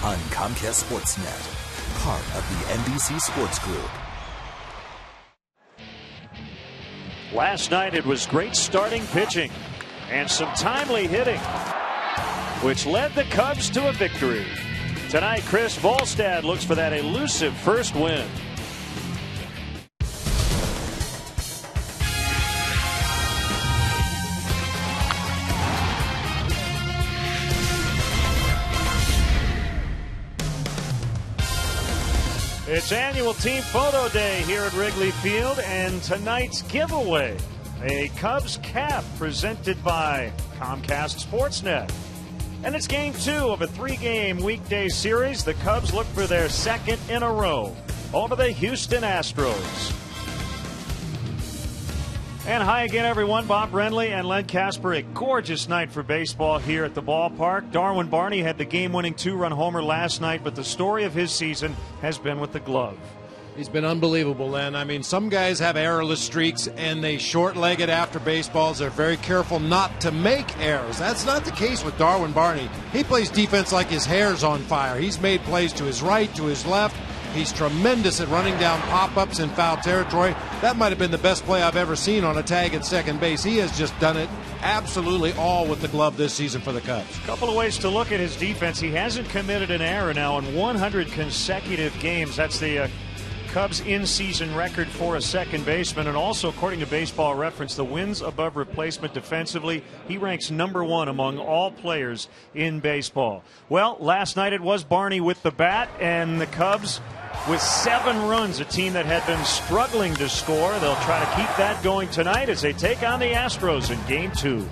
on Comcast Sportsnet, part of the NBC Sports Group. Last night it was great starting pitching and some timely hitting, which led the Cubs to a victory. Tonight, Chris Volstad looks for that elusive first win. It's annual team photo day here at Wrigley Field, and tonight's giveaway, a Cubs cap presented by Comcast Sportsnet. And it's game 2 of a 3-game weekday series. The Cubs look for their second in a row over the Houston Astros. And hi again, everyone. Bob Renly and Len Casper. A gorgeous night for baseball here at the ballpark. Darwin Barney had the game-winning 2-run homer last night, but the story of his season has been with the glove. He's been unbelievable, Len. I mean, some guys have errorless streaks, and they short-leg it after baseballs. They're very careful not to make errors. That's not the case with Darwin Barney. He plays defense like his hair's on fire. He's made plays to his right, to his left. He's tremendous at running down pop-ups in foul territory. That might have been the best play I've ever seen on a tag at second base. He has just done it absolutely all with the glove this season for the Cubs. A couple of ways to look at his defense. He hasn't committed an error now in 100 consecutive games. That's the Cubs in-season record for a second baseman. And also, according to Baseball Reference, the wins above replacement defensively, he ranks #1 among all players in baseball. Well, last night it was Barney with the bat, and the Cubs with 7 runs, a team that had been struggling to score. They'll try to keep that going tonight as they take on the Astros in game 2.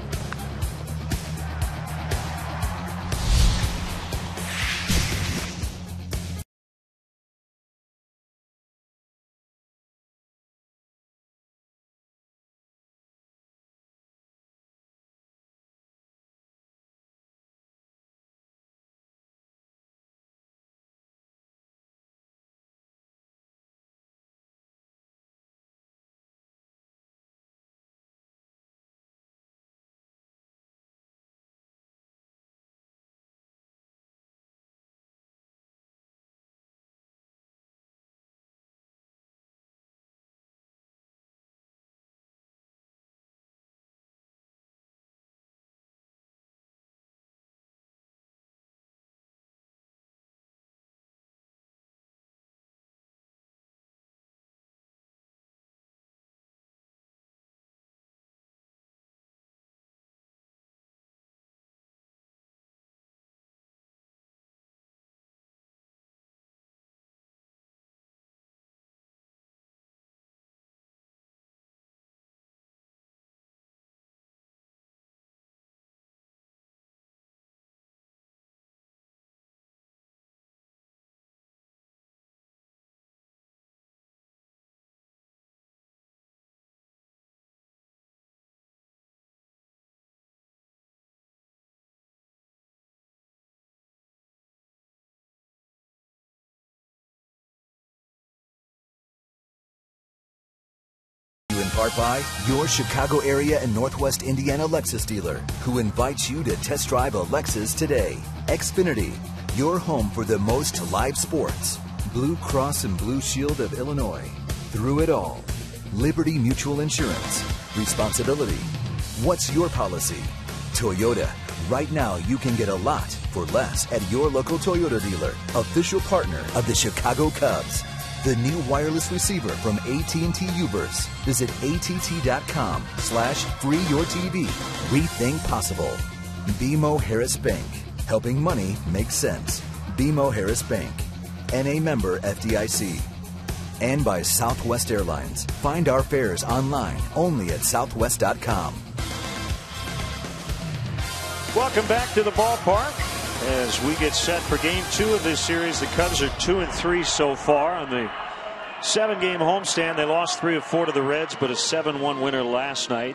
In part by your Chicago area and Northwest Indiana Lexus dealer, who invites you to test drive a Lexus today. Xfinity, your home for the most live sports. Blue Cross and Blue Shield of Illinois. Through it all. Liberty Mutual Insurance. Responsibility. What's your policy? Toyota. Right now you can get a lot for less at your local Toyota dealer, official partner of the Chicago Cubs. The new wireless receiver from AT&T Uverse. Visit att.com/freeyourtv. Rethink possible. BMO Harris Bank. Helping money make sense. BMO Harris Bank. NA member FDIC. And by Southwest Airlines. Find our fares online only at southwest.com. Welcome back to the ballpark as we get set for game 2 of this series. The Cubs are 2-3 so far on the 7-game homestand. They lost 3 of 4 to the Reds, but a 7-1 winner last night.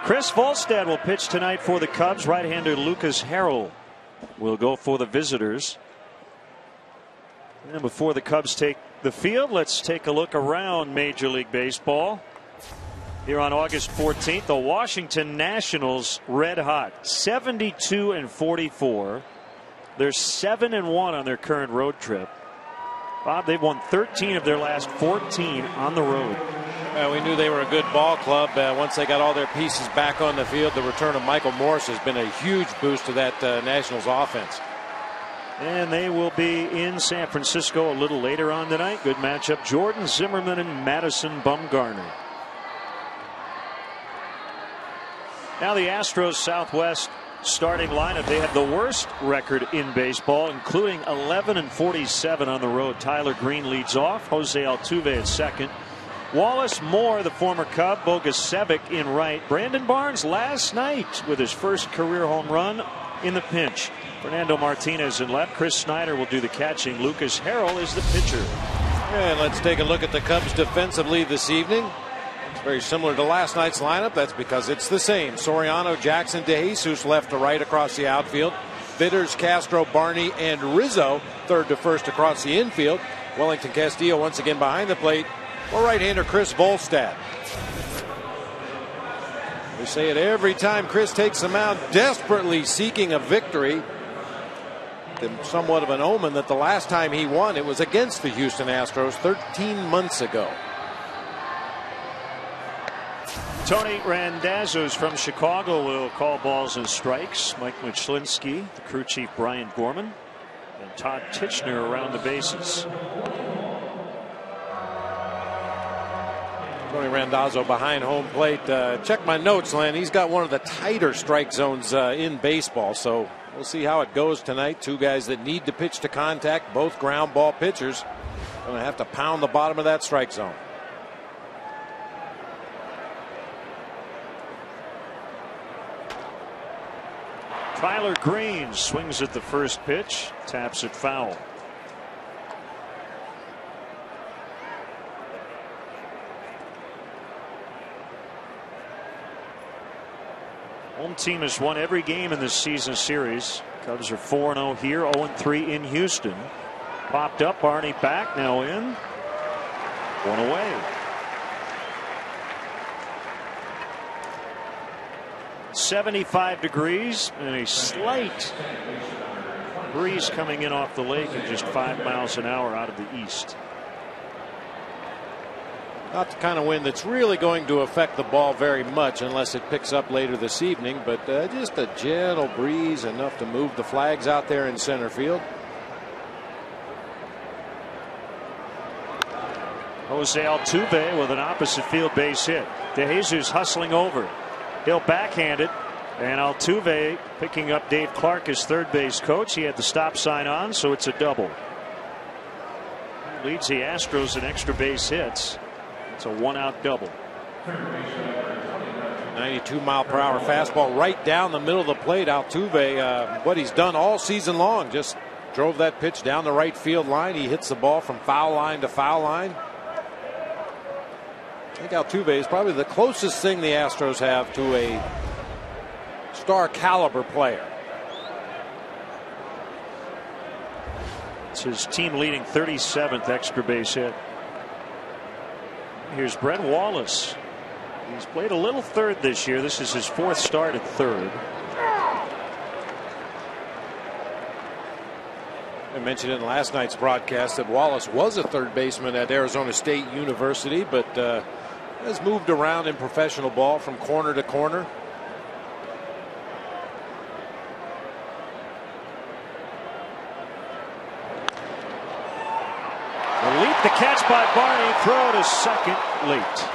Chris Volstad will pitch tonight for the Cubs. Right-hander Lucas Harrell will go for the visitors. And before the Cubs take the field, let's take a look around Major League Baseball. Here on August 14th, the Washington Nationals red hot, 72-44. They're 7-1 on their current road trip. Bob, they've won 13 of their last 14 on the road. We knew they were a good ball club. Once they got all their pieces back on the field, the return of Michael Morse has been a huge boost to that Nationals offense. And they will be in San Francisco a little later on tonight. Good matchup. Jordan Zimmerman and Madison Bumgarner. Now the Astros Southwest starting lineup. They have the worst record in baseball, including 11-47 on the road. Tyler Green leads off. Jose Altuve at second. Wallace Moore, the former Cub. Bogusevic in right. Brandon Barnes last night with his first career home run in the pinch. Fernando Martinez in left. Chris Snyder will do the catching. Lucas Harrell is the pitcher. And let's take a look at the Cubs defensively this evening. It's very similar to last night's lineup. That's because it's the same. Soriano, Jackson, DeJesus left to right across the outfield. Bitters, Castro, Barney, and Rizzo third to first across the infield. Wellington Castillo once again behind the plate. Or right-hander Chris Volstad. We say it every time Chris takes the mound, desperately seeking a victory. Somewhat of an omen that the last time he won, it was against the Houston Astros 13 months ago. Tony Randazzo's from Chicago will call balls and strikes. Mike Muchlinski, the crew chief Brian Gorman, and Todd Tichenor around the bases. Tony Randazzo behind home plate. Check my notes, Len. He's got one of the tighter strike zones in baseball, so we'll see how it goes tonight. Two guys that need to pitch to contact, both ground ball pitchers. Going to have to pound the bottom of that strike zone. Tyler Green swings at the first pitch, taps it foul. Home team has won every game in this season series. Cubs are 4-0 here, 0-3 in Houston. Popped up, Barney back, now in. One away. .75 degrees and a slight breeze coming in off the lake at just 5 miles an hour out of the east. Not the kind of wind that's really going to affect the ball very much unless it picks up later this evening, but just a gentle breeze, enough to move the flags out there in center field. Jose Altuve with an opposite field base hit. DeJesus hustling over. He'll backhand it, and Altuve picking up Dave Clark, his third base coach. He had the stop sign on, so it's a double. Leads the Astros in extra base hits. It's a one-out double. 92-mile-per-hour fastball right down the middle of the plate. Altuve, what he's done all season long, just drove that pitch down the right field line. He hits the ball from foul line to foul line. I think Altuve is probably the closest thing the Astros have to a star caliber player. It's his team leading 37th extra base hit. Here's Brett Wallace. He's played a little third this year. This is his fourth start at third. I mentioned in last night's broadcast that Wallace was a third baseman at Arizona State University, but has moved around in professional ball from corner to corner. The leap, the catch by Barney, throw to second late.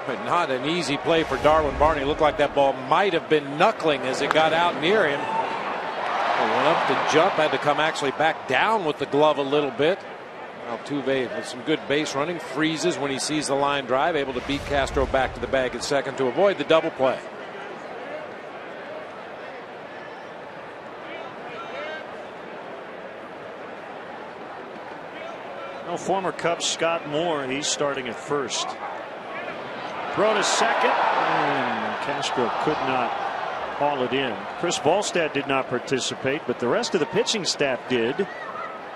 But not an easy play for Darwin Barney. Looked like that ball might have been knuckling as it got out near him. It went up to jump, had to come actually back down with the glove a little bit. Altuve with some good base running, freezes when he sees the line drive, able to beat Castro back to the bag at second to avoid the double play. No, former Cub Scott Moore, he's starting at first. Throw to second, and Castro could not haul it in. Chris Volstad did not participate, but the rest of the pitching staff did.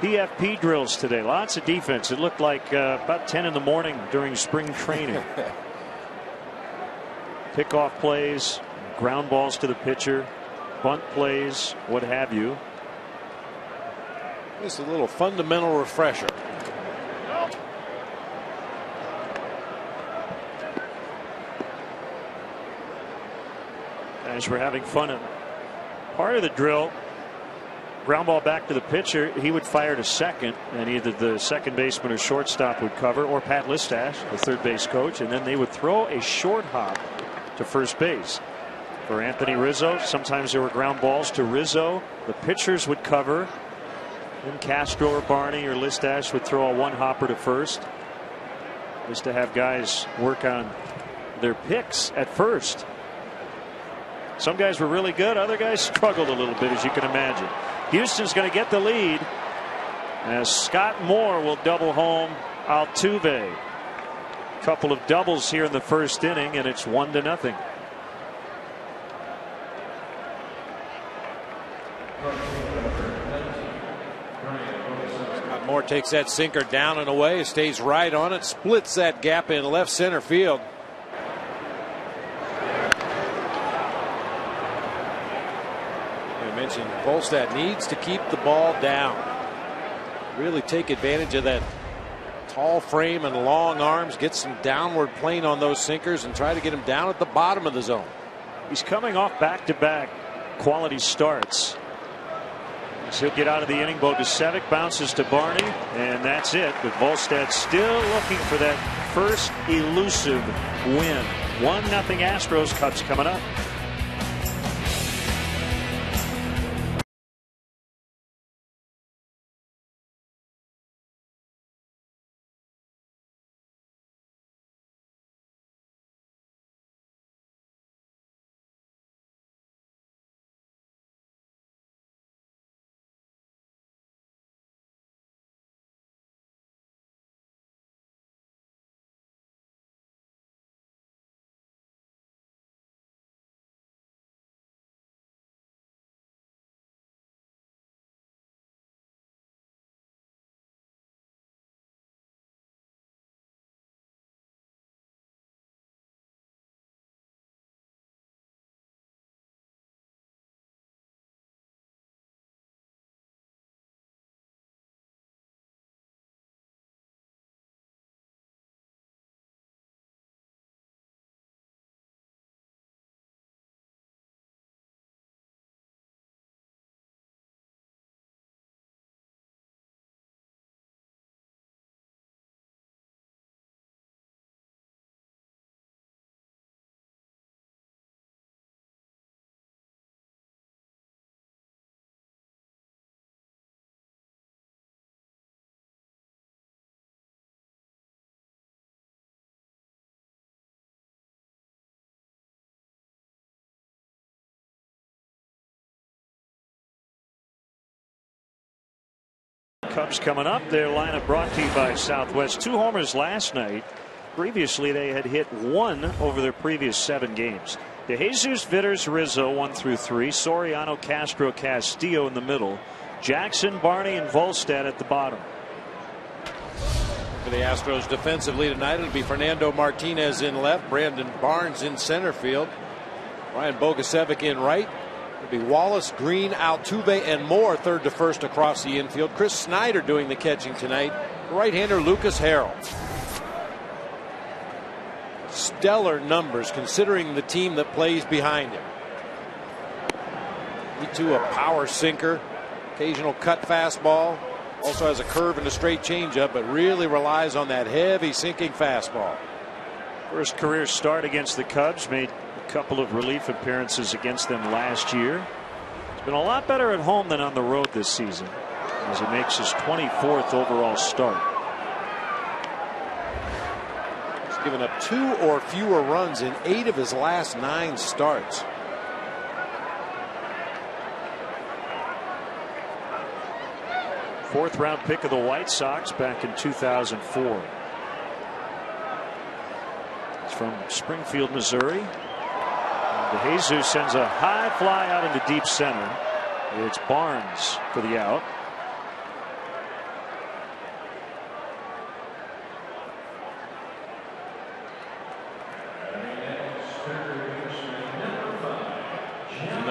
PFP drills today, lots of defense. It looked like about 10 in the morning during spring training. Pickoff plays, ground balls to the pitcher, bunt plays, what have you. Just a little fundamental refresher. As we're having fun at part of the drill, ground ball back to the pitcher, he would fire to second, and either the second baseman or shortstop would cover, or Pat Listash, the third base coach, and then they would throw a short hop to first base. For Anthony Rizzo, sometimes there were ground balls to Rizzo. The pitchers would cover. Then Castro or Barney or Listash would throw a one hopper to first. Just to have guys work on their picks at first. Some guys were really good. Other guys struggled a little bit, as you can imagine. Houston's going to get the lead as Scott Moore will double home Altuve. Couple of doubles here in the first inning, and it's 1-0. Scott Moore takes that sinker down and away, stays right on it, splits that gap in left center field. Mentioned Volstad needs to keep the ball down, really take advantage of that tall frame and long arms, get some downward plane on those sinkers and try to get him down at the bottom of the zone. He's coming off back-to-back quality starts. So he'll get out of the inning. Bogusevic bounces to Barney, and that's it. But Volstad still looking for that first elusive win. 1-0 Astros. Cubs coming up. Cubs coming up. Their lineup brought to you by Southwest. 2 homers last night. Previously, they had hit 1 over their previous 7 games. DeJesus, Vitters, Rizzo 1 through 3. Soriano, Castro, Castillo in the middle. Jackson, Barney, and Volstad at the bottom. For the Astros defensively tonight, it'll be Fernando Martinez in left, Brandon Barnes in center field, Ryan Bogusevic in right. It'll be Wallace, Green, Altuve, and Moore third to first across the infield. Chris Snyder doing the catching tonight. Right-hander Lucas Harrell. Stellar numbers considering the team that plays behind him. He too a power sinker, occasional cut fastball. Also has a curve and a straight changeup, but really relies on that heavy sinking fastball. First career start against the Cubs. Made a couple of relief appearances against them last year. He's been a lot better at home than on the road this season, as he makes his 24th overall start. He's given up 2 or fewer runs in 8 of his last 9 starts. Fourth round pick of the White Sox back in 2004. He's from Springfield, Missouri. DeJesus sends a high fly out into deep center. It's Barnes for the out.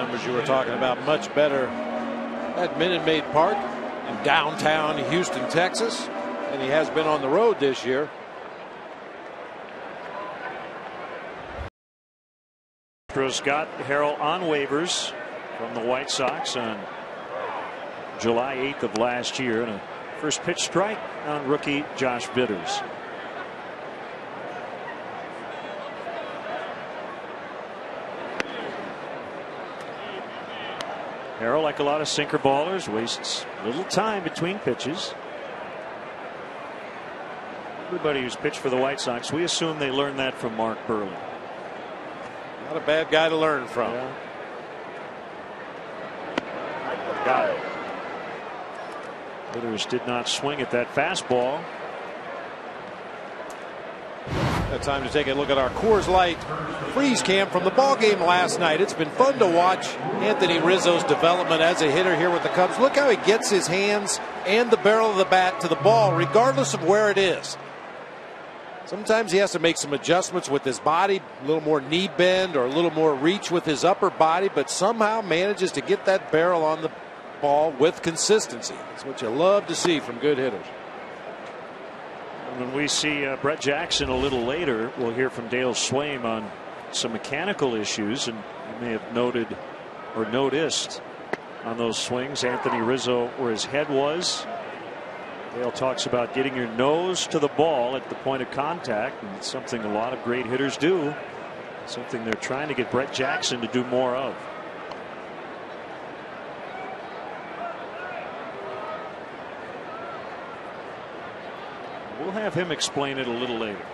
numbers you were talking about, much better at Minute Maid Park in downtown Houston, Texas, and he has been on the road this year. Astros got Harrell on waivers from the White Sox on July 8th of last year, and a first pitch strike on rookie Josh Bitters. Harrell, like a lot of sinker ballers, wastes little time between pitches. Everybody who's pitched for the White Sox, we assume they learned that from Mark Burley. Not a bad guy to learn from. Yeah. Got it. Bitters did not swing at that fastball. Time to take a look at our Coors Light freeze cam from the ball game last night. It's been fun to watch Anthony Rizzo's development as a hitter here with the Cubs. Look how he gets his hands and the barrel of the bat to the ball regardless of where it is. Sometimes he has to make some adjustments with his body, a little more knee bend or a little more reach with his upper body, but somehow manages to get that barrel on the ball with consistency. That's what you love to see from good hitters. When we see Brett Jackson a little later, we'll hear from Dale Swaim on some mechanical issues, and you may have noted or noticed on those swings Anthony Rizzo where his head was. Dale talks about getting your nose to the ball at the point of contact, and it's something a lot of great hitters do, something they're trying to get Brett Jackson to do more of. We'll have him explain it a little later.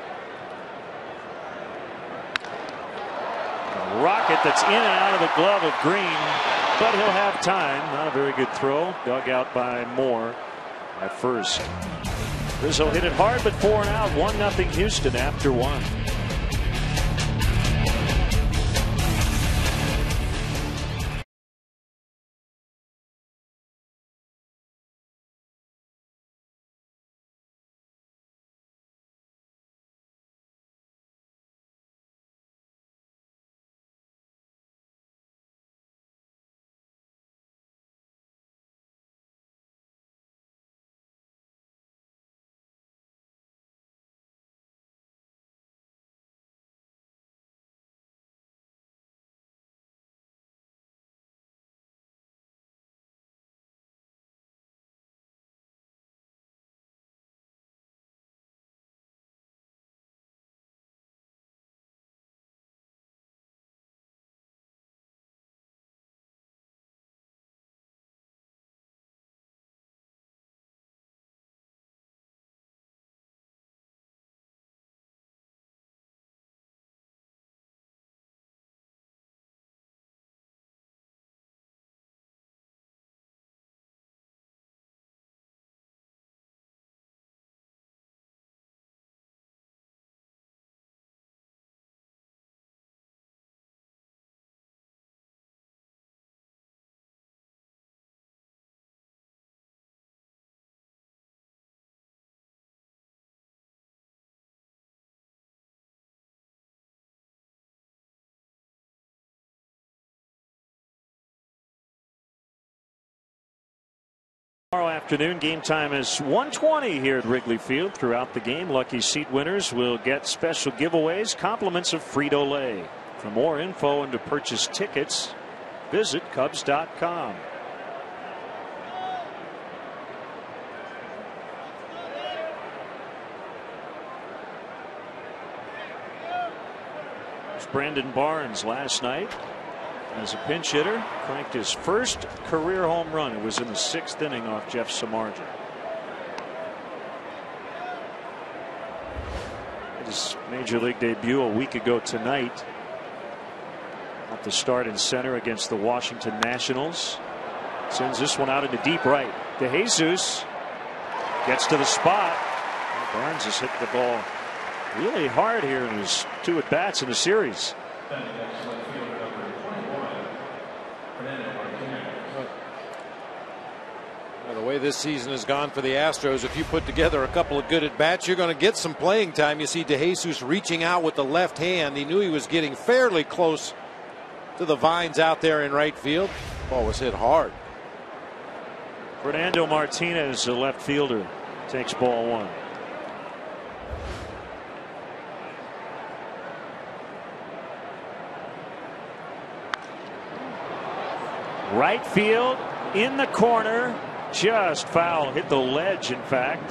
A rocket that's in and out of the glove of Green, but he'll have time. Not a very good throw. Dug out by Moore at first. Rizzo hit it hard, but 4 and out. 1-0 Houston after 1. Tomorrow afternoon, game time is 1:20 here at Wrigley Field. Throughout the game, lucky seat winners will get special giveaways, compliments of Frito-Lay. For more info and to purchase tickets, visit Cubs.com. Brandon Barnes last night as a pinch hitter cranked his first career home run. It was in the 6th inning off Jeff Samardzija. His major league debut a week ago tonight. At the start in center against the Washington Nationals. Sends this one out into deep right. DeJesus gets to the spot. Barnes has hit the ball really hard here in his 2 at-bats in the series. Well, the way this season has gone for the Astros, if you put together a couple of good at-bats, you're going to get some playing time. You see DeJesus reaching out with the left hand. He knew he was getting fairly close to the vines out there in right field. Ball was hit hard. Fernando Martinez, the left fielder, takes ball one. Right field in the corner, just foul, hit the ledge in fact.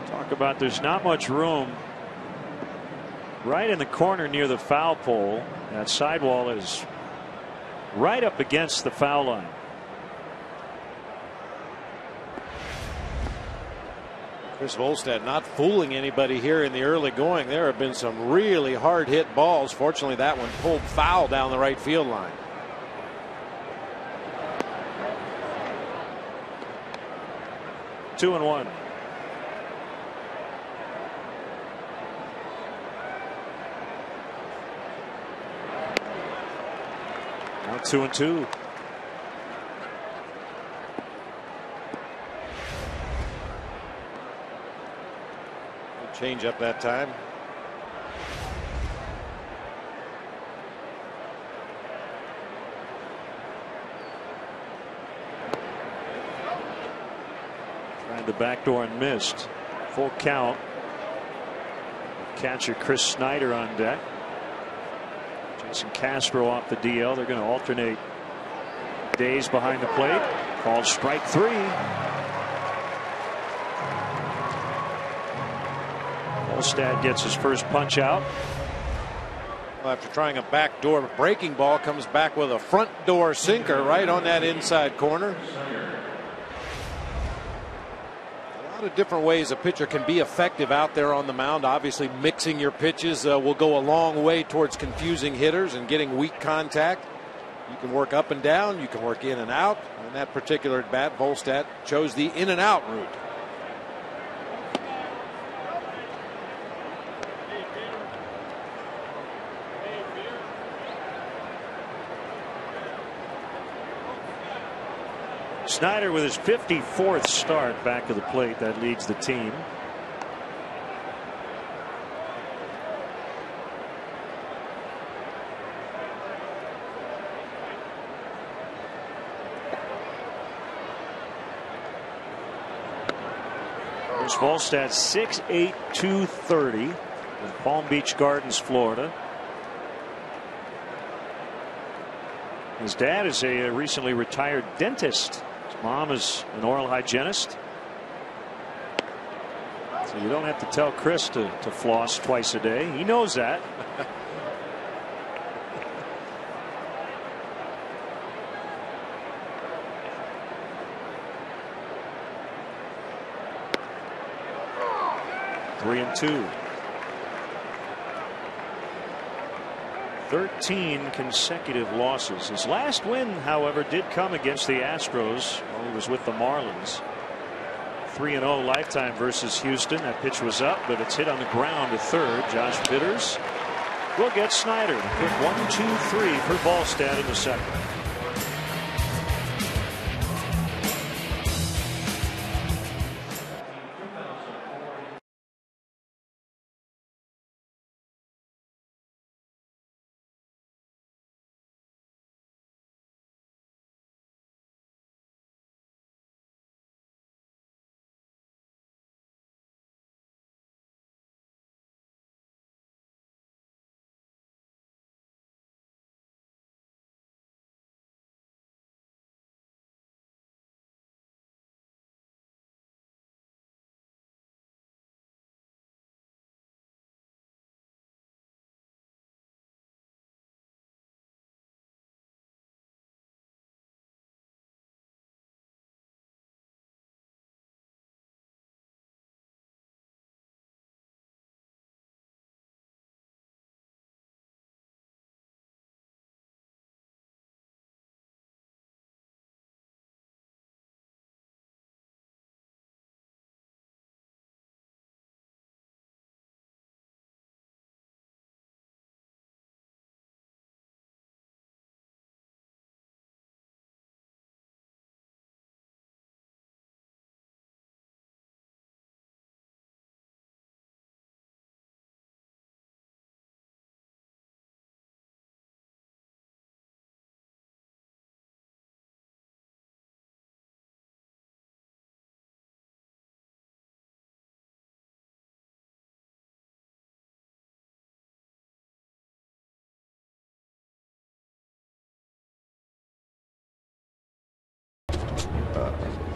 Talk about there's not much room right in the corner near the foul pole. That sidewall is right up against the foul line. Chris Volstad not fooling anybody here in the early going. There have been some really hard hit balls. Fortunately, that one pulled foul down the right field line. Two and one. Now 2-2. Change up that time. Tried the backdoor and missed. Full count. Catcher Chris Snyder on deck. Jason Castro off the DL. They're going to alternate days behind the plate. Called strike three. Volstad gets his first punch out. Well, after trying a backdoor breaking ball, comes back with a front door sinker right on that inside corner. A lot of different ways a pitcher can be effective out there on the mound. Obviously, mixing your pitches will go a long way towards confusing hitters and getting weak contact. You can work up and down. You can work in and out. In that particular at bat, Volstad chose the in and out route. Snyder with his 54th start back to the plate. That leads the team. There's Volstad, 6'8", 230 in Palm Beach Gardens, Florida. His dad is a recently retired dentist. His mom is an oral hygienist. So you don't have to tell Chris to floss twice a day. He knows that. Three and two. 13 consecutive losses. His last win, however, did come against the Astros while he was with the Marlins. 3-0 lifetime versus Houston. That pitch was up, but it's hit on the ground to third. Josh Bitters will get Snyder. Quick 1-2-3 for Volstad in the second.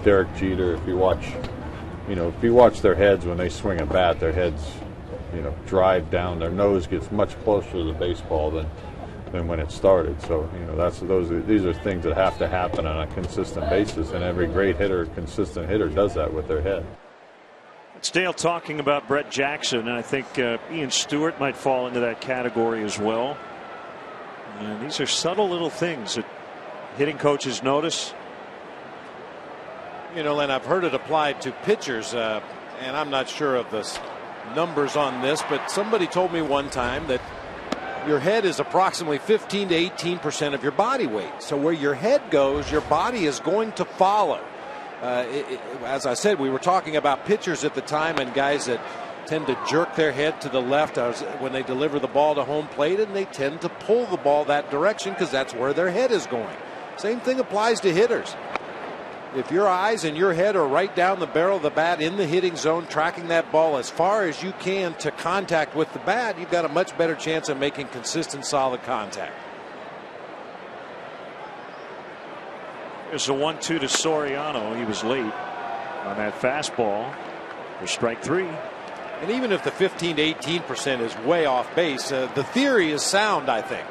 Derek Jeter, if you watch their heads when they swing a bat, their heads, drive down. Their nose gets much closer to the baseball than when it started. So, these are things that have to happen on a consistent basis, and every great hitter, consistent hitter, does that with their head. It's Dale talking about Brett Jackson, and I think Ian Stewart might fall into that category as well. And these are subtle little things that hitting coaches notice. Len, I've heard it applied to pitchers, and I'm not sure of the numbers on this, but somebody told me one time that your head is approximately 15 to 18% of your body weight. So where your head goes, your body is going to follow. As I said, we were talking about pitchers at the time and guys that tend to jerk their head to the left when they deliver the ball to home plate, and they tend to pull the ball that direction because that's where their head is going. Same thing applies to hitters. If your eyes and your head are right down the barrel of the bat in the hitting zone, tracking that ball as far as you can to contact with the bat, you've got a much better chance of making consistent, solid contact. There's a 1-2 to Soriano. He was late on that fastball for strike 3. And even if the 15 to 18% is way off base, the theory is sound, I think.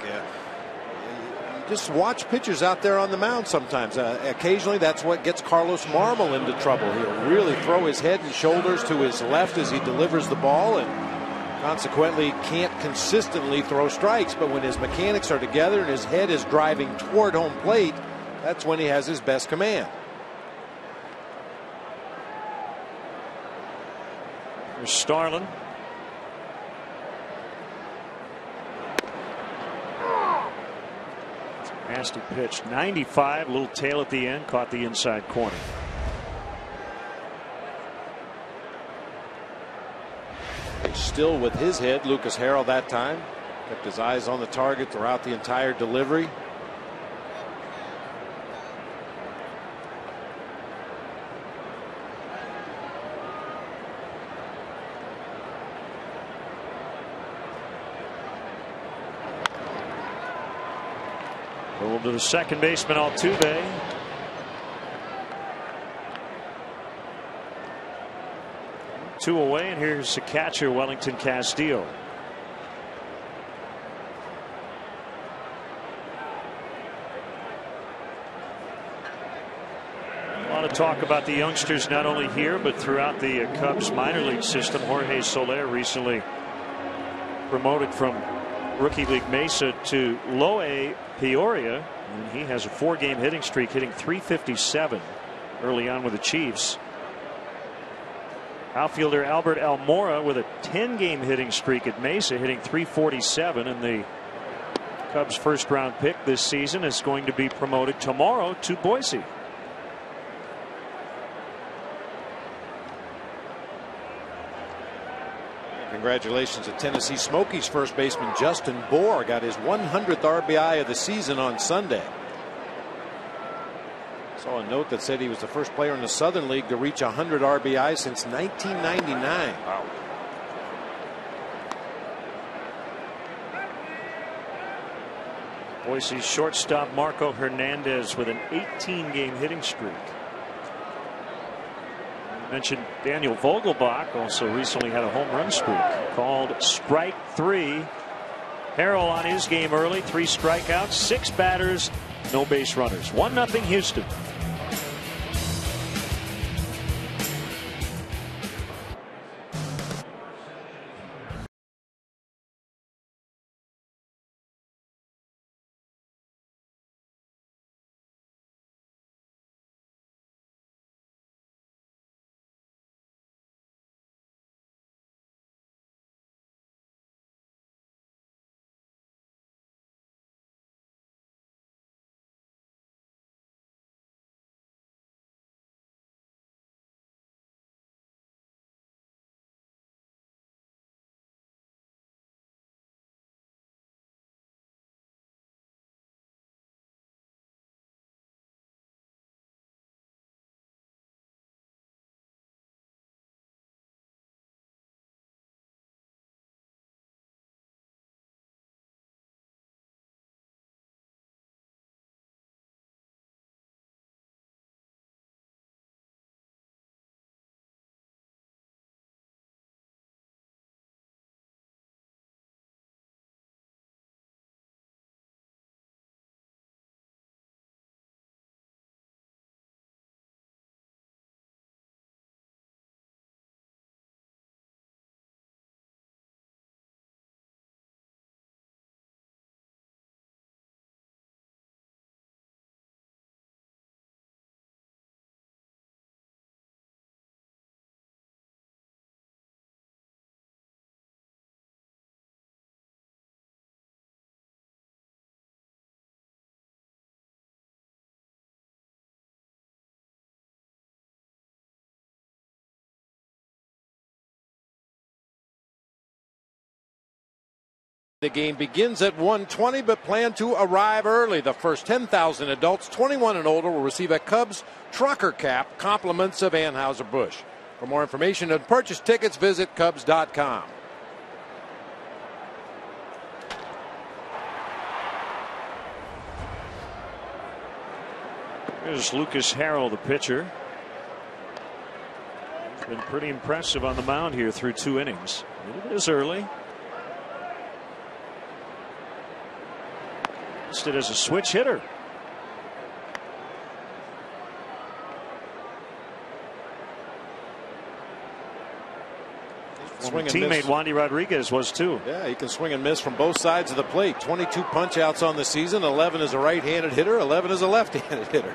Just watch pitchers out there on the mound sometimes. Occasionally that's what gets Carlos Marmol into trouble. He'll really throw his head and shoulders to his left as he delivers the ball, and consequently can't consistently throw strikes. But when his mechanics are together and his head is driving toward home plate, that's when he has his best command. Here's Starlin. Nasty pitch. 95, little tail at the end, caught the inside corner. Still with his head, Lucas Harrell that time. Kept his eyes on the target throughout the entire delivery. Rolled to the second baseman, Altuve. Two away, and here's the catcher, Wellington Castillo. A lot of talk about the youngsters not only here but throughout the Cubs minor league system. Jorge Soler recently promoted from Rookie League Mesa to Low A Peoria, and he has a 4-game hitting streak, hitting .357 early on with the Chiefs. Outfielder Albert Almora with a 10-game hitting streak at Mesa, hitting .347, and the Cubs' first-round pick this season is going to be promoted tomorrow to Boise. Congratulations to Tennessee Smokies first baseman Justin Bour. Got his 100th RBI of the season on Sunday. Saw a note that said he was the first player in the Southern League to reach 100 RBI since 1999. Wow. Boise's shortstop Marco Hernandez with an 18-game hitting streak. Mentioned Daniel Vogelbach also recently had a home run streak called strike 3. Harrell on his game early, 3 strikeouts, 6 batters, no base runners. 1-0 Houston. The game begins at 1:20, but plan to arrive early. The first 10,000 adults 21 and older will receive a Cubs trucker cap, compliments of Anheuser-Busch. For more information and purchase tickets, visit Cubs.com. Here's Lucas Harrell, the pitcher. He's been pretty impressive on the mound here through 2 innings. It is early. Listed as a switch hitter. Teammate Wandy Rodriguez was too. Yeah, he can swing and miss from both sides of the plate. 22 punch outs on the season. 11 as a right-handed hitter, 11 as a left-handed hitter.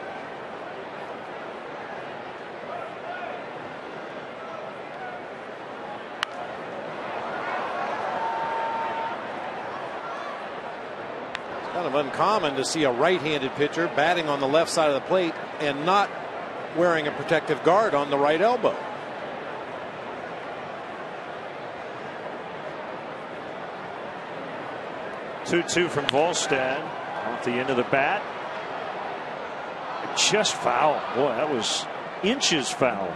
Kind of uncommon to see a right-handed pitcher batting on the left side of the plate and not wearing a protective guard on the right elbow. Two from Volstad off the end of the bat. Just foul. Boy, that was inches foul.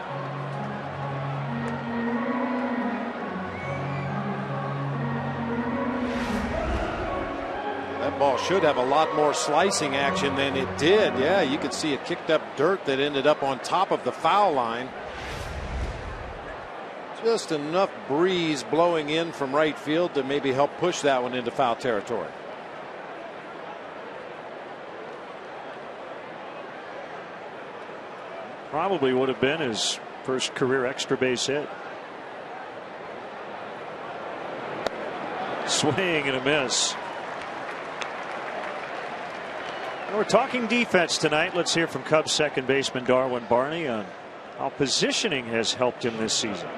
That ball should have a lot more slicing action than it did. Yeah, you could see it kicked up dirt that ended up on top of the foul line. Just enough breeze blowing in from right field to maybe help push that one into foul territory. Probably would have been his first career extra base hit. Swing and a miss. And we're talking defense tonight. Let's hear from Cubs second baseman Darwin Barney on how positioning has helped him this season.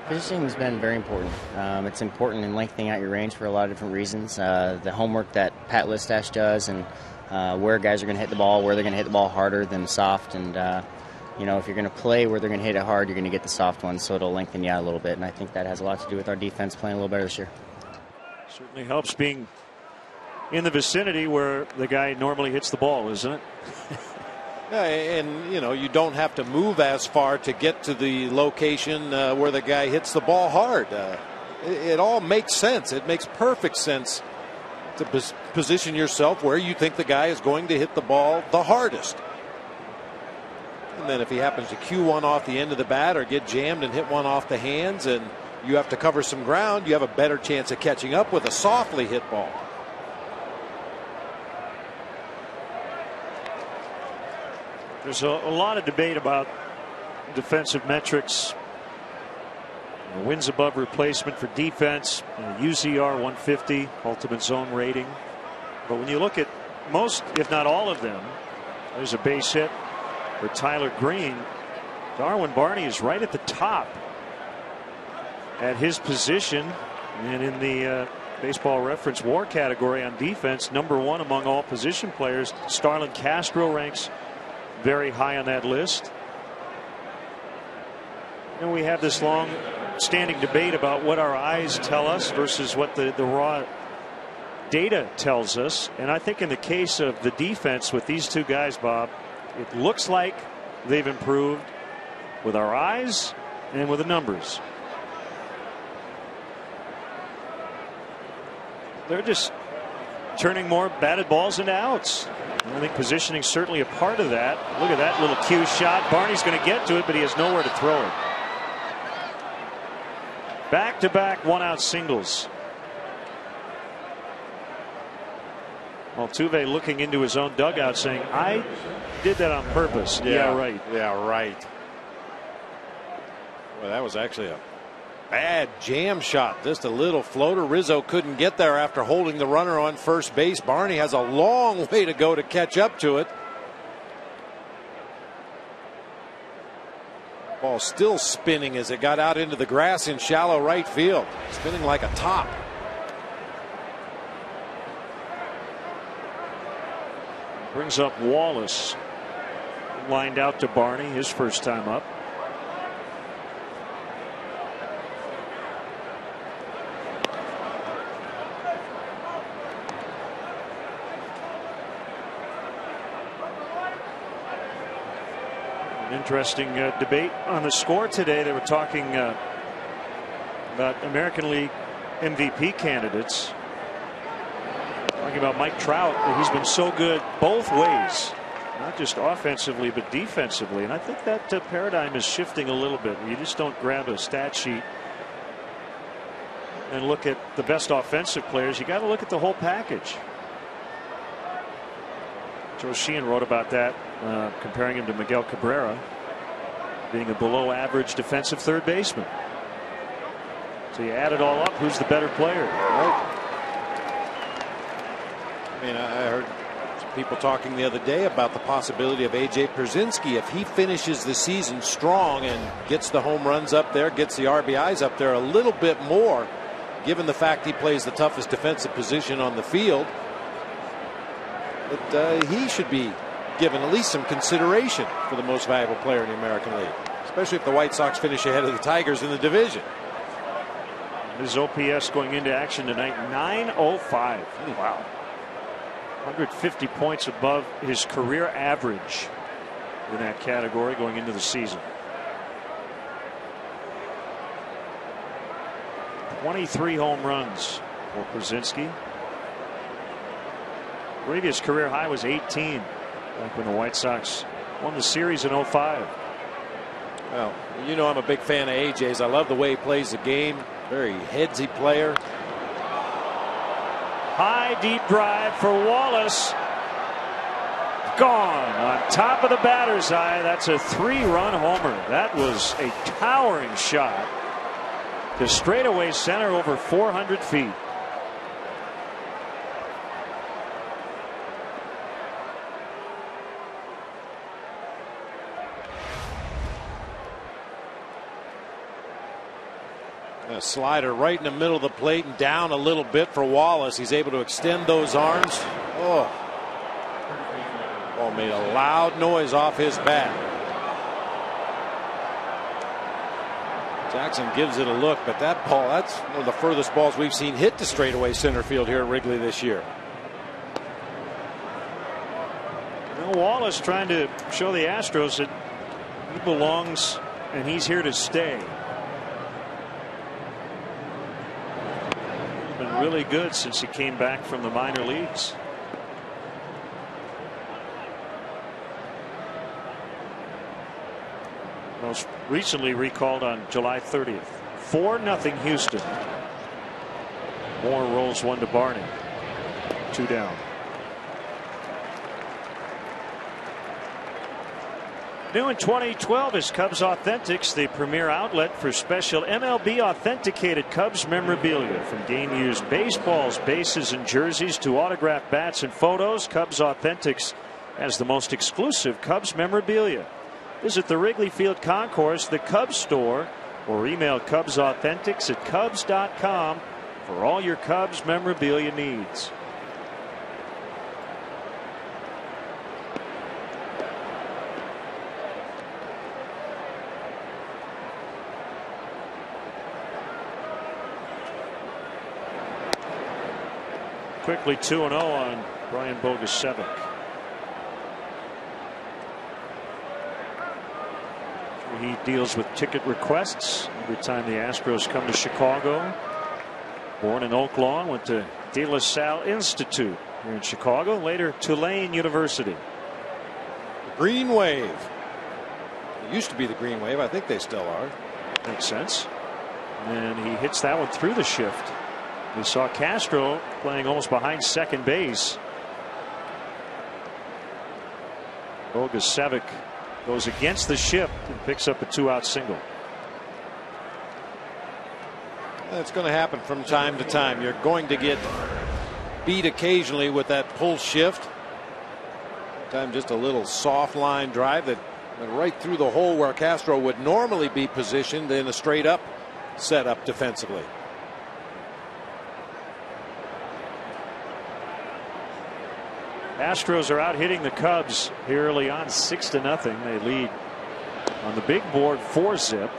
Positioning has been very important. It's important in lengthening out your range for a lot of different reasons. The homework that Pat Listash does, and where guys are going to hit the ball, where they're going to hit the ball harder than soft, and you know, if you're going to play where they're going to hit it hard, you're going to get the soft ones, so it'll lengthen you out a little bit. And I think that has a lot to do with our defense playing a little better this year. Certainly helps being in the vicinity where the guy normally hits the ball, isn't it? Yeah, and you know, you don't have to move as far to get to the location where the guy hits the ball hard. It all makes sense. It makes perfect sense to position yourself where you think the guy is going to hit the ball the hardest. And then if he happens to cue one off the end of the bat or get jammed and hit one off the hands and you have to cover some ground, you have a better chance of catching up with a softly hit ball. There's a lot of debate about defensive metrics. Wins above replacement for defense, UZR 150, ultimate zone rating. But when you look at most, if not all of them, there's a base hit for Tyler Green. Darwin Barney is right at the top at his position, and in the Baseball Reference WAR category on defense, #1 among all position players. Starlin Castro ranks very high on that list. And we have this long standing debate about what our eyes tell us versus what the raw data tells us. And I think in the case of the defense with these two guys, Bob, it looks like they've improved with our eyes and with the numbers. They're just turning more batted balls into outs. I think positioning is certainly a part of that. Look at that little cue shot. Barney's going to get to it, but he has nowhere to throw it. Back-to-back one-out singles. Altuve looking into his own dugout saying, I did that on purpose. Yeah, right. Yeah, right. Well, that was actually a bad jam shot. Just a little floater. Rizzo couldn't get there after holding the runner on first base. Barney has a long way to go to catch up to it. Ball still spinning as it got out into the grass in shallow right field. Spinning like a top. Brings up Wallace. Lined out to Barney, his first time up. An interesting debate on the score today. They were talking about American League MVP candidates. Talking about Mike Trout. He's been so good both ways, not just offensively but defensively. And I think that paradigm is shifting a little bit. You just don't grab a stat sheet and look at the best offensive players. You got to look at the whole package. Joe Sheehan wrote about that, comparing him to Miguel Cabrera, being a below average defensive third baseman. So you add it all up, who's the better player? Right. I mean, I heard some people talking the other day about the possibility of A.J. Pierzynski, if he finishes the season strong and gets the home runs up there, gets the RBIs up there a little bit more, given the fact he plays the toughest defensive position on the field, that he should be given at least some consideration for the most valuable player in the American League, especially if the White Sox finish ahead of the Tigers in the division. His OPS going into action tonight, 905. Wow. 150 points above his career average in that category going into the season. 23 home runs for Pierzynski. Previous career high was 18 back when the White Sox won the series in 05. Well, you know I'm a big fan of AJ's. I love the way he plays the game. Very headsy player. High deep drive for Wallace. Gone on top of the batter's eye. That's a 3-run homer. That was a towering shot to straightaway center over 400 feet. A slider right in the middle of the plate and down a little bit for Wallace. He's able to extend those arms. Oh, made a loud noise off his bat. Jackson gives it a look, but that ball, that's one of the furthest balls we've seen hit to straightaway center field here at Wrigley this year. Well, Wallace trying to show the Astros that he belongs and he's here to stay. Been really good since he came back from the minor leagues. Most recently recalled on July 30th. 4-0 Houston. Moore rolls one to Barney. 2 down. New in 2012 is Cubs Authentics, the premier outlet for special MLB authenticated Cubs memorabilia. From game-used baseballs, bases, and jerseys to autographed bats and photos, Cubs Authentics has the most exclusive Cubs memorabilia. Visit the Wrigley Field Concourse, the Cubs store, or email CubsAuthentics@Cubs.com for all your Cubs memorabilia needs. Quickly 2-0 on Brian Bogusevic. He deals with ticket requests every time the Astros come to Chicago. Born in Oak Lawn, went to De La Salle Institute here in Chicago, later Tulane University. Green Wave. It used to be the Green Wave. I think they still are. Makes sense. And he hits that one through the shift. We saw Castro playing almost behind second base. Bogusevic goes against the shift and picks up a 2-out single. That's going to happen from time to time. You're going to get beat occasionally with that pull shift. Sometimes just a little soft line drive that went right through the hole where Castro would normally be positioned in a straight up setup defensively. Astros are out hitting the Cubs here early on, 6-0. They lead on the big board 4-zip.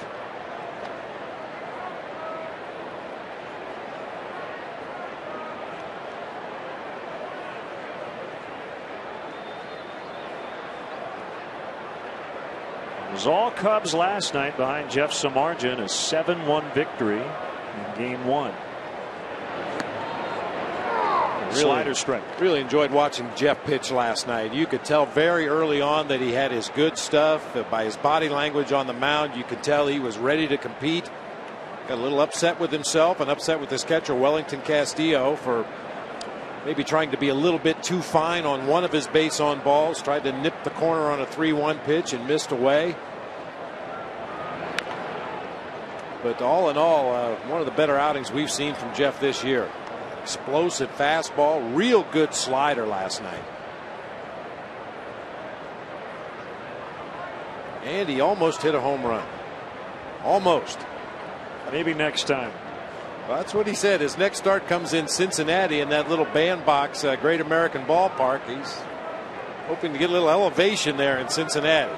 was all Cubs last night behind Jeff Samardzija, a 7-1 victory in Game 1. Slider strike. Really enjoyed watching Jeff pitch last night. You could tell very early on that he had his good stuff. By his body language on the mound, you could tell he was ready to compete. Got a little upset with himself and upset with his catcher Wellington Castillo for maybe trying to be a little bit too fine on one of his base on balls. Tried to nip the corner on a 3-1 pitch and missed away. But all in all, one of the better outings we've seen from Jeff this year. Explosive fastball, real good slider last night. And he almost hit a home run. Almost. Maybe next time. Well, that's what he said. His next start comes in Cincinnati in that little bandbox, Great American Ballpark. He's hoping to get a little elevation there in Cincinnati.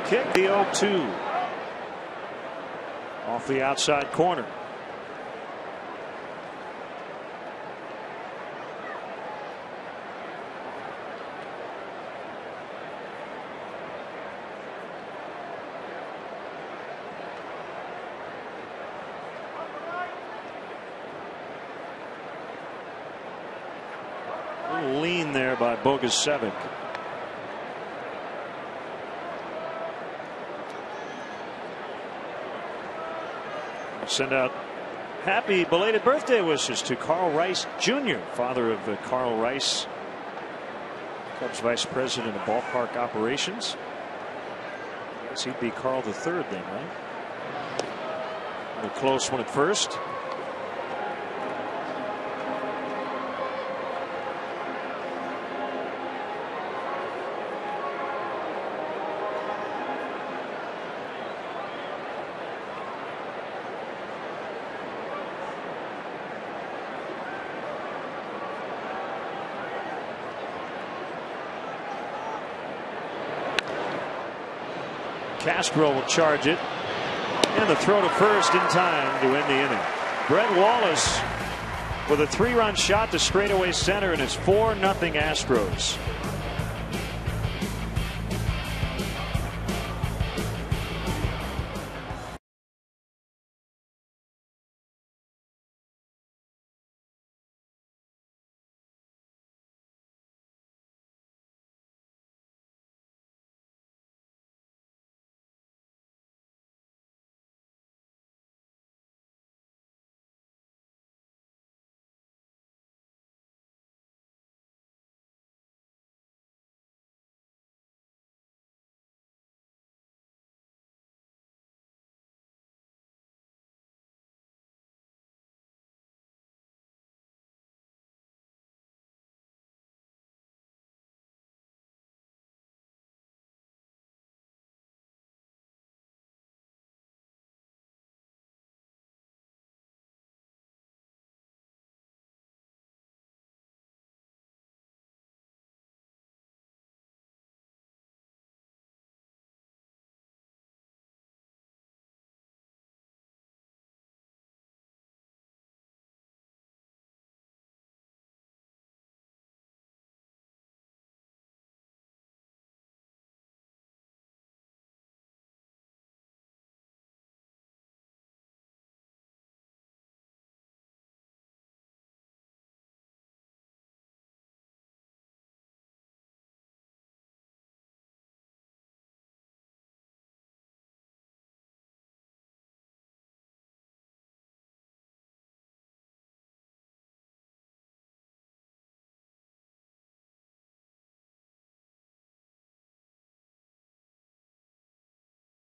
Kick the 0-2 off the outside corner. A little lean there by Bogusevic. Send out happy belated birthday wishes to Carl Rice Jr., father of Carl Rice, Cubs vice president of ballpark operations. I guess he'd be Carl III then, right? A close one at first. Castro will charge it, and the throw to first in time to end the inning. Brett Wallace with a 3-run shot to straightaway center, and it's 4-0 Astros.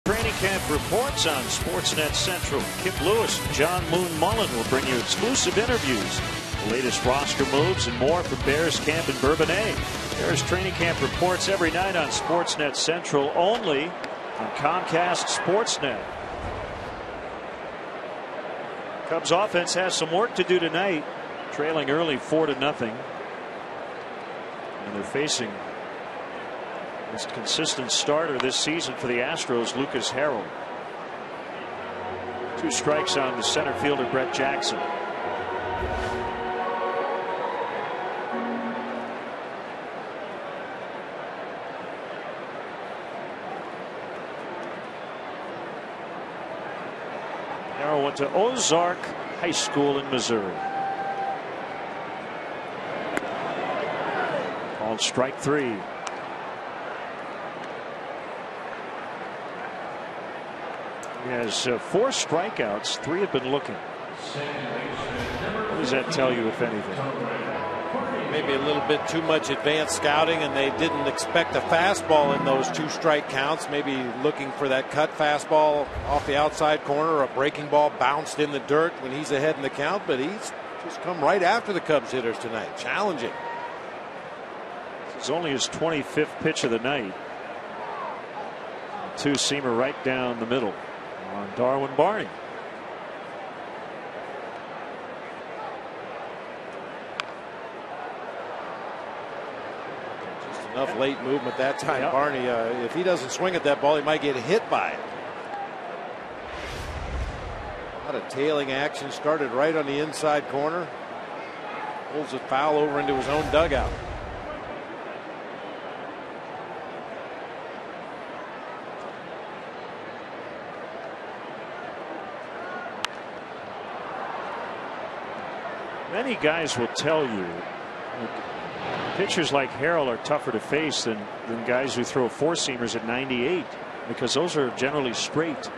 Training camp reports on Sportsnet Central. Kip Lewis and John Moon Mullen will bring you exclusive interviews, the latest roster moves, and more from Bears camp in Bourbonnais. Bears training camp reports every night on Sportsnet Central, only on Comcast Sportsnet. Cubs offense has some work to do tonight, trailing early 4-0, and they're facing this consistent starter this season for the Astros, Lucas Harrell. 2 strikes on the center fielder Brett Jackson. Harrell went to Ozark High School in Missouri. Called strike 3. He has 4 strikeouts. 3 have been looking. What does that tell you, if anything? Maybe a little bit too much advanced scouting, and they didn't expect a fastball in those 2 strike counts. Maybe looking for that cut fastball off the outside corner, a breaking ball bounced in the dirt when he's ahead in the count, but he's just come right after the Cubs hitters tonight. Challenging. This is only his 25th pitch of the night. 2-seamer right down the middle on Darwin Barney. Just enough late movement that time. Yep. Barney, if he doesn't swing at that ball, he might get hit by it. A lot of tailing action. Started right on the inside corner. Pulls it foul over into his own dugout. Many guys will tell you pitchers like Harrell are tougher to face than guys who throw 4-seamers at 98, because those are generally straight.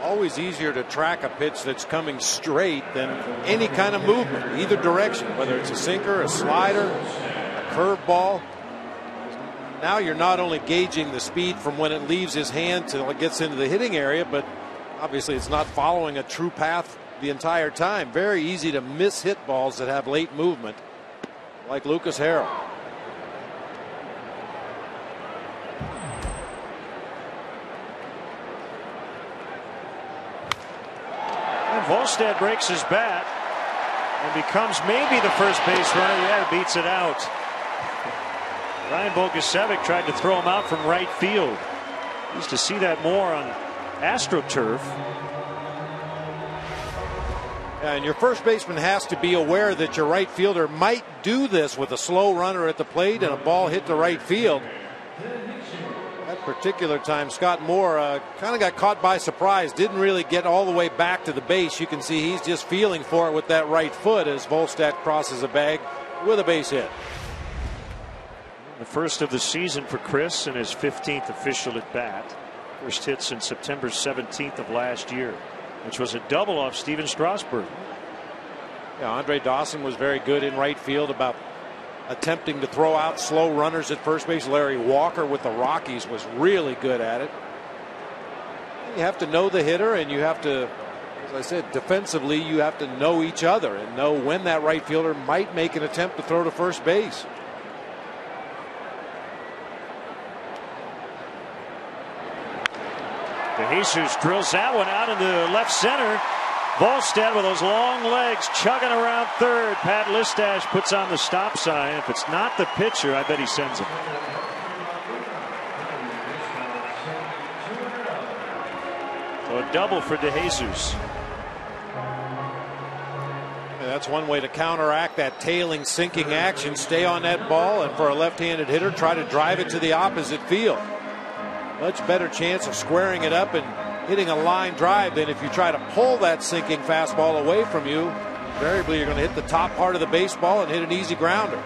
Always easier to track a pitch that's coming straight than any kind of movement, either direction, whether it's a sinker, a slider, a curveball. Now you're not only gauging the speed from when it leaves his hand till it gets into the hitting area, but obviously it's not following a true path the entire time. Very easy to miss hit balls that have late movement, like Lucas Harrell. And Volstad breaks his bat and becomes maybe the first base runner. Yeah, beats it out. Ryan Bogusevic tried to throw him out from right field. Used to see that more on AstroTurf. And your first baseman has to be aware that your right fielder might do this with a slow runner at the plate and a ball hit to right field. That particular time, Scott Moore kind of got caught by surprise. Didn't really get all the way back to the base. You can see he's just feeling for it with that right foot as Volstad crosses a bag with a base hit. The first of the season for Chris and his 15th official at bat. First hit since September 17th of last year, which was a double off Steven Strasburg. Yeah, Andre Dawson was very good in right field about attempting to throw out slow runners at first base. Larry Walker with the Rockies was really good at it. You have to know the hitter, and you have to, as I said, defensively you have to know each other and know when that right fielder might make an attempt to throw to first base. Jesus drills that one out into left center. Volstad with those long legs chugging around third. Pat Listash puts on the stop sign. If it's not the pitcher, I bet he sends him. So a double for DeJesus. That's one way to counteract that tailing, sinking action. Stay on that ball, and for a left-handed hitter, try to drive it to the opposite field. Much better chance of squaring it up and hitting a line drive than if you try to pull that sinking fastball away from you. Invariably, you're going to hit the top part of the baseball and hit an easy grounder.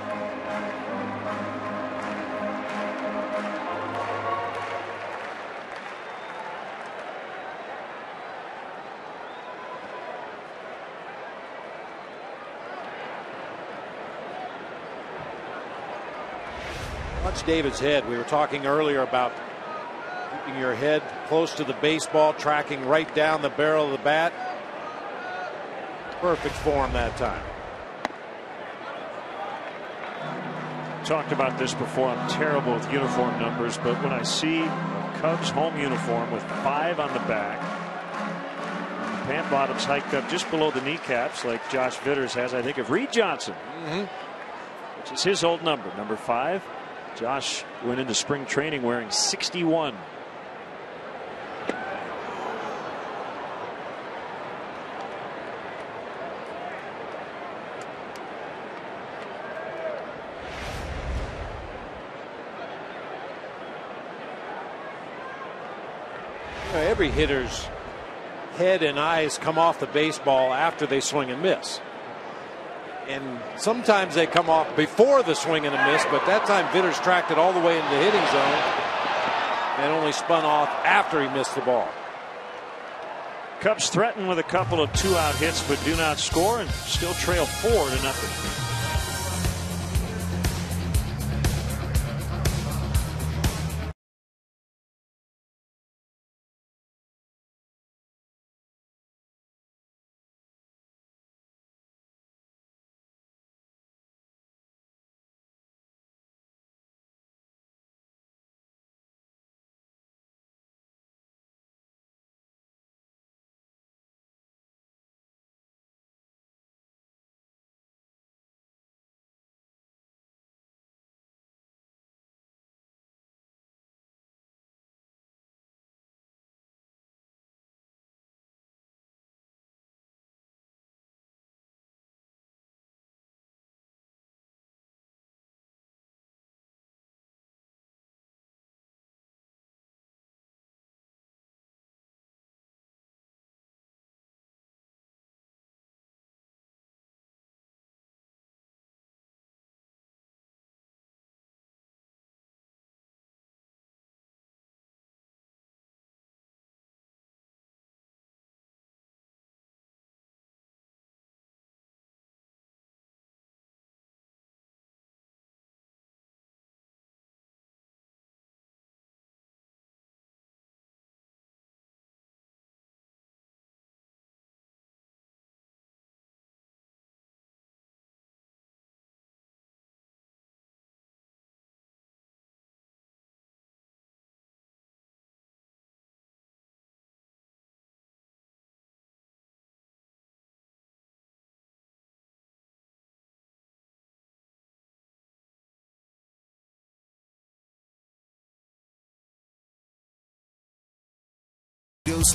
Watch David's head. We were talking earlier about keeping your head close to the baseball, tracking right down the barrel of the bat. Perfect form that time. Talked about this before. I'm terrible with uniform numbers, but when I see Cubs home uniform with 5 on the back. The pant bottoms hiked up just below the kneecaps, like Josh Vitters has. I think of Reed Johnson, which is his old number, number 5. Josh went into spring training wearing 61. Every hitter's head and eyes come off the baseball after they swing and miss. And sometimes they come off before the swing and a miss, but that time Vitters tracked it all the way into the hitting zone and only spun off after he missed the ball. Cubs threaten with a couple of 2-out hits but do not score and still trail 4-0.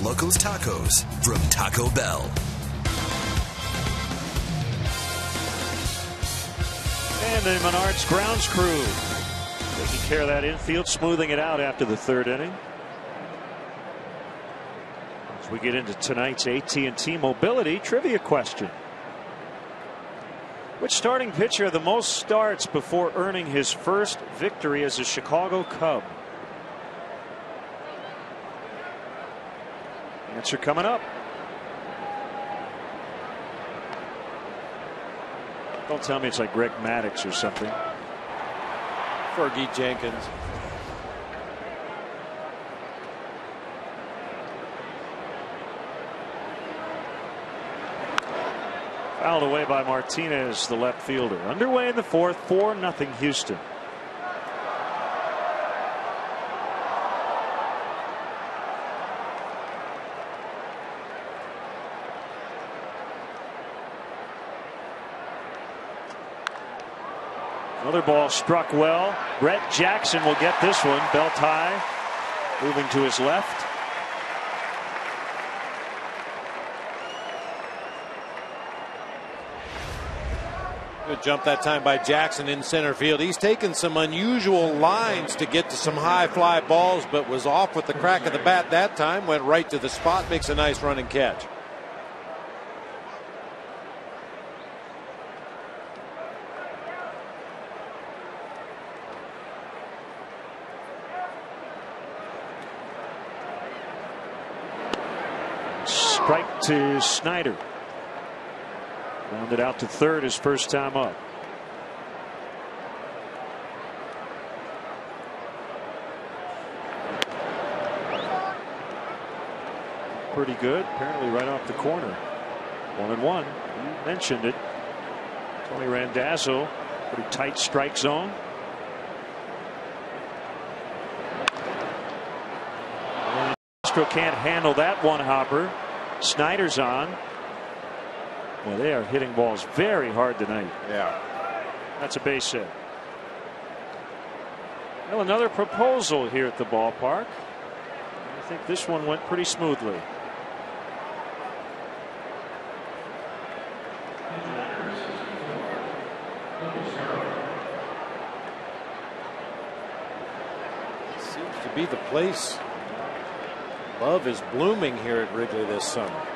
Locos Tacos from Taco Bell. And the Menards grounds crew taking care of that infield, smoothing it out after the 3rd inning. As we get into tonight's AT&T Mobility Trivia question. Which starting pitcher had the most starts before earning his first victory as a Chicago Cub? Answer coming up. Don't tell me it's like Greg Maddux or something. Fergie Jenkins. Fouled away by Martinez, the left fielder. Underway in the 4th, 4-0 Houston. Another ball struck well. Brett Jackson will get this one. Belt high. Moving to his left. Good jump that time by Jackson in center field. He's taken some unusual lines to get to some high fly balls, but was off with the crack of the bat that time. Went right to the spot. Makes a nice running catch. Strike to Snyder. Rounded out to 3rd his first time up. Pretty good. Apparently right off the corner. 1-1. You mentioned it. Tony Randazzo. Pretty tight strike zone. Castro can't handle that one hopper. Snyder's on. Well, they are hitting balls very hard tonight. Yeah. That's a base hit. Well, another proposal here at the ballpark. I think this one went pretty smoothly. Seems to be the place. Love is blooming here at Wrigley this summer.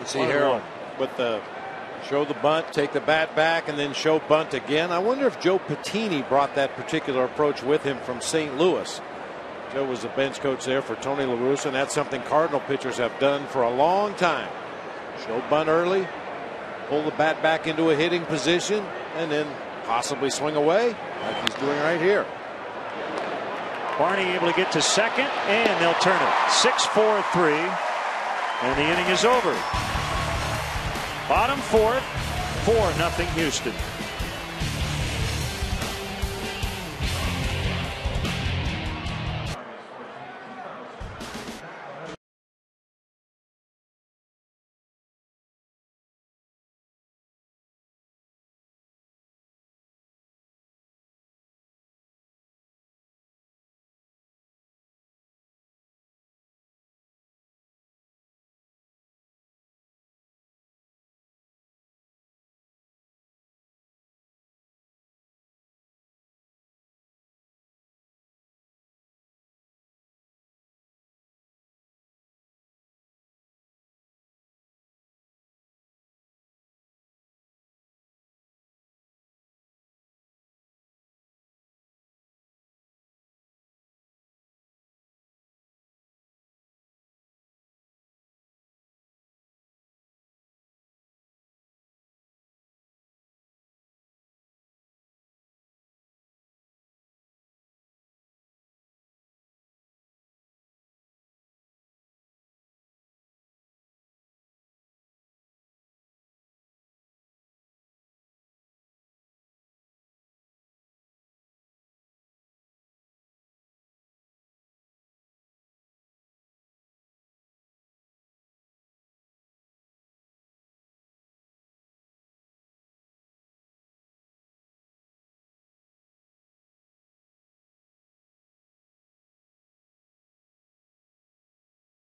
See Harold with the show the bunt, take the bat back, and then show bunt again. I wonder if Joe Patini brought that particular approach with him from St. Louis. Joe was the bench coach there for Tony La Russa, and that's something Cardinal pitchers have done for a long time. Show bunt early, pull the bat back into a hitting position, and then possibly swing away like he's doing right here. Barney able to get to second, and they'll turn it 6-4-3, and the inning is over. Bottom fourth, 4-0 Houston.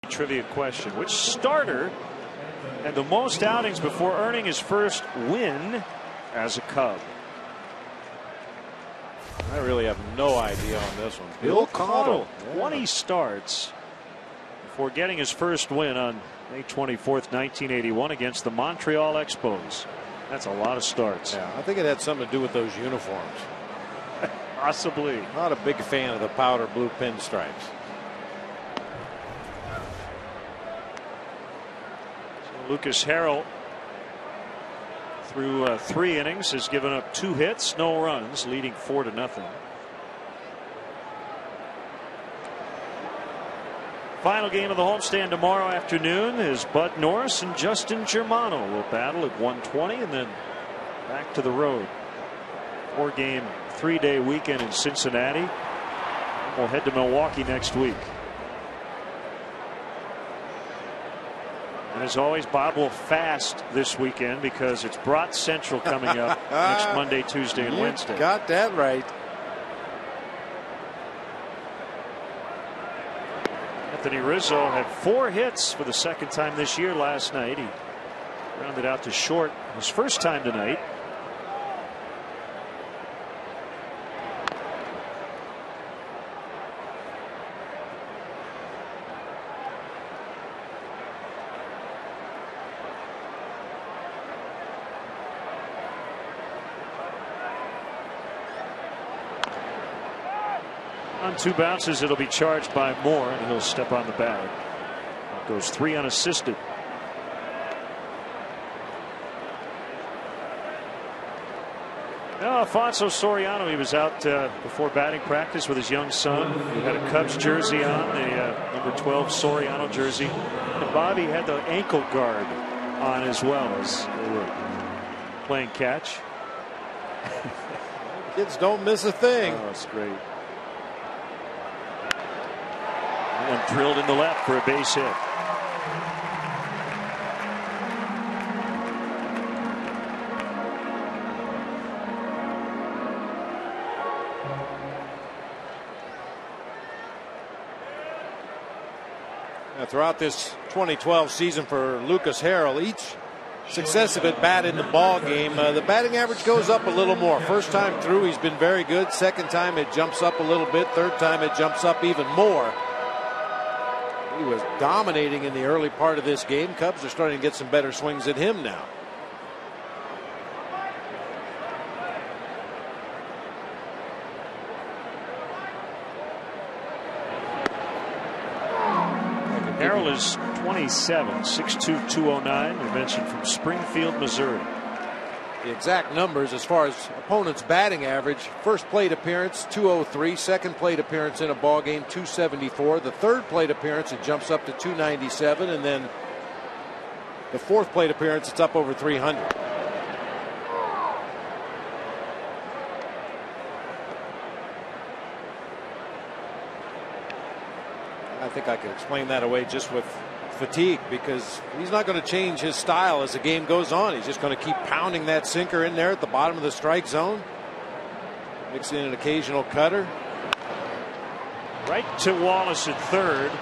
Trivia question: which starter had the most outings before earning his first win as a Cub? I really have no idea on this one. Bill Caudle. 20 starts before getting his first win on May 24th, 1981 against the Montreal Expos. That's a lot of starts. Yeah, I think it had something to do with those uniforms. Possibly. Not a big fan of the powder blue pinstripes. Lucas Harrell, through 3 innings, has given up 2 hits, no runs, leading 4-0. Final game of the homestand tomorrow afternoon is Bud Norris and Justin Germano will battle at 1:20, and then back to the road. 4-game, 3-day weekend in Cincinnati. We'll head to Milwaukee next week. And as always, Bob will fast this weekend because it's Brat Central coming up next Monday, Tuesday, and Wednesday. Got that right. Anthony Rizzo had 4 hits for the second time this year last night. He rounded out to short his first time tonight. On 2 bounces, it'll be charged by Moore, and he'll step on the bag. Goes 3 unassisted. Now, Alfonso Soriano, he was out before batting practice with his young son. He had a Cubs jersey on, the number 12 Soriano jersey. And Bobby had the ankle guard on as well as they were playing catch. Kids don't miss a thing. Oh, that's great. That one drilled in the left for a base hit. Throughout this 2012 season for Lucas Harrell, each successive at bat in the ball game, the batting average goes up a little more. First time through, he's been very good. Second time, it jumps up a little bit. Third time, it jumps up even more. He was dominating in the early part of this game. Cubs are starting to get some better swings at him now. Harrell is 27, 6'2", 209. We mentioned from Springfield, Missouri. The exact numbers as far as opponent's batting average: first plate appearance 203, second plate appearance in a ball game 274, the third plate appearance it jumps up to 297, and then the fourth plate appearance it's up over 300. I think I could explain that away just with fatigue, because he's not going to change his style as the game goes on. He's just going to keep pounding that sinker in there at the bottom of the strike zone, mixing in an occasional cutter. Right to Wallace at third,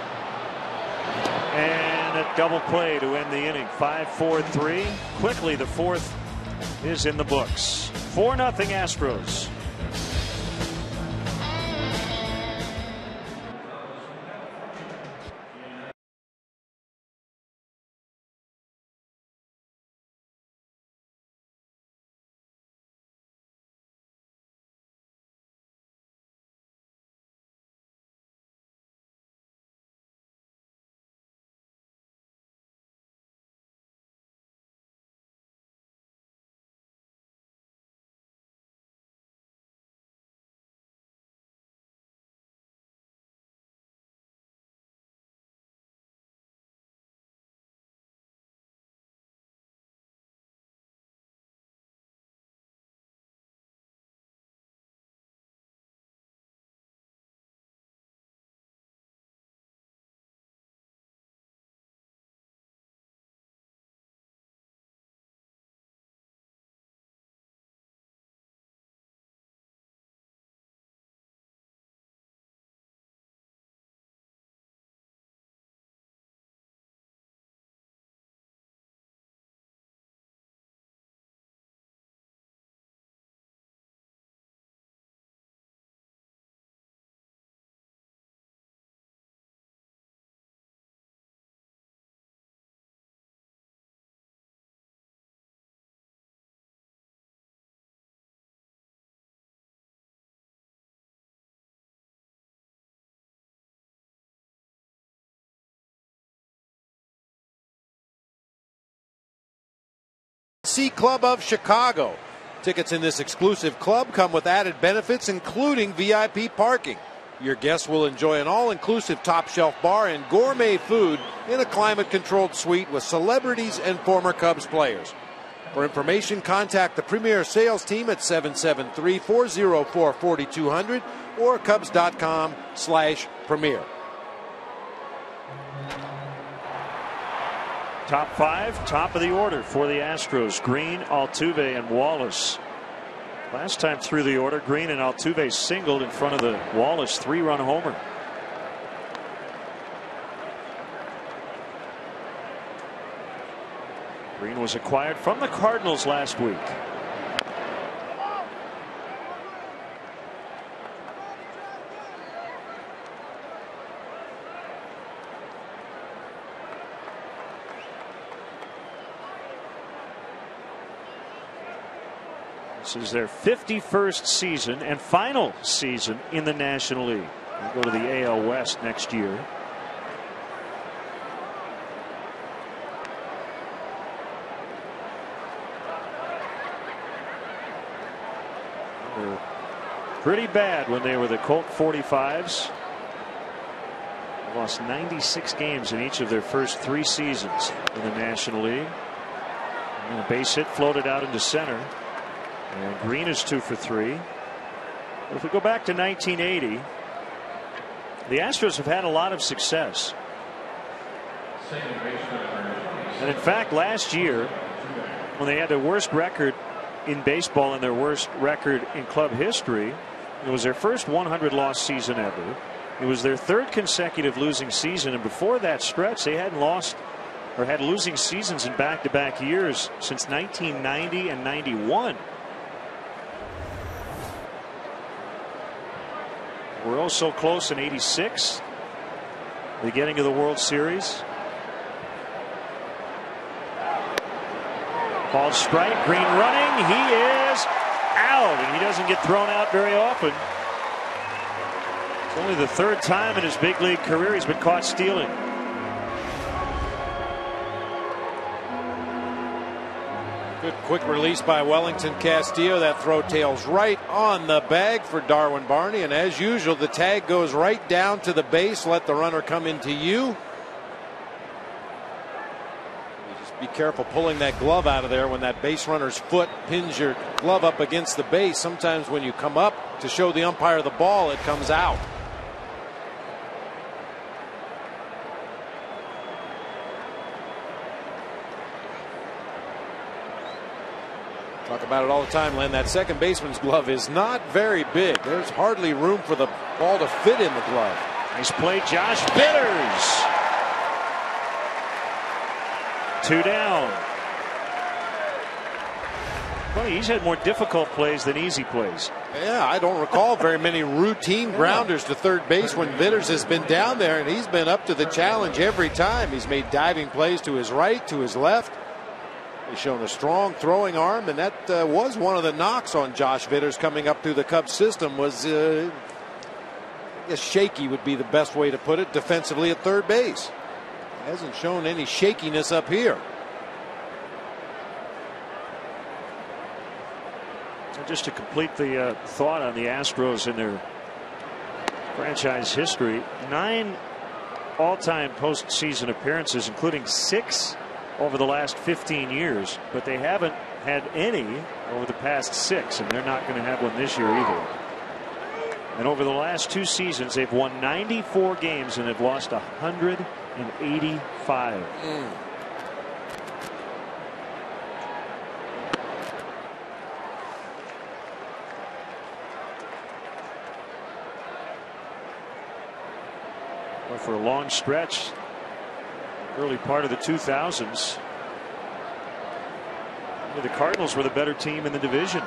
and a double play to end the inning. 5-4-3. Quickly, the fourth is in the books. 4-0 Astros. Club of Chicago. Tickets in this exclusive club come with added benefits, including VIP parking. Your guests will enjoy an all-inclusive top-shelf bar and gourmet food in a climate-controlled suite with celebrities and former Cubs players. For information, contact the Premier Sales Team at 773-404-4200 or Cubs.com/Premier. Top 5, top of the order for the Astros: Green, Altuve, and Wallace. Last time through the order, Green and Altuve singled in front of the Wallace 3-run homer. Green was acquired from the Cardinals last week. This is their 51st season and final season in the National League. They'll go to the AL West next year. They're pretty bad when they were the Colt 45s. They lost 96 games in each of their first 3 seasons in the National League. And a base hit floated out into center. And Green is 2 for 3. But if we go back to 1980, the Astros have had a lot of success. And in fact, last year, when they had their worst record in baseball and their worst record in club history, it was their first 100-loss season ever. It was their 3rd consecutive losing season, and before that stretch, they hadn't lost or had losing seasons in back-to-back years since 1990 and 91. We're oh so close in '86, the beginning of the World Series. Called strike, Green running, he is out, and he doesn't get thrown out very often. It's only the 3rd time in his big league career he's been caught stealing. Good quick release by Wellington Castillo. That throw tails right on the bag for Darwin Barney, and as usual the tag goes right down to the base. Let the runner come into you. Just be careful pulling that glove out of there when that base runner's foot pins your glove up against the base. Sometimes when you come up to show the umpire the ball, it comes out. Talk about it all the time, Len. That second baseman's glove is not very big. There's hardly room for the ball to fit in the glove. Nice play, Josh Bitters. 2 down. Well, he's had more difficult plays than easy plays. Yeah, I don't recall very many routine grounders to third base when Bitters has been down there, and he's been up to the challenge every time. He's made diving plays to his right, to his left. He's shown a strong throwing arm, and that was one of the knocks on Josh Bitters coming up through the Cubs system. Was I guess shaky would be the best way to put it defensively at third base. Hasn't shown any shakiness up here. Just to complete the thought on the Astros in their franchise history, 9 all-time postseason appearances, including 6 over the last 15 years, but they haven't had any over the past 6, and they're not going to have one this year either. And over the last 2 seasons, they've won 94 games and have lost 185. Well, for a long stretch, early part of the 2000s, the Cardinals were the better team in the division.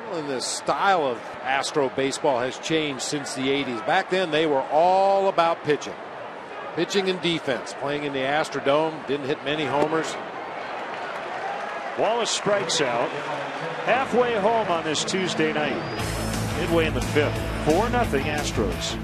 Well, and the style of Astro baseball has changed since the 80s. Back then they were all about pitching and defense. Playing in the Astrodome, didn't hit many homers. Wallace strikes out halfway home on this Tuesday night, midway in the 5th. 4-0 Astros.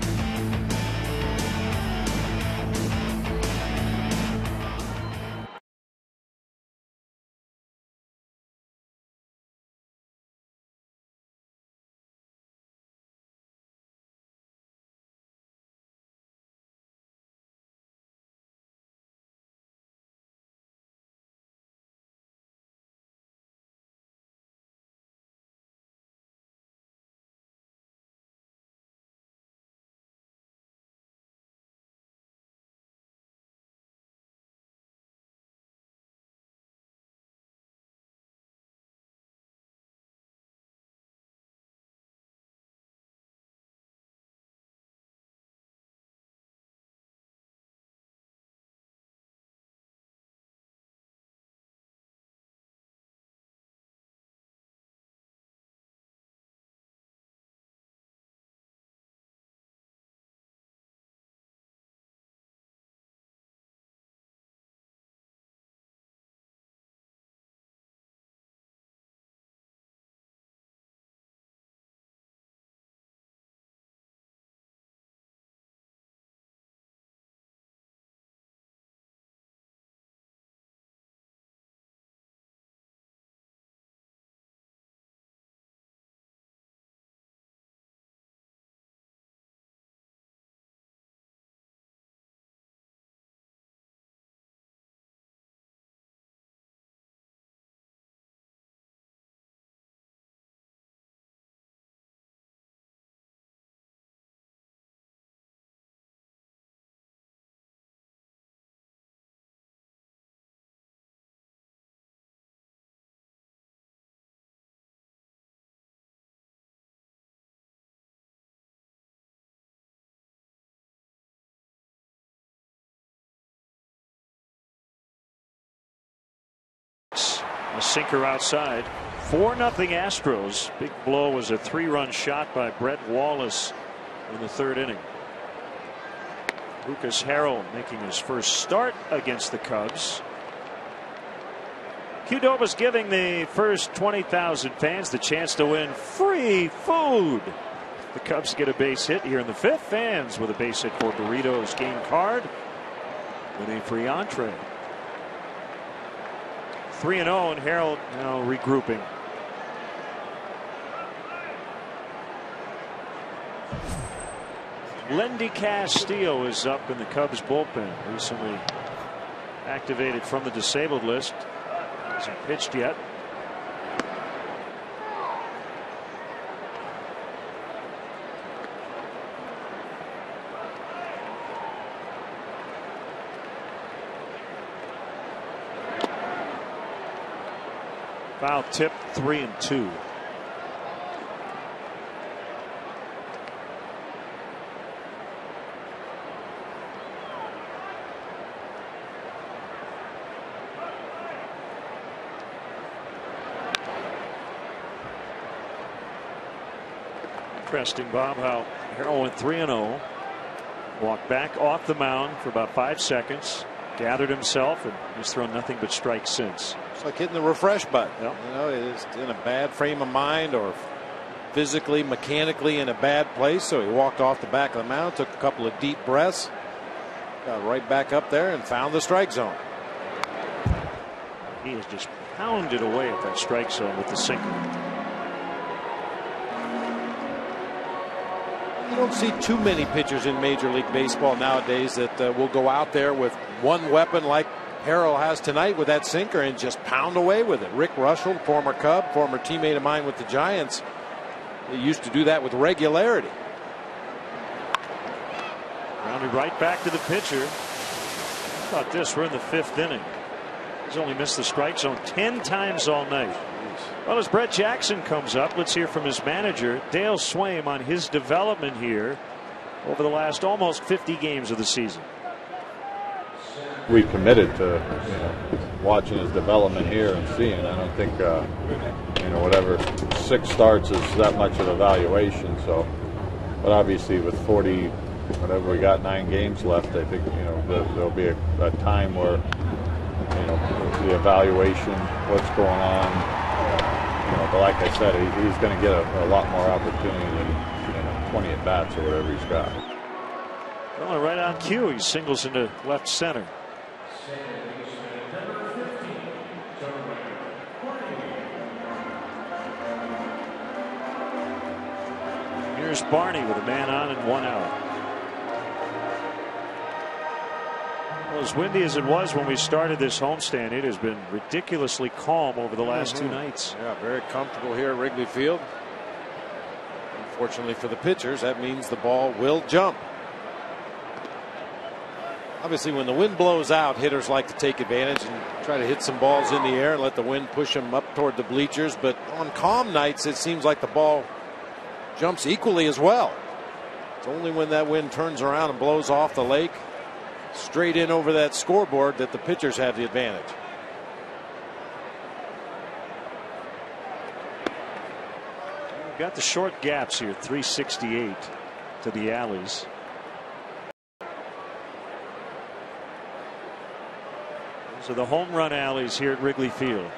sinker outside. 4-0 Astros. Big blow was a 3-run shot by Brett Wallace in the third inning. Lucas Harrell making his first start against the Cubs. Qdoba's giving the first 20,000 fans the chance to win free food. The Cubs get a base hit here in the fifth. Fans with a base hit for Burritos game card with a free entree. 3-0 and Harrell now regrouping. Lendy Castillo is up in the Cubs bullpen. Recently activated from the disabled list. Hasn't pitched yet. Foul tip, 3-2. Interesting, Bob, how Harrell went 3-0. Walked back off the mound for about 5 seconds. Gathered himself and he's thrown nothing but strikes since. It's like hitting the refresh button. Yep. You know, he's in a bad frame of mind or physically, mechanically in a bad place. So he walked off the back of the mound, took a couple of deep breaths, got right back up there and found the strike zone. He has just pounded away at that strike zone with the sinker. You don't see too many pitchers in Major League Baseball nowadays that will go out there with one weapon like Harrell has tonight with that sinker and just pound away with it. Rick Russell, former Cub, former teammate of mine with the Giants, he used to do that with regularity. Rounded right back to the pitcher. How about this? We're in the fifth inning. He's only missed the strike zone 10 times all night. Well, as Brett Jackson comes up, let's hear from his manager, Dale Swaim, on his development here over the last almost 50 games of the season. We committed to watching his development here and seeing. I don't think whatever 6 starts is that much of evaluation. So, but obviously with 40, whatever we got 9 games left, I think there'll be a time where the evaluation, what's going on. But like I said, he's going to get a lot more opportunity than 20 at bats or whatever he's got. Well, right on cue, he singles into left center. Here's Barney with a man on and 1 out. Well, as windy as it was when we started this homestand, it has been ridiculously calm over the last 2 nights. Yeah, very comfortable here at Wrigley Field. Unfortunately for the pitchers, that means the ball will jump. Obviously, when the wind blows out, hitters like to take advantage and try to hit some balls in the air and let the wind push them up toward the bleachers. But on calm nights, it seems like the ball jumps equally as well. It's only when that wind turns around and blows off the lake straight in over that scoreboard that the pitchers have the advantage. We've got the short gaps here, 368 to the alleys. Those are the home run alleys here at Wrigley Field.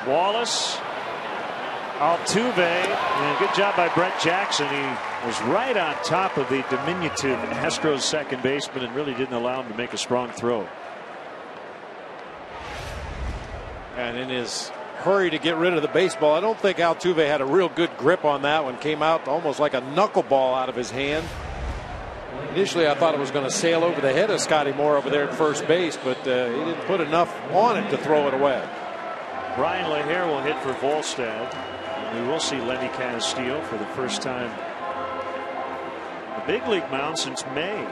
Wallace, Altuve, and good job by Brett Jackson. He was right on top of the diminutive Astros second baseman and really didn't allow him to make a strong throw. And in his hurry to get rid of the baseball, I don't think Altuve had a real good grip on that one. Came out almost like a knuckleball out of his hand. Initially, I thought it was going to sail over the head of Scotty Moore over there at first base, but he didn't put enough on it to throw it away. Brian LaHare will hit for Volstad. We will see Lenny Castillo for the first time on the big league mound since May.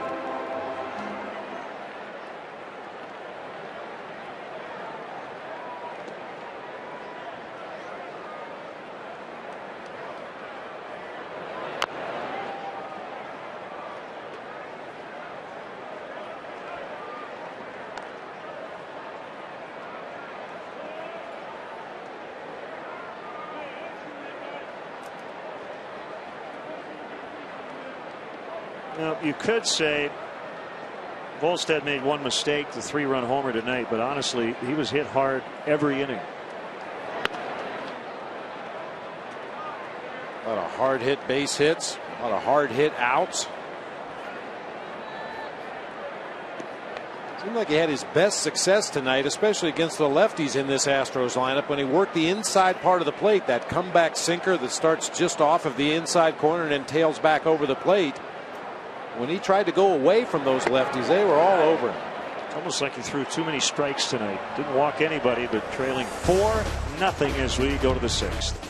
Now, you could say Volstead made one mistake, the 3-run homer tonight, but honestly, he was hit hard every inning. A lot of hard hit base hits, a lot of hard hit outs. Seemed like he had his best success tonight, especially against the lefties in this Astros lineup, when he worked the inside part of the plate, that comeback sinker that starts just off of the inside corner and then tails back over the plate. When he tried to go away from those lefties, they were all over him. It's almost like he threw too many strikes tonight. Didn't walk anybody, but trailing 4-0 as we go to the 6th.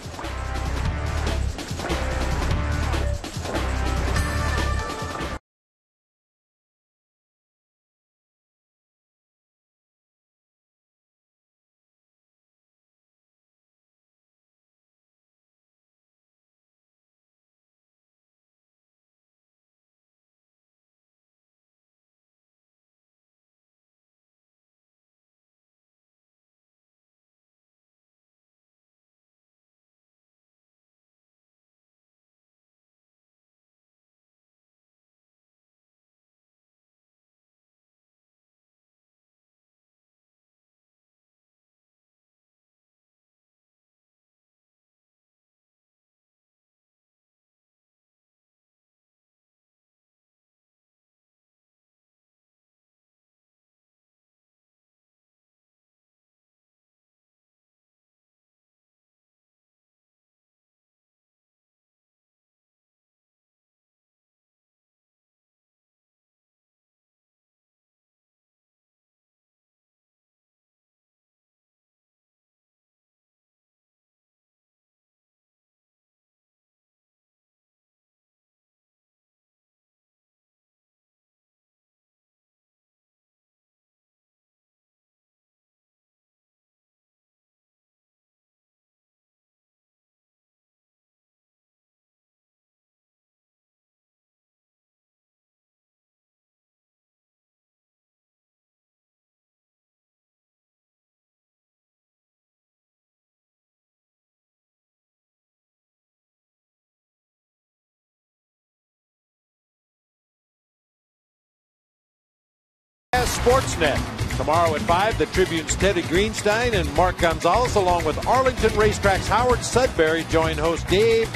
Sportsnet. Tomorrow at 5, the Tribune's Teddy Greenstein and Mark Gonzalez, along with Arlington Racetrack's Howard Sudbury, join host Dave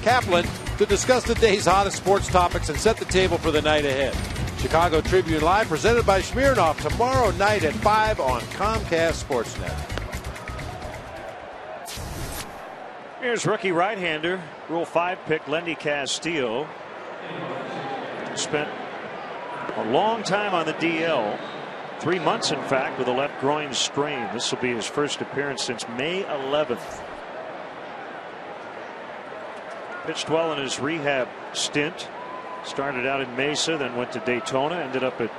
Kaplan to discuss the day's hottest sports topics and set the table for the night ahead. Chicago Tribune Live, presented by Smirnoff, tomorrow night at 5 on Comcast Sportsnet. Here's rookie right-hander, Rule 5 pick Lenny Castillo. Spent a long time on the DL, 3 months in fact, with a left groin strain. This will be his first appearance since May 11th. Pitched well in his rehab stint. Started out in Mesa, then went to Daytona, ended up at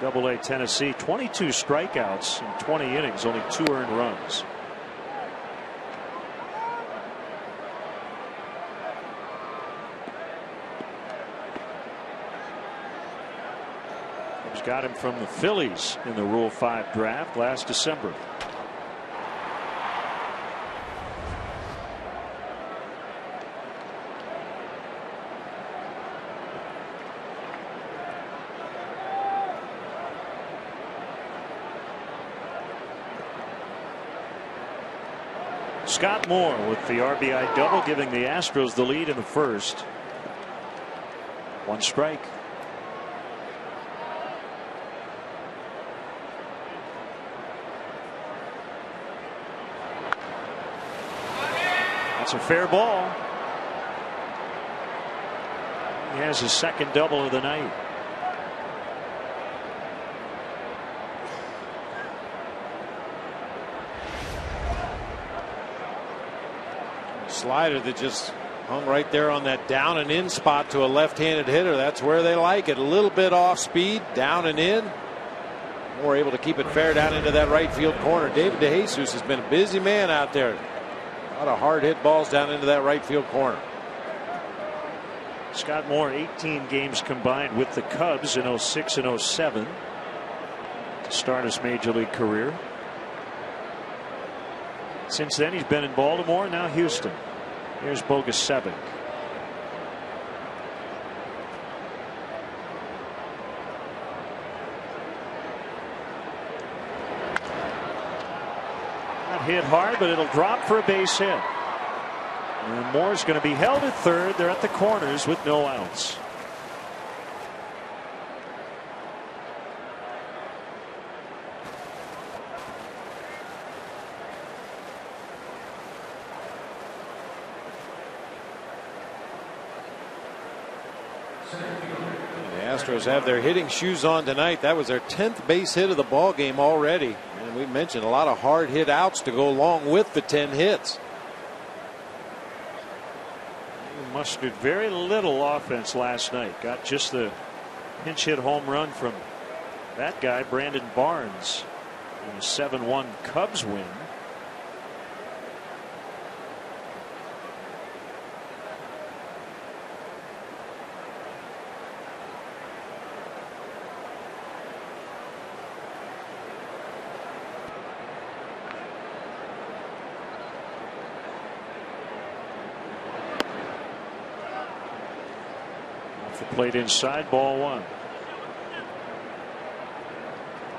AA Tennessee. 22 strikeouts in 20 innings, only 2 earned runs. Got him from the Phillies in the Rule 5 draft last December. Scott Moore with the RBI double, giving the Astros the lead in the first. 1 strike. That's a fair ball. He has his second double of the night. Slider that just hung right there on that down and in spot to a left-handed hitter. That's where they like it. A little bit off speed, down and in. Moore able to keep it fair down into that right field corner. David DeJesus has been a busy man out there. A lot of hard hit balls down into that right field corner. Scott Moore, 18 games combined with the Cubs in 06 and 07 to start his major league career. Since then he's been in Baltimore, now Houston. Here's Bogusevic. hit hard, but it'll drop for a base hit. And Moore's going to be held at third. They're at the corners with no outs. The Astros have their hitting shoes on tonight. That was their 10th base hit of the ball game already. And we mentioned a lot of hard hit outs to go along with the 10 hits. He mustered very little offense last night. Got just the pinch hit home run from that guy, Brandon Barnes, in a 7-1 Cubs win. Played inside, ball one.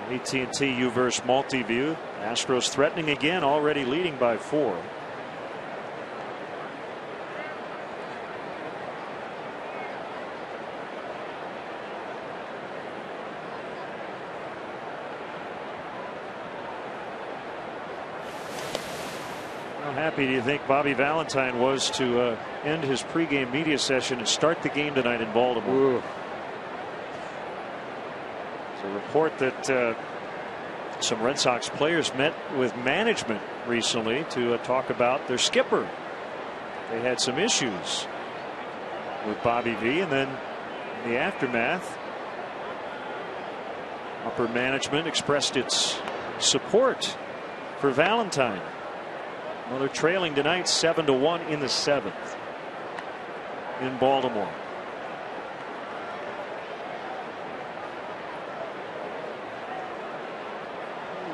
AT&T U-verse multi-view. Astros threatening again, already leading by 4. How happy do you think Bobby Valentine was to end his pregame media session and start the game tonight in Baltimore? There's a report that some Red Sox players met with management recently to talk about their skipper. They had some issues with Bobby V, and then in the aftermath, upper management expressed its support for Valentine. Well, they're trailing tonight 7-1 in the 7th in Baltimore.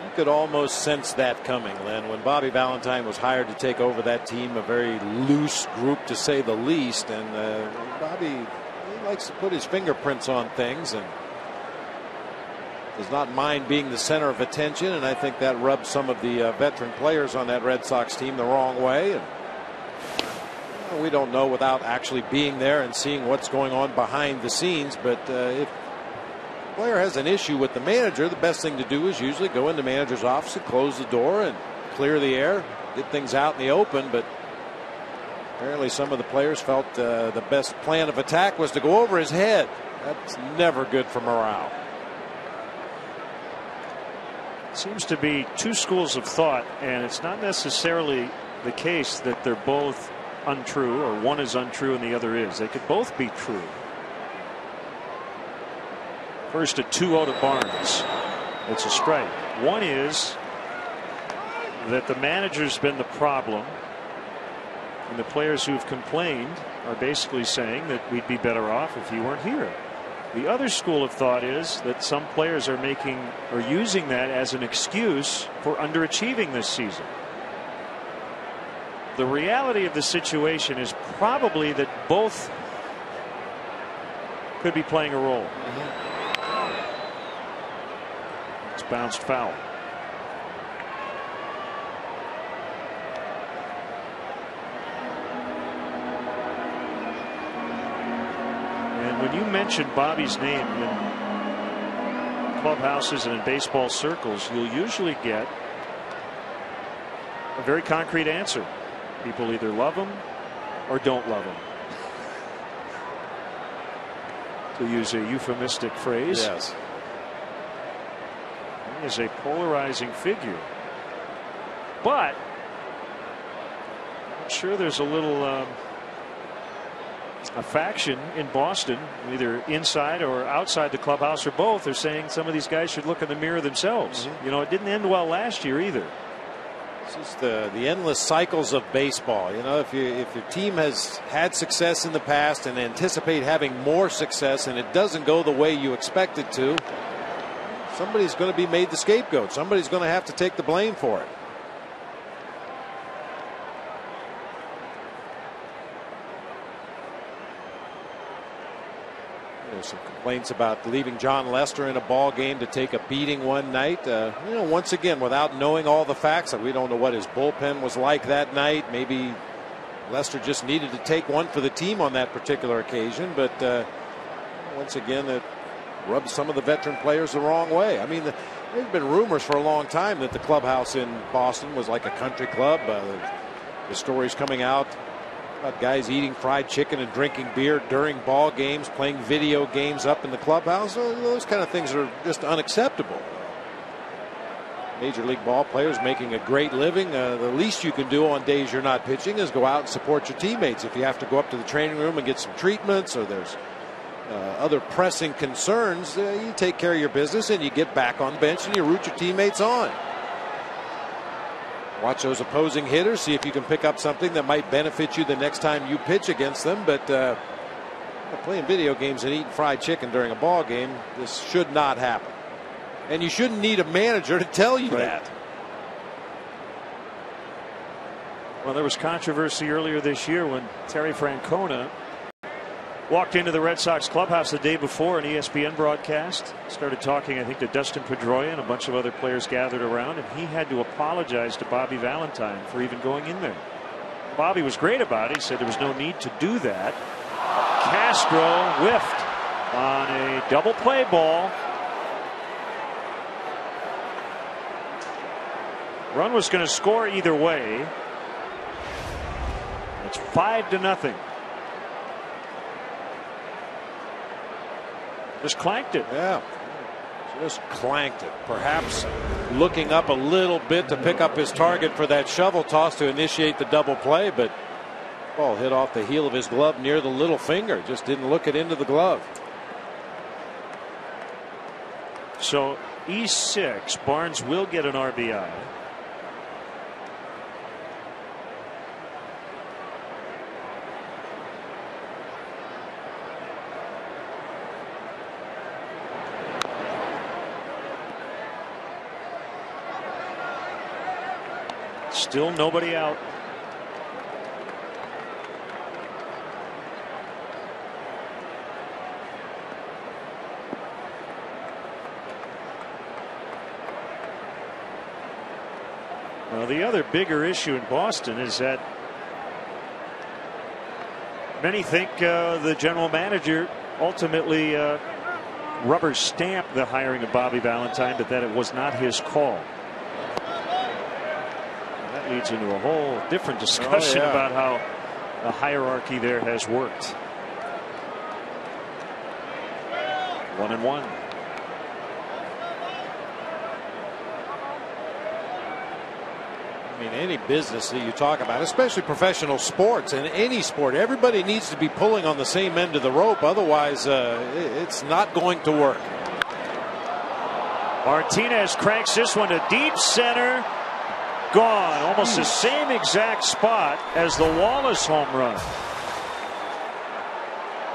You could almost sense that coming, Len, when Bobby Valentine was hired to take over that team, a very loose group to say the least. And Bobby, he likes to put his fingerprints on things and does not mind being the center of attention, and I think that rubs some of the veteran players on that Red Sox team the wrong way. And we don't know without actually being there and seeing what's going on behind the scenes, but if a player has an issue with the manager, the best thing to do is usually go into the manager's office and close the door and clear the air, get things out in the open. But apparently some of the players felt the best plan of attack was to go over his head. That's never good for morale. Seems to be two schools of thought, and it's not necessarily the case that they're both untrue, or one is untrue and the other is. They could both be true. First, a 2-0 to Barnes. It's a strike. One is that the manager's been the problem, and the players who've complained are basically saying that we'd be better off if you weren't here. The other school of thought is that some players are making or using that as an excuse for underachieving this season. The reality of the situation is probably that both could be playing a role. It's bounced foul. When you mention Bobby's name in clubhouses and in baseball circles, you'll usually get a very concrete answer. People either love him or don't love him, to use a euphemistic phrase. Yes. He is a polarizing figure, but I'm sure there's a little a faction in Boston, either inside or outside the clubhouse or both, are saying some of these guys should look in the mirror themselves. You know, it didn't end well last year either. It's just the endless cycles of baseball. You know, if your team has had success in the past and anticipate having more success, and it doesn't go the way you expect it to, somebody's going to be made the scapegoat. Somebody's going to have to take the blame for it. There's some complaints about leaving John Lester in a ball game to take a beating one night. Once again, without knowing all the facts, we don't know what his bullpen was like that night. Maybe Lester just needed to take one for the team on that particular occasion. But once again, it rubbed some of the veteran players the wrong way. I mean, there's been rumors for a long time that the clubhouse in Boston was like a country club. The stories coming out about guys eating fried chicken and drinking beer during ball games, playing video games up in the clubhouse. Those kind of things are just unacceptable. Major league ball players making a great living. The least you can do on days you're not pitching is go out and support your teammates. If you have to go up to the training room and get some treatments, or there's other pressing concerns, you take care of your business and you get back on the bench and you root your teammates on. Watch those opposing hitters, see if you can pick up something that might benefit you the next time you pitch against them. But playing video games and eating fried chicken during a ball game, this should not happen. And you shouldn't need a manager to tell you that. Well, there was controversy earlier this year when Terry Francona walked into the Red Sox clubhouse the day before an ESPN broadcast, started talking, I think, to Dustin Pedroia, and a bunch of other players gathered around, and he had to apologize to Bobby Valentine for even going in there. Bobby was great about it. He said there was no need to do that. Castro whiffed on a double play ball. Run was going to score either way. It's 5-0. Just clanked it. Yeah, just clanked it. Perhaps looking up a little bit to pick up his target for that shovel toss to initiate the double play, but ball hit off the heel of his glove near the little finger. Just didn't look it into the glove. So E6, Barnes will get an RBI. Still nobody out. Well, the other bigger issue in Boston is that many think the general manager ultimately rubber stamped the hiring of Bobby Valentine, but that it was not his call. Leads into a whole different discussion about how the hierarchy there has worked. 1-1. I mean, any business that you talk about, especially professional sports, and any sport, everybody needs to be pulling on the same end of the rope. Otherwise, it's not going to work. Martinez cranks this one to deep center. Gone. Almost the same exact spot as the Wallace home run.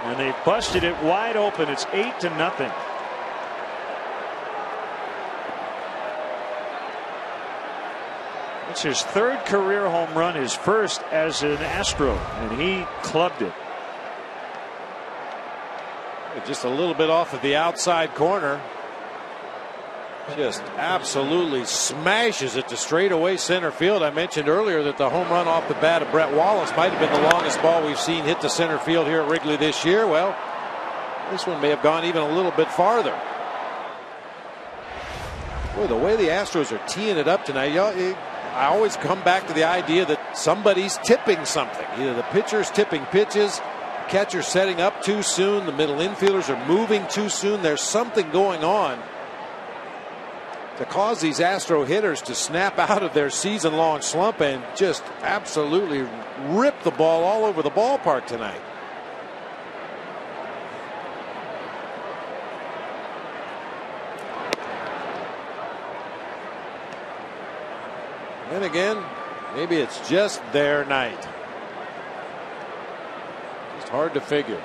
And they busted it wide open. It's 8-0. It's his third career home run, his first as an Astro, and he clubbed it. Just a little bit off of the outside corner. Just absolutely smashes it to straightaway center field. I mentioned earlier that the home run off the bat of Brett Wallace might have been the longest ball we've seen hit to center field here at Wrigley this year. Well, this one may have gone even a little bit farther. Boy, the way the Astros are teeing it up tonight, I always come back to the idea that somebody's tipping something. Either the pitcher's tipping pitches, catcher's setting up too soon, the middle infielders are moving too soon. There's something going on to cause these Astro hitters to snap out of their season-long slump and just absolutely rip the ball all over the ballpark tonight. And again, maybe it's just their night. It's hard to figure.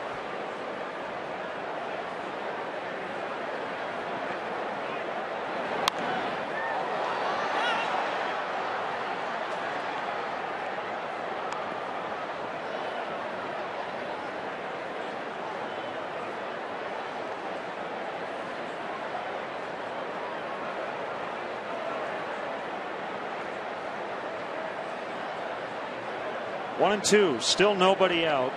1-2, still nobody out.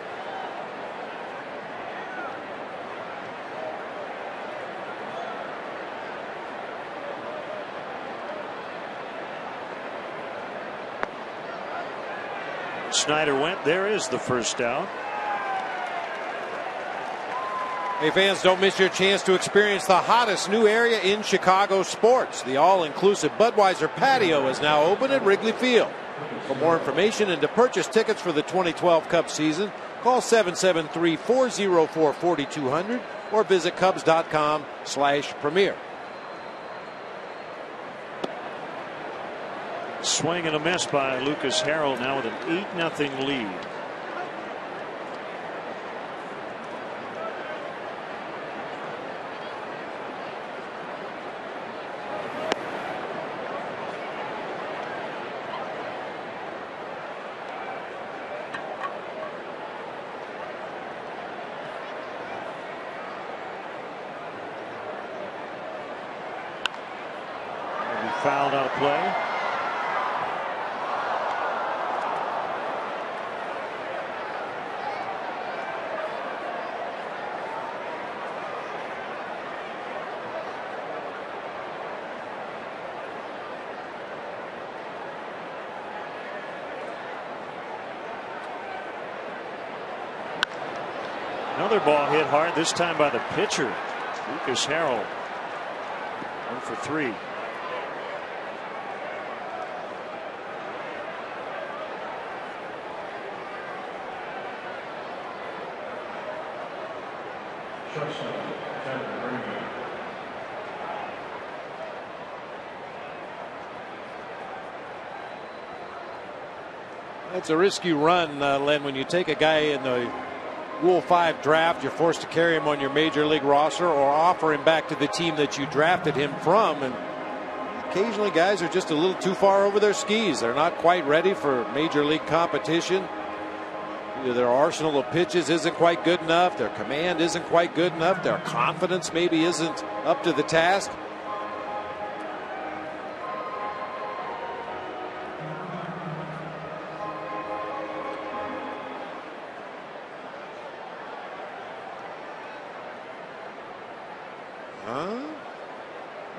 Snyder went. There is the first out. Hey fans, don't miss your chance to experience the hottest new area in Chicago sports. The all-inclusive Budweiser patio is now open at Wrigley Field. For more information and to purchase tickets for the 2012 Cubs season, call 773-404-4200 or visit Cubs.com/premier. Swing and a miss by Lucas Harrell, now with an 8-0 lead. Fouled out of play. Another ball hit hard, this time by the pitcher, Lucas Harrell. 1 for 3. It's a risky run, Len. When you take a guy in the Rule 5 draft, you're forced to carry him on your major league roster or offer him back to the team that you drafted him from. And occasionally guys are just a little too far over their skis. They're not quite ready for major league competition. Either their arsenal of pitches isn't quite good enough, their command isn't quite good enough, their confidence maybe isn't up to the task.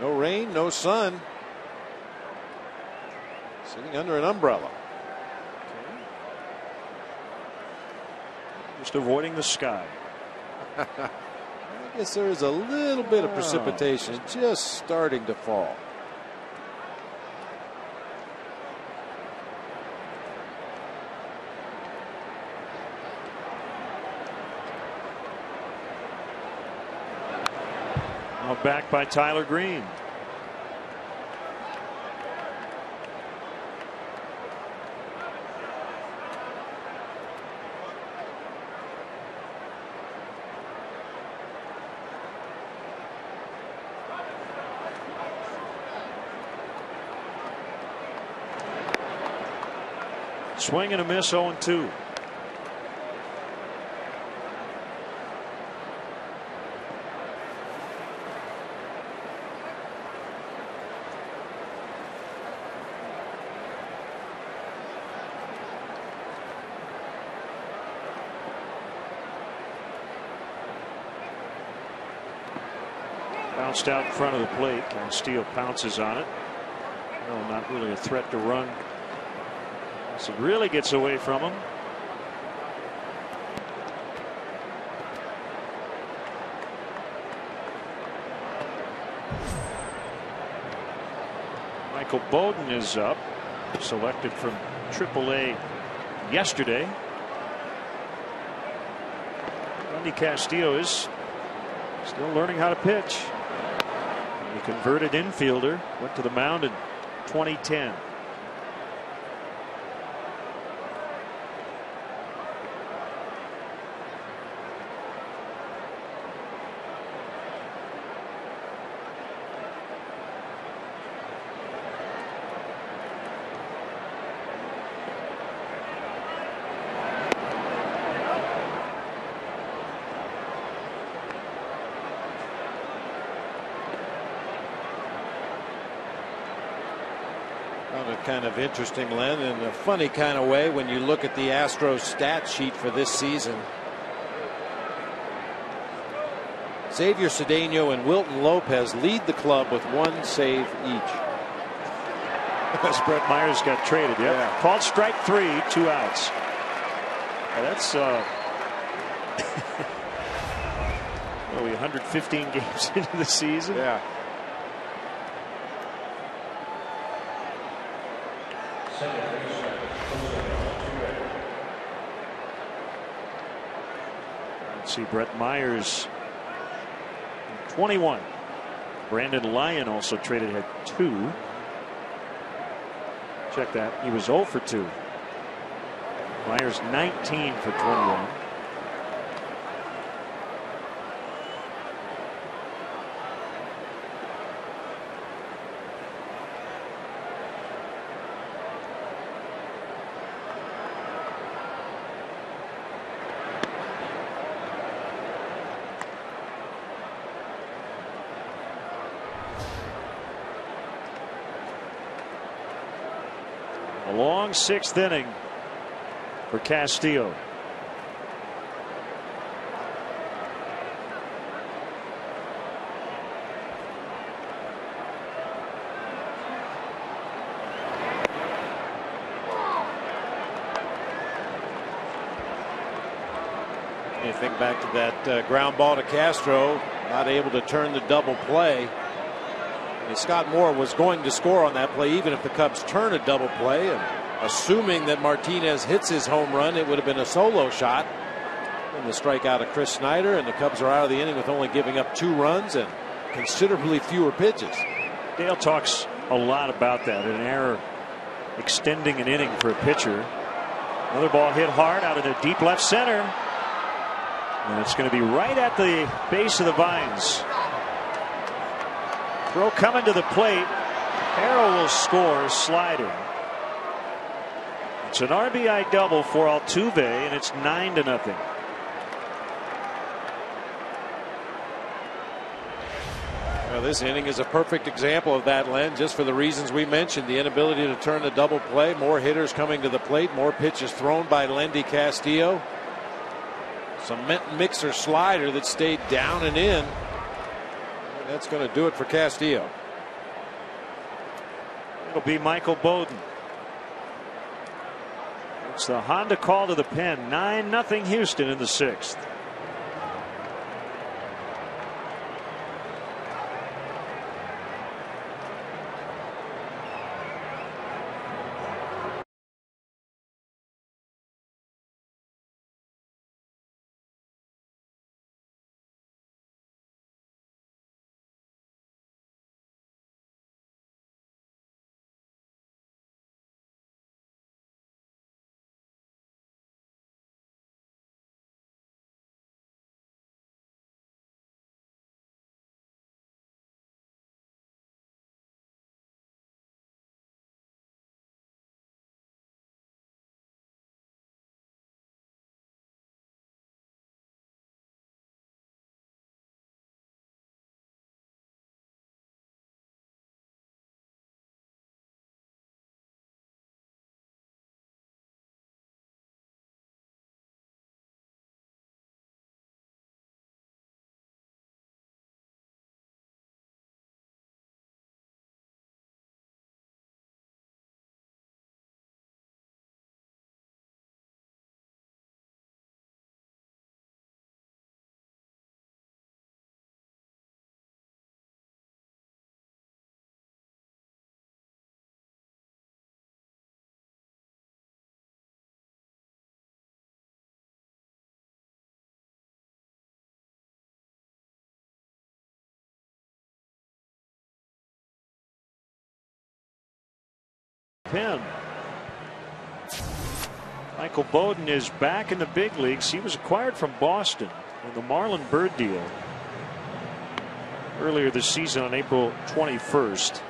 No rain, no sun. Sitting under an umbrella. Just avoiding the sky. I guess there is a little bit of precipitation just starting to fall. Now back by Tyler Green. Swing and a miss, 0-2. Bounced out in front of the plate, and Steele pounces on it. No, not really a threat to run. So it really gets away from him. Michael Bowden is up, selected from AAA yesterday. Randy Castillo is still learning how to pitch. The converted infielder went to the mound in 2010. Found it kind of interesting, Len, in a funny kind of way when you look at the Astros stat sheet for this season. Xavier Cedeno and Wilton Lopez lead the club with 1 save each. As Brett Myers got traded. Yep. Yeah. Called strike 3, 2 outs. That's 115 games into the season. Yeah. Let's see, Brett Myers 21. Brandon Lyon also traded, had 2. Check that. He was 0 for 2. Myers 19 for 21. A long 6th inning for Castillo. You think back to that ground ball to Castro, not able to turn the double play. And Scott Moore was going to score on that play even if the Cubs turn a double play, and assuming that Martinez hits his home run, it would have been a solo shot. And the strikeout of Chris Snyder, and the Cubs are out of the inning with only giving up 2 runs and considerably fewer pitches. Dale talks a lot about that, an error extending an inning for a pitcher. Another ball hit hard out of the deep left center, and it's going to be right at the base of the vines. Throw coming to the plate. Harrell will score sliding. It's an RBI double for Altuve, and it's 9-0. Well, this inning is a perfect example of that, Len, just for the reasons we mentioned. The inability to turn the double play, more hitters coming to the plate, more pitches thrown by Lendy Castillo. Some mixer slider that stayed down and in. That's going to do it for Castillo. It'll be Michael Bowden. It's the Honda call to the pen. 9-0 Houston in the 6th. Pen. Michael Bowden is back in the big leagues. He was acquired from Boston in the Marlon Byrd deal earlier this season on April 21st.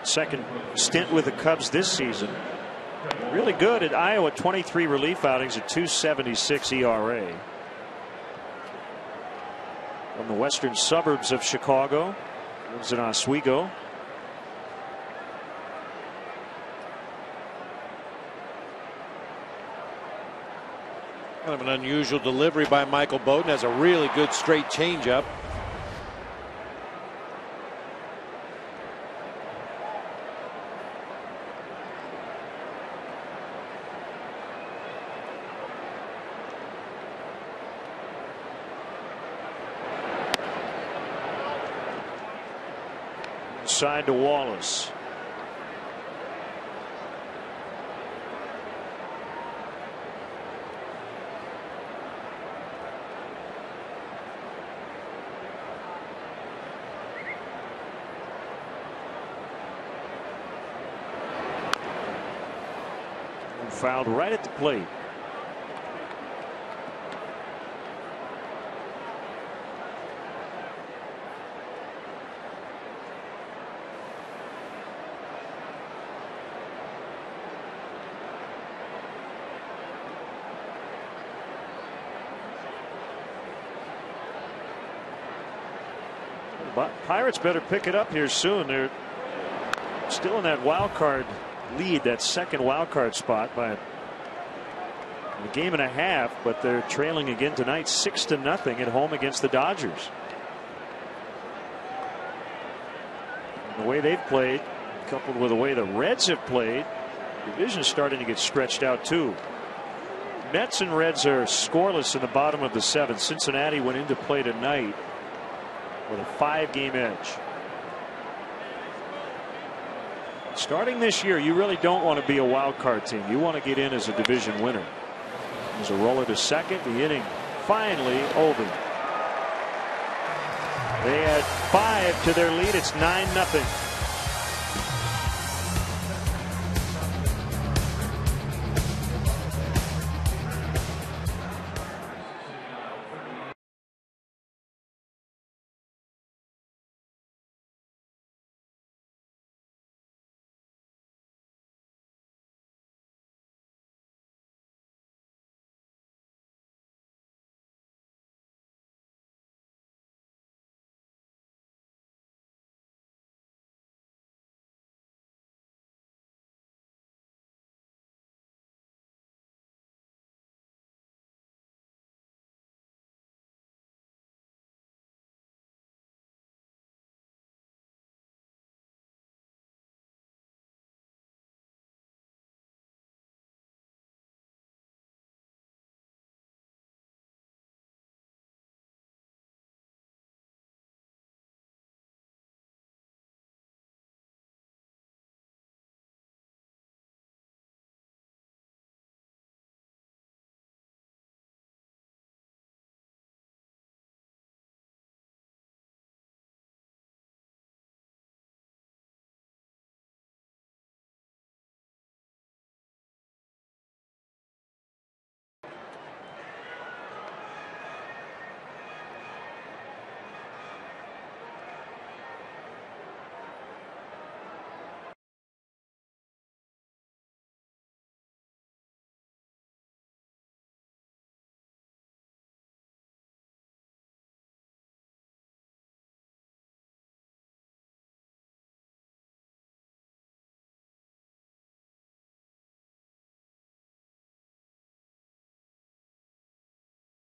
Second stint with the Cubs this season. Really good at Iowa. 23 relief outings at .276 ERA. From the western suburbs of Chicago. Lives in Oswego. Kind of an unusual delivery by Michael Bowden. Has a really good straight changeup. Side to Wallace. Fouled right at the plate. But Pirates better pick it up here soon. They're still in that wild card lead, that second wild card spot by a game and a half, but they're trailing again tonight 6-0 at home against the Dodgers. And the way they've played, coupled with the way the Reds have played, the division's starting to get stretched out too. Mets and Reds are scoreless in the bottom of the seventh. Cincinnati went into play tonight with a 5-game edge. Starting this year, you really don't want to be a wild card team. You want to get in as a division winner. There's a roller to second. The inning finally over. They add 5 to their lead. It's 9-0.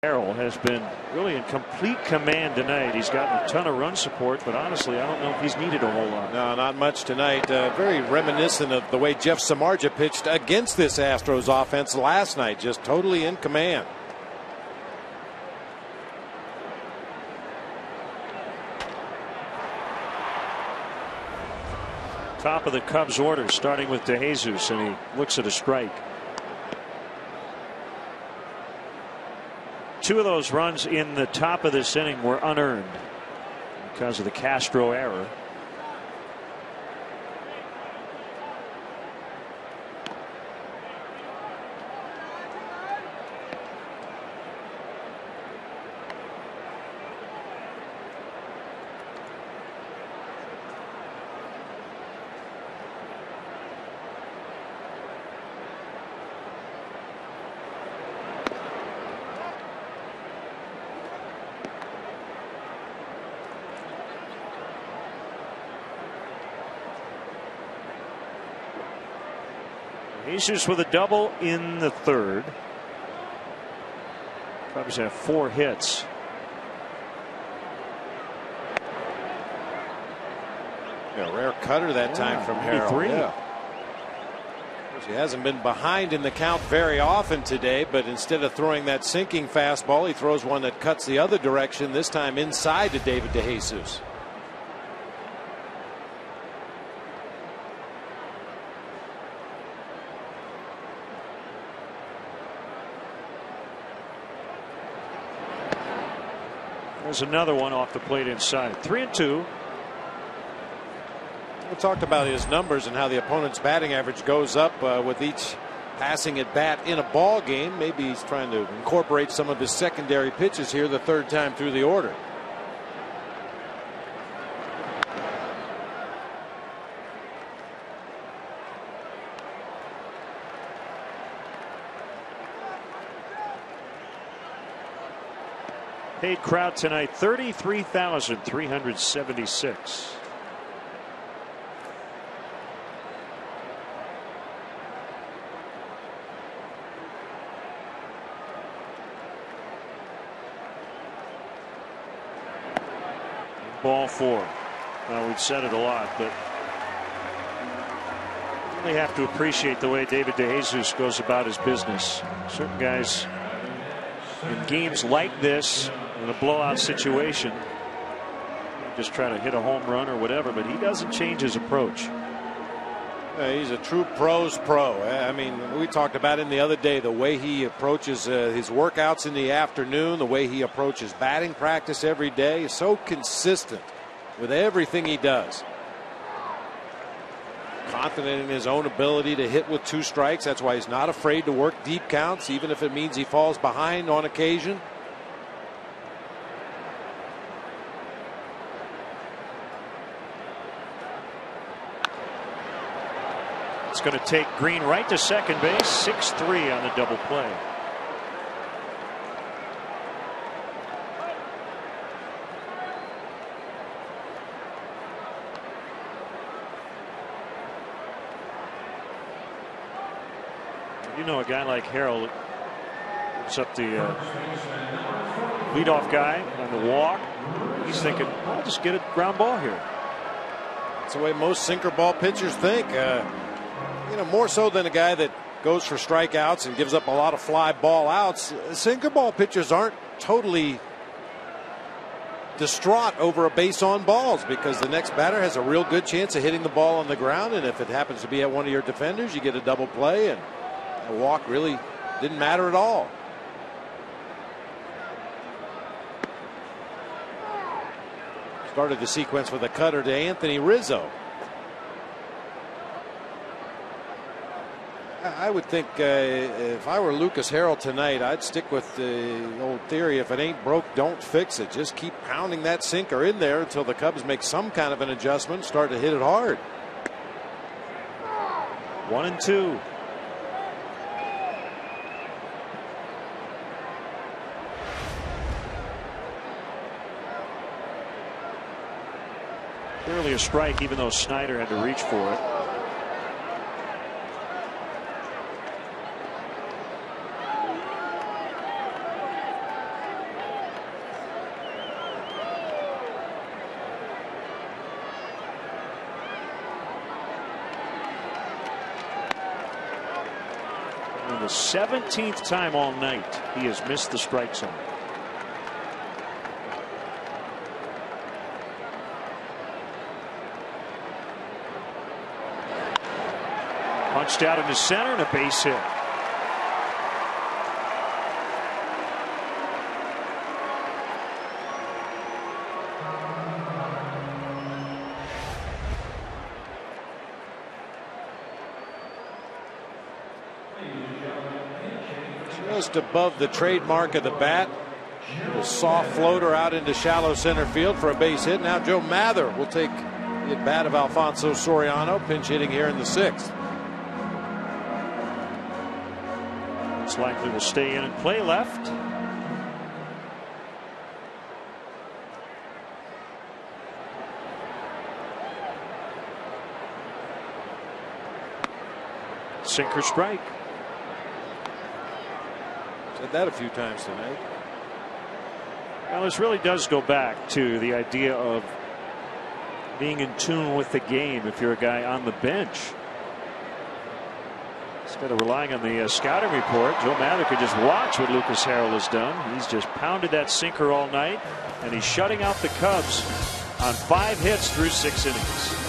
Carroll has been really in complete command tonight. He's gotten a ton of run support, but honestly, I don't know if he's needed a whole lot. No, not much tonight. Very reminiscent of the way Jeff Samardzija pitched against this Astros offense last night. Just totally in command. Top of the Cubs order, starting with DeJesus, and he looks at a strike. 2 of those runs in the top of this inning were unearned because of the Castro error. Jesus with a double in the third. Cubs have 4 hits. Yeah, rare cutter that time from Harrell. Yeah. He hasn't been behind in the count very often today, but instead of throwing that sinking fastball, he throws one that cuts the other direction, this time inside to David DeJesus. There's another one off the plate inside. 3-2. We talked about his numbers and how the opponent's batting average goes up with each passing at bat in a ball game. Maybe he's trying to incorporate some of his secondary pitches here the third time through the order. Paid crowd tonight, 33,376. Ball 4. Well, we've said it a lot, but you really have to appreciate the way David DeJesus goes about his business. Certain guys in games like this, in a blowout situation, just try to hit a home run or whatever, but he doesn't change his approach. He's a true pro's pro. I mean, we talked about him the other day, the way he approaches his workouts in the afternoon, the way he approaches batting practice every day. Is so consistent with everything he does. Confident in his own ability to hit with 2 strikes. That's why he's not afraid to work deep counts, even if it means he falls behind on occasion. It's going to take Green right to second base. 6-3 on the double play. You know, a guy like Harrell puts up the leadoff guy on the walk. He's thinking, I'll just get a ground ball here. That's the way most sinker ball pitchers think. You know, more so than a guy that goes for strikeouts and gives up a lot of fly ball outs. Sinker ball pitchers aren't totally distraught over a base on balls because the next batter has a real good chance of hitting the ball on the ground, and if it happens to be at one of your defenders, you get a double play, and a walk really didn't matter at all. Started the sequence with a cutter to Anthony Rizzo. I would think if I were Lucas Harrell tonight, I'd stick with the old theory, if it ain't broke, don't fix it. Just keep pounding that sinker in there until the Cubs make some kind of an adjustment, start to hit it hard. 1-2. Clearly a strike, even though Snyder had to reach for it. The 17th time all night he has missed the strike zone. Punched out into center and a base hit. Just above the trademark of the bat. A soft floater out into shallow center field for a base hit. Now Joe Mather will take the at bat of Alfonso Soriano, pinch hitting here in the 6th. It's likely will stay in and play left. Sinker strike. Said that a few times tonight. Well, this really does go back to the idea of being in tune with the game if you're a guy on the bench. Instead of relying on the scouting report, Joe Mather could just watch what Lucas Harrell has done. He's just pounded that sinker all night, and he's shutting out the Cubs on 5 hits through 6 innings.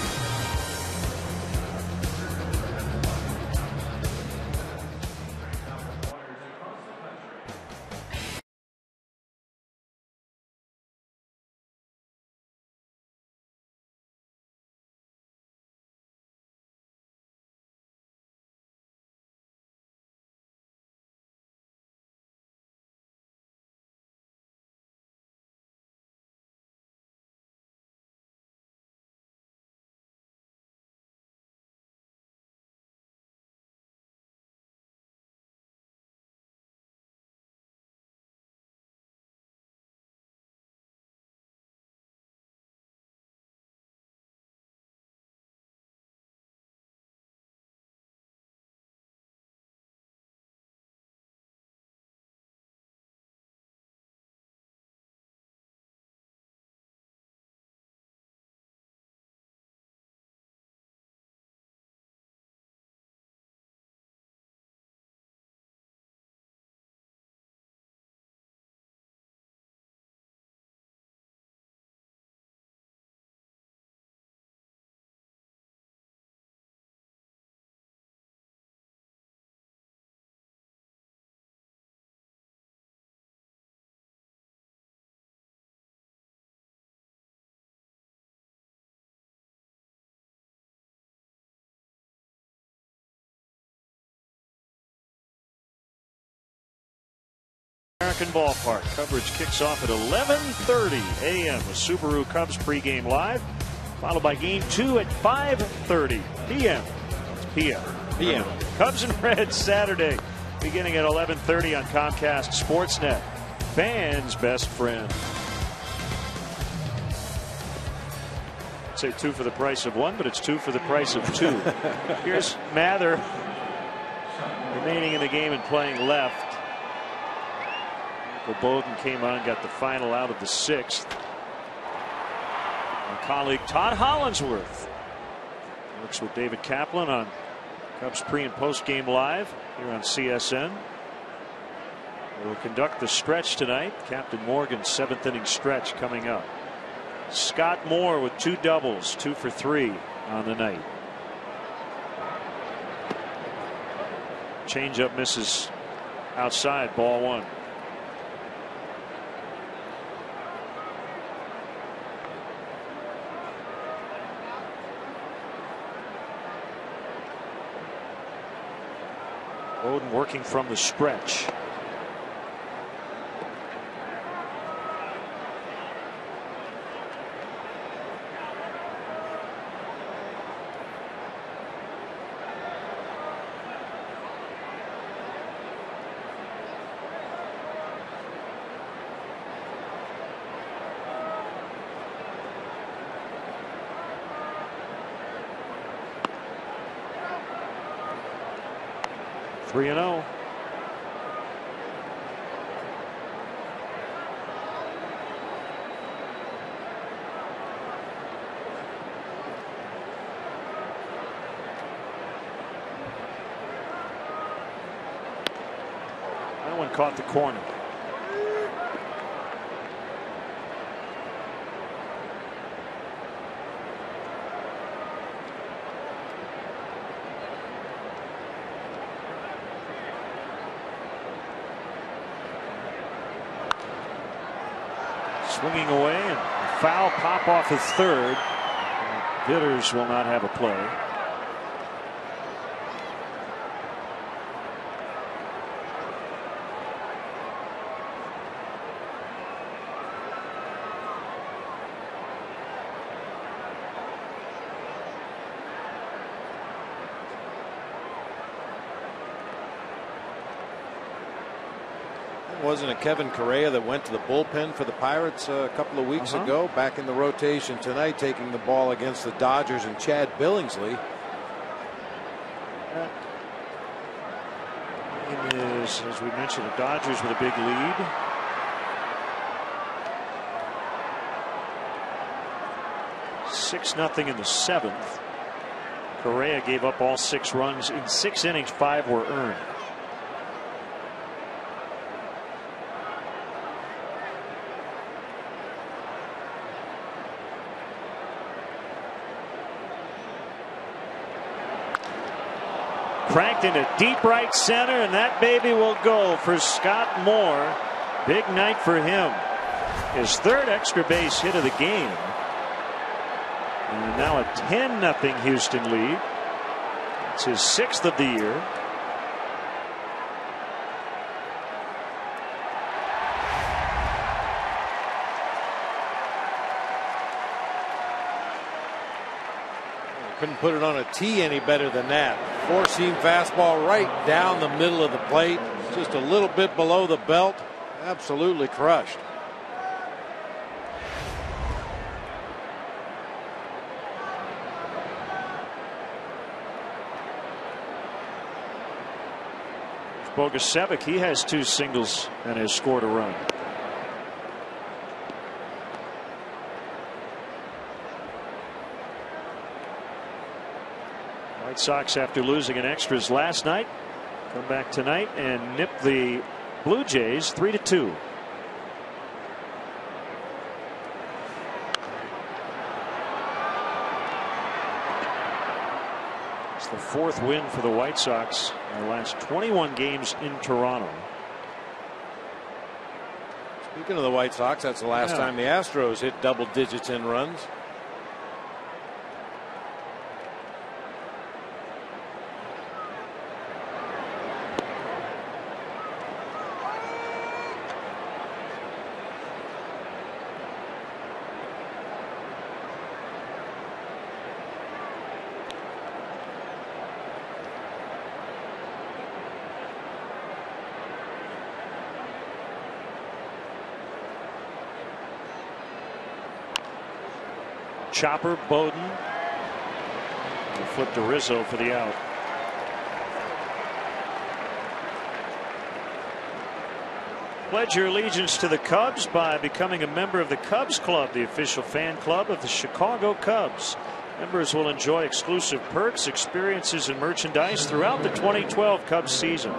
American Ballpark. Coverage kicks off at 11:30 a.m. with Subaru Cubs pregame live, followed by Game 2 at 5:30 p.m. It's p.m. p.m. Cubs and Reds Saturday, beginning at 11:30 on Comcast Sportsnet. Fans' best friend. I'd say 2 for the price of 1, but it's 2 for the price of 2. Here's Mather remaining in the game and playing left. Bowden came on, got the final out of the 6th. Our colleague Todd Hollinsworth works with David Kaplan on Cubs pre- and post-game live here on CSN. They will conduct the stretch tonight. Captain Morgan's 7th inning stretch coming up. Scott Moore with 2 doubles, 2 for 3 on the night. Changeup misses outside, ball 1. Bowden working from the stretch. Three and 0. That one caught the corner. Swinging away, and a foul pop off his 3rd. Hitters will not have a play. Wasn't it Kevin Correa that went to the bullpen for the Pirates a couple of weeks ago? Back in the rotation tonight, taking the ball against the Dodgers and Chad Billingsley. Game is, as we mentioned, the Dodgers with a big lead. 6-0 in the 7th. Correa gave up all 6 runs in 6 innings. 5 were earned. Cranked into deep right center, and that baby will go for Scott Moore. Big night for him. His 3rd extra base hit of the game. And now a 10-0 Houston lead. It's his 6th of the year. Couldn't put it on a tee any better than that. 4-seam fastball right down the middle of the plate. Just a little bit below the belt. Absolutely crushed. Bogusevic, he has 2 singles and has scored a run. White Sox, after losing in extras last night, come back tonight and nip the Blue Jays 3-2. It's the 4th win for the White Sox in the last 21 games in Toronto. Speaking of the White Sox, that's the last time the Astros hit double digits in runs. Chopper, Bowden, and flip to Rizzo for the out. Pledge your allegiance to the Cubs by becoming a member of the Cubs Club, the official fan club of the Chicago Cubs. Members will enjoy exclusive perks, experiences, and merchandise throughout the 2012 Cubs season.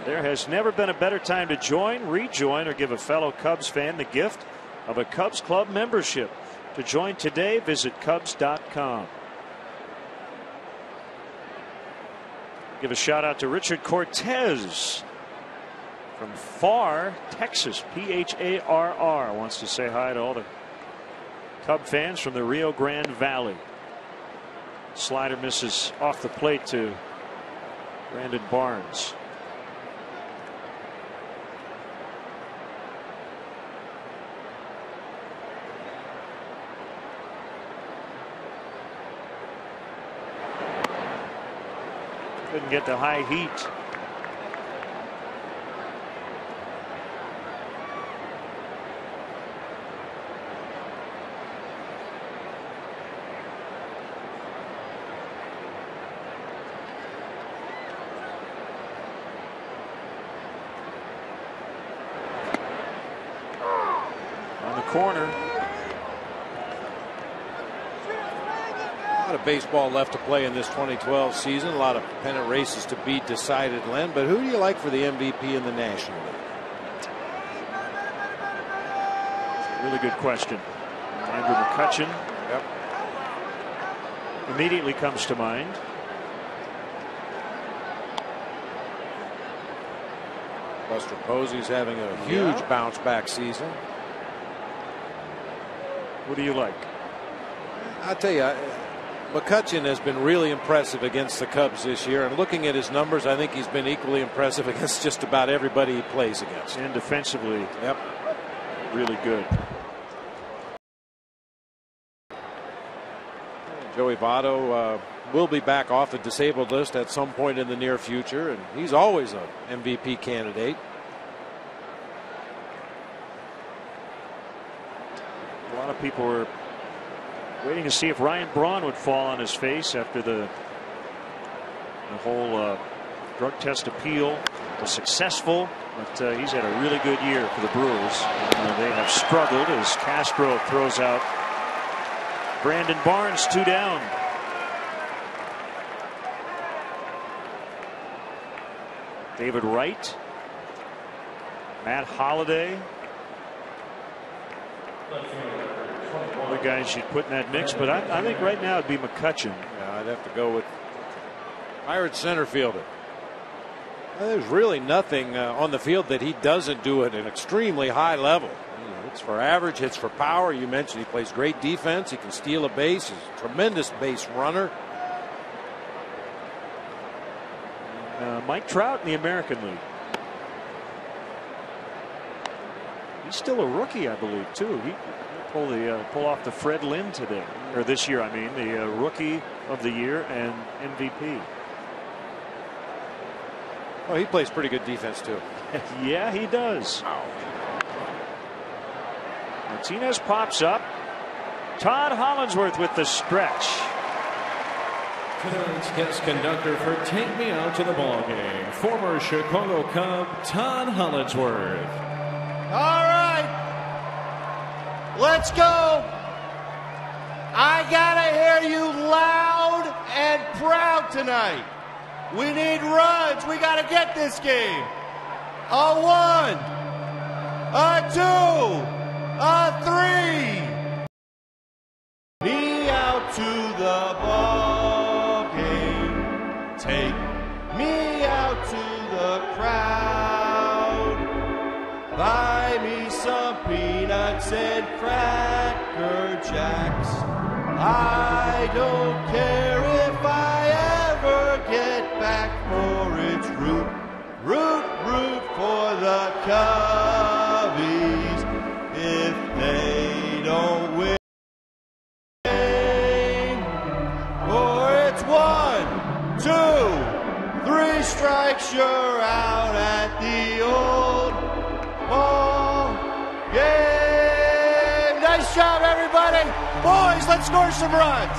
There has never been a better time to join, rejoin, or give a fellow Cubs fan the gift of a Cubs Club membership. To join today, visit Cubs.com. Give a shout out to Richard Cortez from Pharr, Texas. P-H-A-R-R. Wants to say hi to all the Cub fans from the Rio Grande Valley. Slider misses off the plate to Brandon Barnes. Couldn't get the high heat. On the corner. A lot of baseball left to play in this 2012 season. A lot of pennant races to be decided, Len. But who do you like for the MVP in the National League? Really good question. Andrew McCutchen. Yep. Immediately comes to mind. Buster Posey's having a huge bounce back season. What do you like? I'll tell you, McCutchen has been really impressive against the Cubs this year, and looking at his numbers, I think he's been equally impressive against just about everybody he plays against. And defensively, yep, really good. Joey Votto will be back off the disabled list at some point in the near future, and he's always an MVP candidate. A lot of people were waiting to see if Ryan Braun would fall on his face after the whole drug test appeal was successful, but he's had a really good year for the Brewers. They have struggled as Castro throws out Brandon Barnes 2 down. David Wright, Matt Holliday. Other guys you'd put in that mix, but I think right now it'd be McCutchen. Yeah, I'd have to go with Pirates center fielder. There's really nothing on the field that he doesn't do at an extremely high level. It's for average, hits for power. You mentioned he plays great defense. He can steal a base. He's a tremendous base runner. Mike Trout in the American League. He's still a rookie, I believe, too. He pull off the Fred Lynn today, or this year, I mean, the Rookie of the Year and MVP. Oh, he plays pretty good defense too. Yeah, he does. Martinez pops up. Todd Hollingsworth with the stretch. Tonight's guest conductor for Take Me Out to the Ballgame, former Chicago Cub Todd Hollingsworth. All right, let's go. I gotta hear you loud and proud tonight. We need runs. We gotta get this game. A 1, a 2, a 3. Me out to the ball game. Take me out to the crowd. Buy me some peanuts and Cracker Jacks. I don't care if I ever get back, for it's root for the Cubbies. If they don't win, for it's 1, 2, 3 strikes, you're out at the old ball game. Nice job, everybody. Boys, let's score some runs.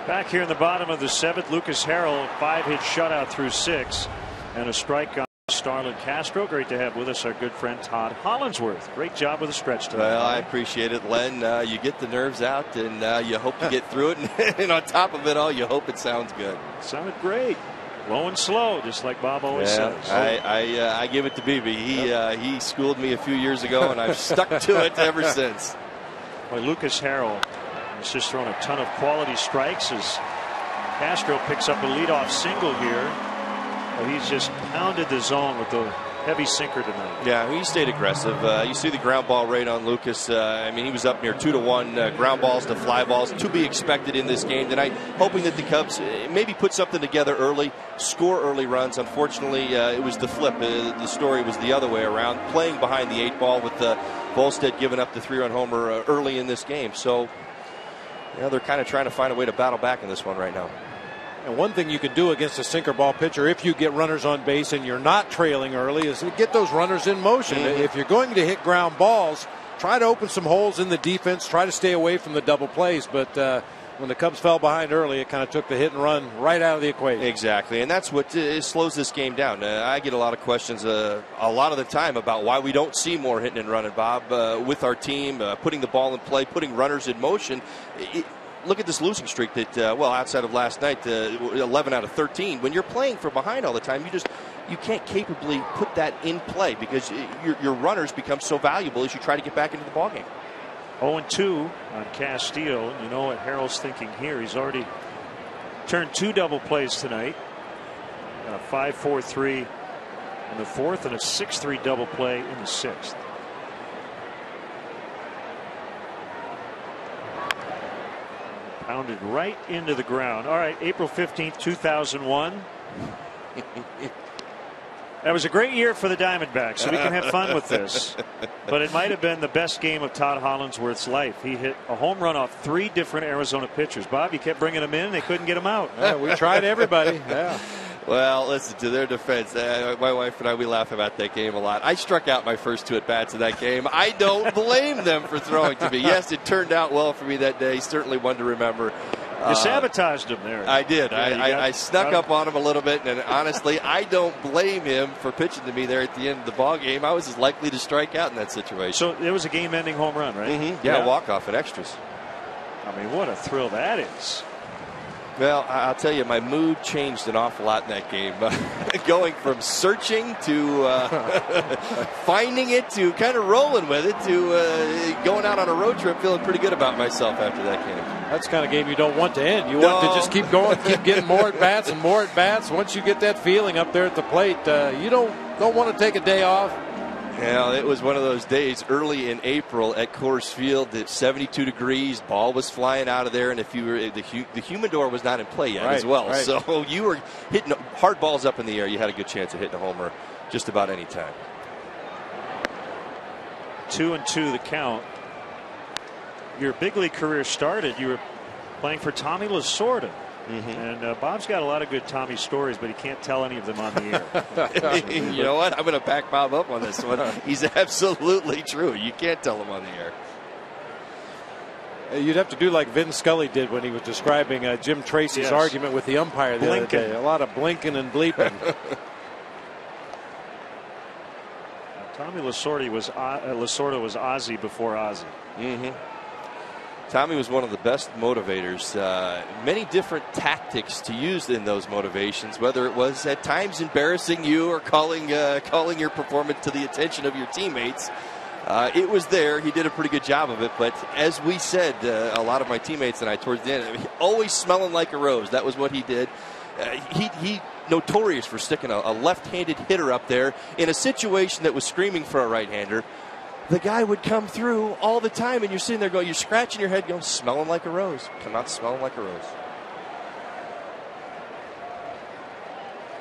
Back here in the bottom of the 7th, Lucas Harrell, 5-hit shutout through 6, and a strike on Starlin Castro. Great to have with us our good friend Todd Hollingsworth. Great job with the stretch tonight. Well, I appreciate it, Len. You get the nerves out, and you hope to get through it. And on top of it all, you hope it sounds good. Sounded great. Low and slow, just like Bob always says. I give it to BB. He schooled me a few years ago, and I've stuck to it ever since. Boy, Lucas Harrell has just thrown a ton of quality strikes as Castro picks up a leadoff single here. But he's just pounded the zone with the heavy sinker tonight. Yeah, he stayed aggressive. You see the ground ball rate on Lucas. I mean, he was up near 2-to-1 ground balls to fly balls to be expected in this game tonight. Hoping that the Cubs maybe put something together early, score early runs. Unfortunately, it was the flip. The story was the other way around, playing behind the 8 ball with Volstead giving up the 3-run homer early in this game. So, yeah, they're kind of trying to find a way to battle back in this one right now. And one thing you can do against a sinker ball pitcher, if you get runners on base and you're not trailing early, is to get those runners in motion. If you're going to hit ground balls, try to open some holes in the defense, try to stay away from the double plays. But when the Cubs fell behind early, it kind of took the hit and run right out of the equation. Exactly, and that's what slows this game down. I get a lot of questions a lot of the time about why we don't see more hitting and running, Bob, with our team, putting the ball in play, putting runners in motion. Look at this losing streak that, well, outside of last night, 11 out of 13. When you're playing from behind all the time, you can't capably put that in play because your runners become so valuable as you try to get back into the ballgame. 0-2 on Castillo. You know what Harrell's thinking here. He's already turned 2 double plays tonight. Got a 5-4-3 in the 4th and a 6-3 double play in the 6th. Pounded right into the ground. All right, April 15th, 2001. That was a great year for the Diamondbacks, so we can have fun with this. But it might have been the best game of Todd Hollandsworth's life. He hit a home run off 3 different Arizona pitchers. Bob, you kept bringing them in, and they couldn't get him out. Yeah, we tried everybody. Yeah. Well, listen, to their defense, my wife and I, we laugh about that game a lot. I struck out my first 2 at-bats in that game. I don't blame them for throwing to me. Yes, it turned out well for me that day. Certainly one to remember. You sabotaged him there. I did. Yeah, I snuck up on him a little bit, and honestly, I don't blame him for pitching to me there at the end of the ball game. I was as likely to strike out in that situation. So it was a game-ending home run, right? Mm-hmm. Yeah, walk-off at extras. I mean, what a thrill that is. Well, I'll tell you, my mood changed an awful lot in that game. Going from searching to finding it to kind of rolling with it to going out on a road trip feeling pretty good about myself after that game. That's the kind of game you don't want to end. You want to just keep going, keep getting more at-bats and more at-bats. Once you get that feeling up there at the plate, you don't want to take a day off. Yeah, it was one of those days early in April at Coors Field. At 72 degrees, ball was flying out of there, and if you were the humidor was not in play yet as well. Right. So you were hitting hard balls up in the air. You had a good chance of hitting a homer just about any time. 2-2 the count. Your big league career started. You were playing for Tommy Lasorda. Mm-hmm. And Bob's got a lot of good Tommy stories, but he can't tell any of them on the air. You know what? I'm going to back Bob up on this one. He's absolutely true. You can't tell him on the air. You'd have to do like Vin Scully did when he was describing Jim Tracy's argument with the umpire the other day. A lot of blinking and bleeping. Tommy Lasorda was Ozzy before Ozzy. Mm-hmm. Tommy was one of the best motivators. Many different tactics to use in those motivations, whether it was at times embarrassing you or calling your performance to the attention of your teammates. It was there. He did a pretty good job of it. But as we said, a lot of my teammates and I towards the end, always smelling like a rose. That was what he did. He notorious for sticking a left-handed hitter up there in a situation that was screaming for a right-hander. The guy would come through all the time, and you're sitting there going, you're scratching your head going, smelling like a rose. Come out smelling like a rose.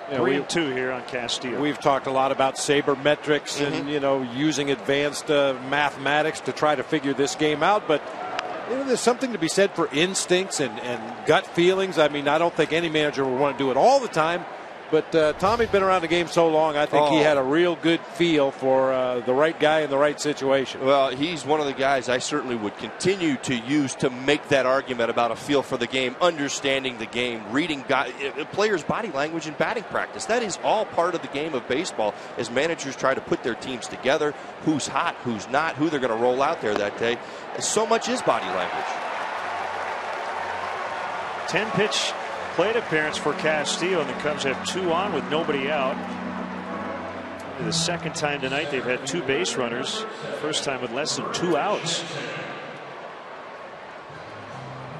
Yeah, 3-2 here on Castillo. We've talked a lot about sabermetrics and, using advanced mathematics to try to figure this game out. But, there's something to be said for instincts and gut feelings. I mean, I don't think any manager would want to do it all the time. But Tommy'd been around the game so long, I think he had a real good feel for the right guy in the right situation. Well, he's one of the guys I certainly would continue to use to make that argument about a feel for the game, understanding the game, reading players' body language and batting practice. That is all part of the game of baseball as managers try to put their teams together, who's hot, who's not, who they're going to roll out there that day. So much is body language. 10-pitch plate appearance for Castillo, and the Cubs have 2 on with nobody out. The second time tonight they've had 2 base runners. First time with less than 2 outs.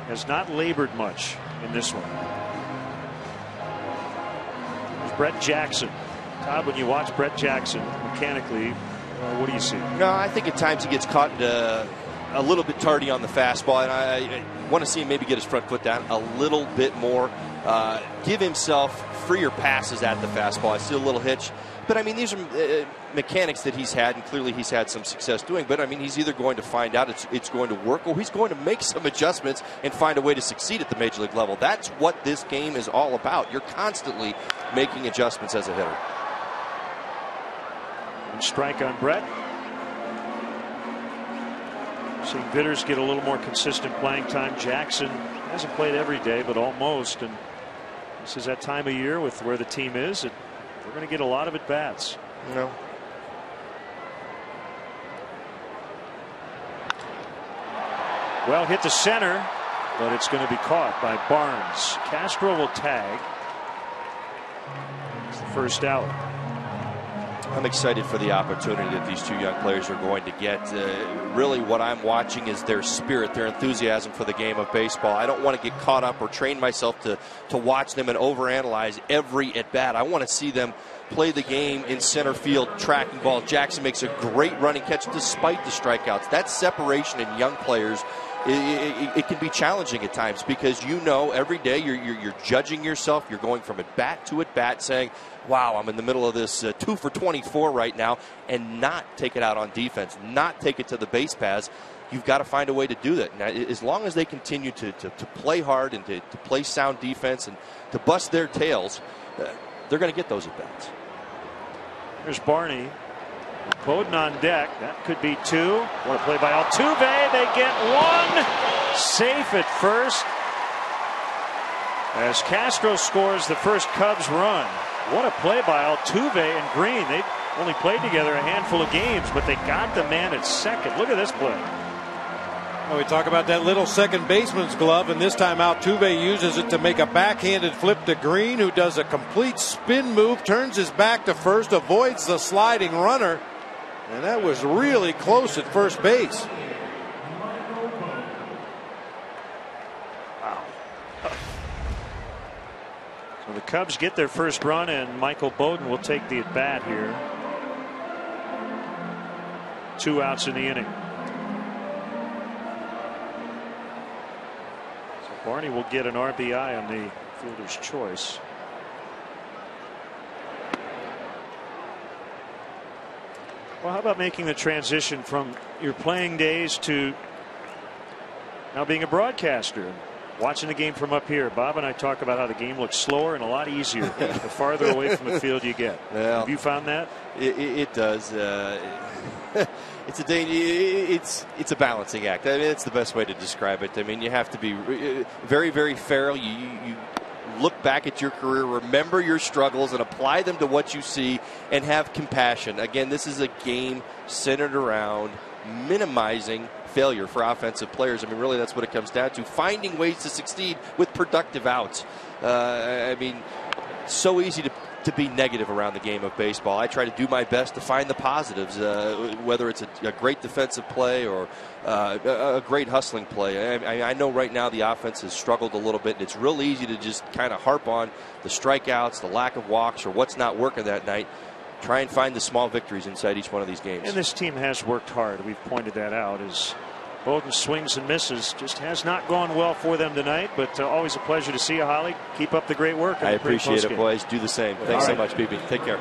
Has not labored much in this one. There's Brett Jackson. Todd, when you watch Brett Jackson mechanically, what do you see? No, I think at times he gets caught a little bit tardy on the fastball, and I want to see him maybe get his front foot down a little bit more. Give himself freer passes at the fastball. I see a little hitch. But, I mean, these are mechanics that he's had, and clearly he's had some success doing. But, I mean, he's either going to find out it's going to work, or he's going to make some adjustments and find a way to succeed at the major league level. That's what this game is all about. You're constantly making adjustments as a hitter. And strike on Brett. Seeing Vitters get a little more consistent playing time. Jackson hasn't played every day, but almost. And this is that time of year with where the team is. We're going to get a lot of at-bats. No. Well, hit to center, but it's going to be caught by Barnes. Castro will tag. It's the first out. I'm excited for the opportunity that these two young players are going to get. Really what I'm watching is their spirit, their enthusiasm for the game of baseball. I don't want to get caught up or train myself to watch them and overanalyze every at-bat. I want to see them play the game in center field, tracking balls. Jackson makes a great running catch despite the strikeouts. That separation in young players, it can be challenging at times because every day you're judging yourself. You're going from at bat to at bat, saying, "Wow, I'm in the middle of this 2 for 24 right now," and not take it out on defense, not take it to the base paths. You've got to find a way to do that. Now, as long as they continue to play hard and to play sound defense and to bust their tails, they're going to get those at bats. Here's Barney. Bowden on deck. That could be 2. What a play by Altuve. They get 1. Safe at first. As Castro scores the first Cubs run. What a play by Altuve and Green. They've only played together a handful of games, but they got the man at second. Look at this play. Well, we talk about that little second baseman's glove, and this time Altuve uses it to make a backhanded flip to Green, who does a complete spin move, turns his back to first, avoids the sliding runner, and that was really close at first base. Wow. So the Cubs get their first run, and Michael Bowden will take the at-bat here. 2 outs in the inning. Barney will get an RBI on the fielder's choice. Well, how about making the transition from your playing days to now being a broadcaster, watching the game from up here? Bob and I talk about how the game looks slower and a lot easier the farther away from the field you get. Well, have you found that? It does. It's a balancing act. I mean, it's the best way to describe it. I mean, you have to be very, very fair. You look back at your career, remember your struggles, and apply them to what you see, and have compassion. Again, this is a game centered around minimizing failure for offensive players. I mean, really, that's what it comes down to. Finding ways to succeed with productive outs. I mean, so easy to be negative around the game of baseball. I try to do my best to find the positives, whether it's a great defensive play or a great hustling play. I know right now the offense has struggled a little bit, and it's real easy to just kind of harp on the strikeouts, the lack of walks, or what's not working that night. Try and find the small victories inside each one of these games. And this team has worked hard. We've pointed that out as Bowden swings and misses. Just has not gone well for them tonight, but always a pleasure to see you, Holly. Keep up the great work. I appreciate it, boys. Do the same. Thanks so much, BB. Take care.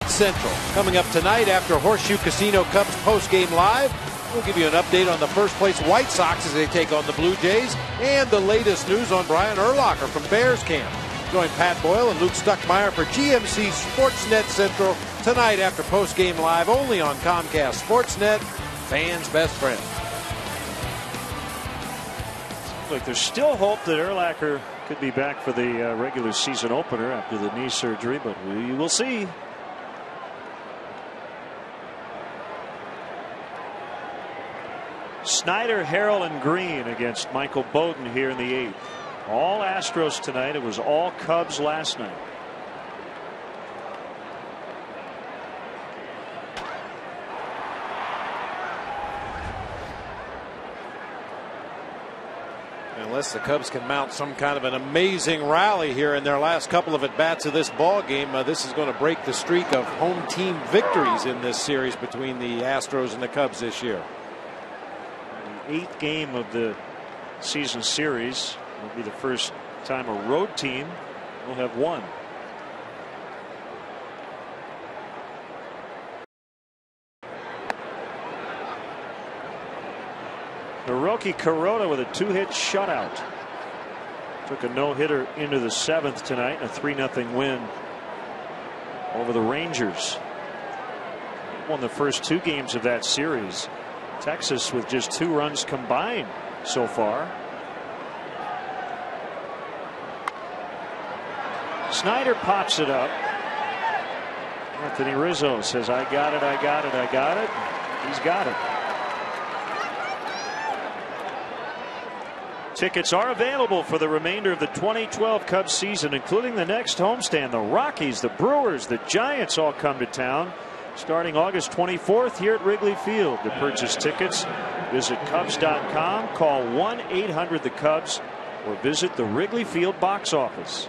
Central. Coming up tonight after Horseshoe Casino Cubs postgame live, we'll give you an update on the first place White Sox as they take on the Blue Jays, and the latest news on Brian Urlacher from Bears camp. Join Pat Boyle and Luke Stuckmeyer for GMC Sportsnet Central tonight after postgame live, only on Comcast Sportsnet, fans' best friend. Like there's still hope that Urlacher could be back for the regular season opener after the knee surgery, but we will see. Snyder, Harrell, and Green against Michael Bowden here in the 8th. All Astros tonight. It was all Cubs last night. Unless the Cubs can mount some kind of an amazing rally here in their last couple of at-bats of this ball game, this is going to break the streak of home team victories in this series between the Astros and the Cubs this year. The 8th game of the season series will be the first time a road team will have won. Hiroki Kuroda with a 2-hit shutout. Took a no-hitter into the 7th tonight, a 3-0 win over the Rangers. Won the first 2 games of that series. Texas with just 2 runs combined so far. Snyder pops it up. Anthony Rizzo says, I got it, I got it, I got it. He's got it. Tickets are available for the remainder of the 2012 Cubs season, including the next homestand. The Rockies, the Brewers, the Giants all come to town starting August 24th here at Wrigley Field. To purchase tickets, visit Cubs.com, call 1-800-THE-CUBS, or visit the Wrigley Field box office.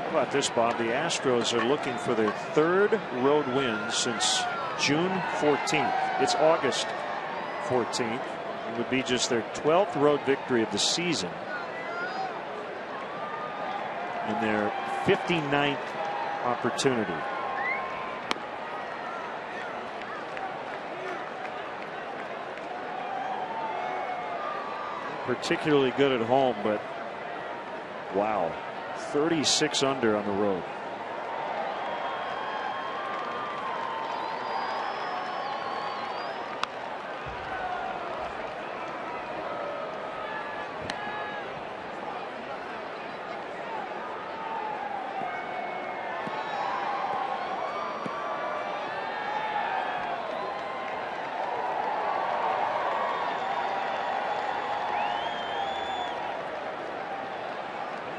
How about this, Bob? The Astros are looking for their 3rd road win since June 14th. It's August 14th. It would be just their 12th road victory of the season and their 59th opportunity. Particularly good at home, but wow. 36 under on the road.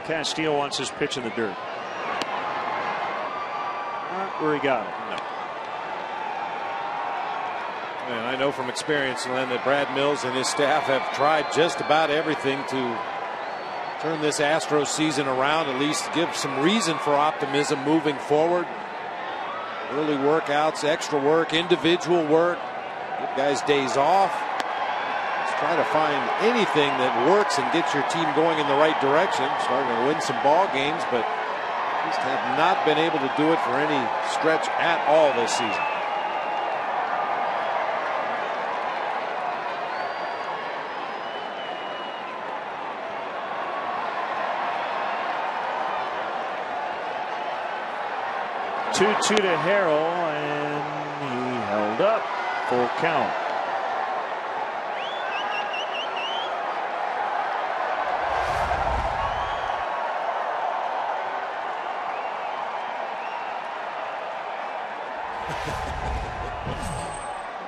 Castillo wants his pitch in the dirt. Not where he got it. No. And I know from experience, Len, that Brad Mills and his staff have tried just about everything to turn this Astros season around, at least give some reason for optimism moving forward. Early workouts, extra work, individual work, give guys days off. Try to find anything that works and gets your team going in the right direction. Starting to win some ball games, but just have not been able to do it for any stretch at all this season. Two to Harrell, and he held up. Full count.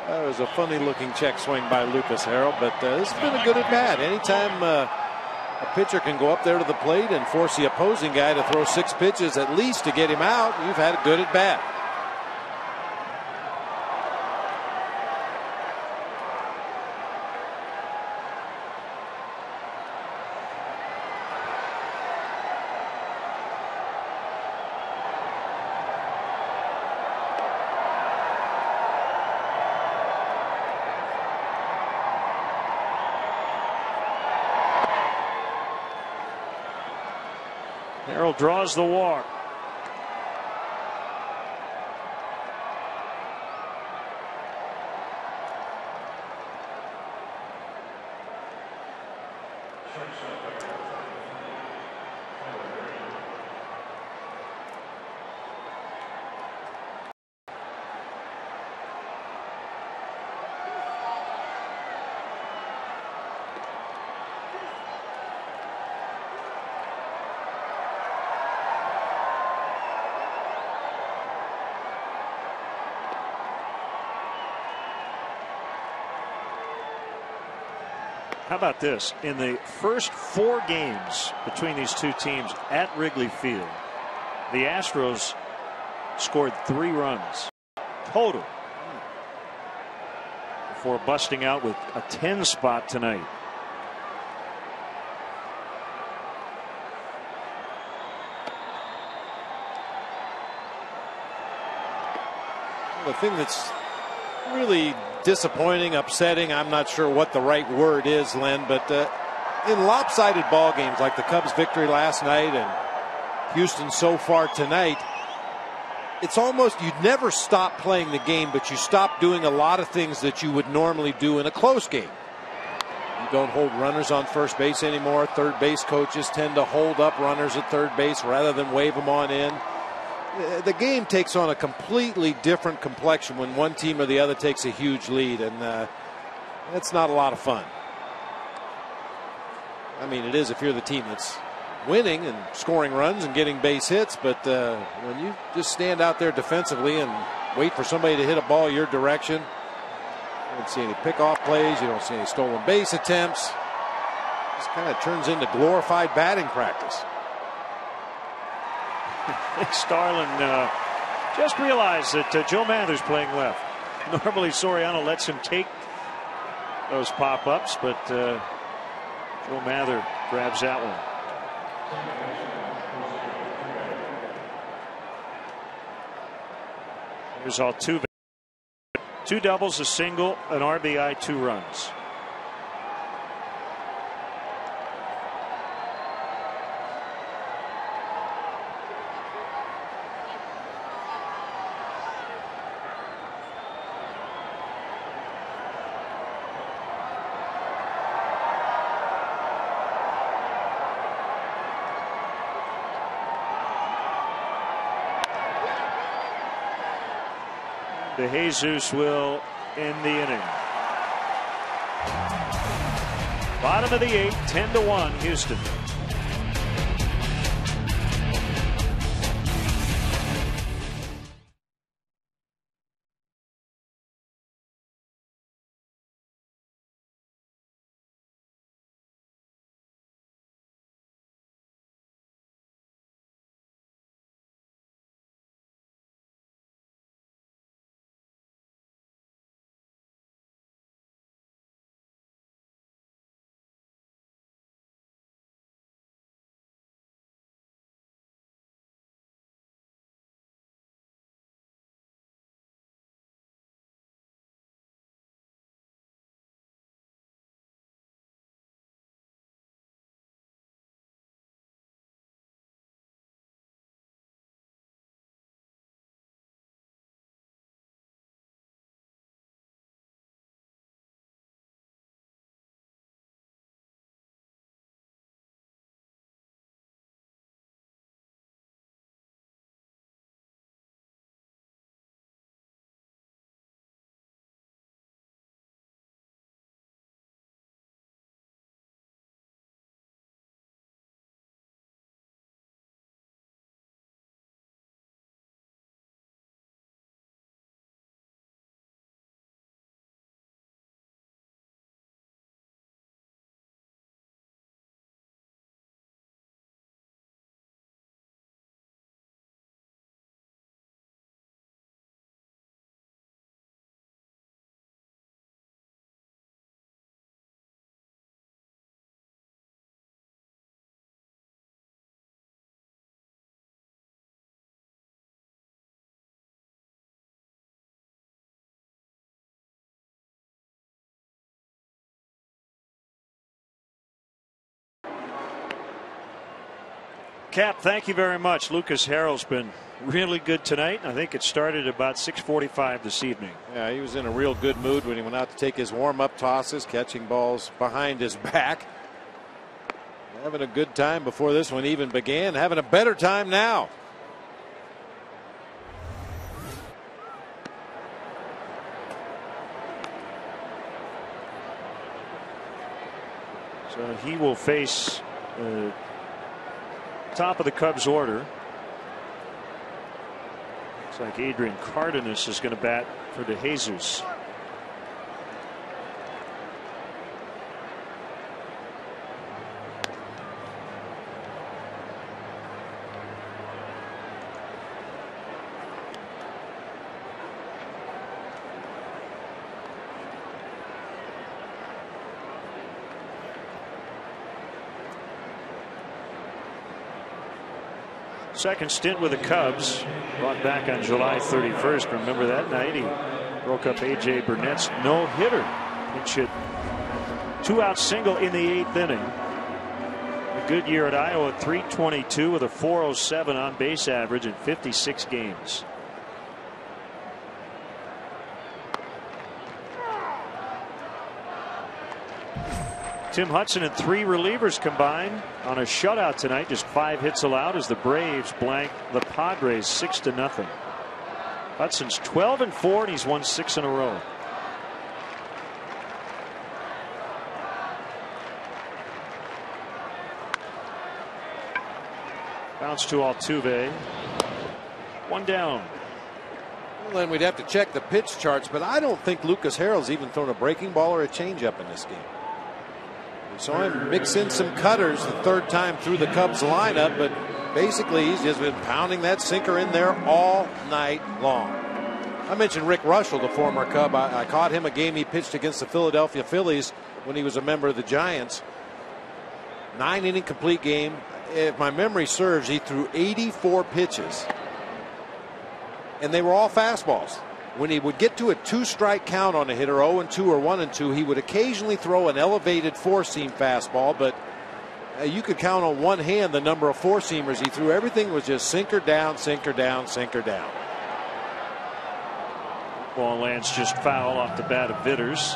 That was a funny looking check swing by Lucas Harrell, but this has been a good at bat. Anytime a pitcher can go up there to the plate and force the opposing guy to throw 6 pitches at least to get him out, you've had a good at bat. Harrell draws the walk. How about this? In the first 4 games between these two teams at Wrigley Field, the Astros scored 3 runs total before busting out with a 10 spot tonight. The thing that's really disappointing, upsetting, I'm not sure what the right word is, Len, but in lopsided ball games like the Cubs' victory last night and Houston so far tonight, it's almost you'd never stop playing the game, but you stop doing a lot of things that you would normally do in a close game. You don't hold runners on first base anymore. Third base coaches tend to hold up runners at third base rather than wave them on in. The game takes on a completely different complexion when one team or the other takes a huge lead, and that's not a lot of fun. I mean, it is if you're the team that's winning and scoring runs and getting base hits, but when you just stand out there defensively and wait for somebody to hit a ball your direction, you don't see any pickoff plays, you don't see any stolen base attempts. It just kind of turns into glorified batting practice. Starlin just realized that Joe Mather's playing left. Normally Soriano lets him take those pop-ups, but Joe Mather grabs that one. Here's all 2 doubles, a single, an RBI, 2 runs. Jesus will end the inning. Bottom of the 8th, 10-1 Houston. Cap, thank you very much. Lucas Harrell's been really good tonight. I think it started about 6:45 this evening. Yeah, he was in a real good mood when he went out to take his warm-up tosses, catching balls behind his back. Having a good time before this one even began, having a better time now. So he will face top of the Cubs order. Looks like Adrian Cardenas is going to bat for De Jesus. Second stint with the Cubs, brought back on July 31st. Remember that night? He broke up A.J. Burnett's no-hitter. Pinch hit 2-out single in the 8th inning. A good year at Iowa, 322 with a 407 on base average in 56 games. Tim Hudson and 3 relievers combined on a shutout tonight. Just 5 hits allowed as the Braves blank the Padres 6-0. Hudson's 12-4 and he's won 6 in a row. Bounce to Altuve. 1 down. Well, then we'd have to check the pitch charts, but I don't think Lucas Harrell's even thrown a breaking ball or a changeup in this game. We saw him mix in some cutters the 3rd time through the Cubs lineup, but basically he's just been pounding that sinker in there all night long. I mentioned Rick Russell, the former Cub. I caught him a game he pitched against the Philadelphia Phillies when he was a member of the Giants. 9-inning complete game. If my memory serves, he threw 84 pitches, and they were all fastballs. When he would get to a 2-strike count on a hitter, 0-2 or 1-2, he would occasionally throw an elevated 4-seam fastball, but you could count on one hand the number of 4-seamers he threw. Everything was just sinker down, sinker down, sinker down. Ball lands just foul off the bat of Vitters.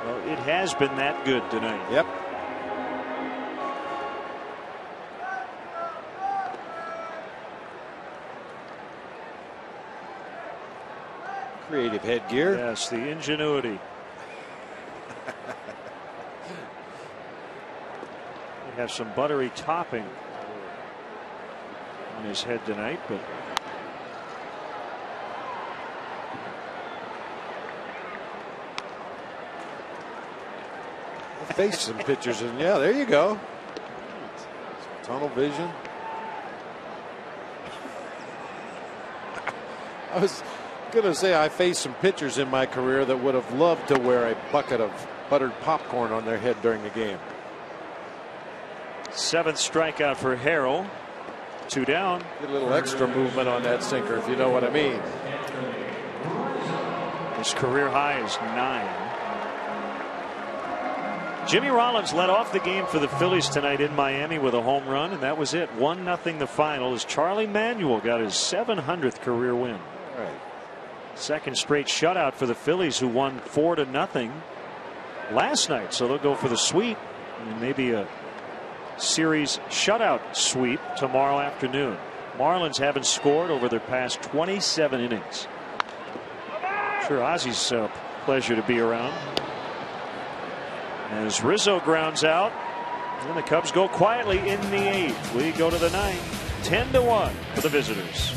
Well, it has been that good tonight. Yep. Creative headgear. Yes, the ingenuity. He has some buttery topping on his head tonight, but I faced some pitchers, and yeah, there you go. Tunnel vision. I was going to say I faced some pitchers in my career that would have loved to wear a bucket of buttered popcorn on their head during the game. 7th strikeout for Harrell. 2 down. Get a little extra movement on that sinker, if you know what I mean. His career high is 9. Jimmy Rollins led off the game for the Phillies tonight in Miami with a home run, and that was it. 1-0 the final as Charlie Manuel got his 700th career win. All right. Second straight shutout for the Phillies, who won 4-0 last night. So they'll go for the sweep and maybe a series shutout sweep tomorrow afternoon. Marlins haven't scored over their past 27 innings. Sure, Ozzy's pleasure to be around. As Rizzo grounds out, and the Cubs go quietly in the 8th. We go to the 9th, 10-1 for the visitors.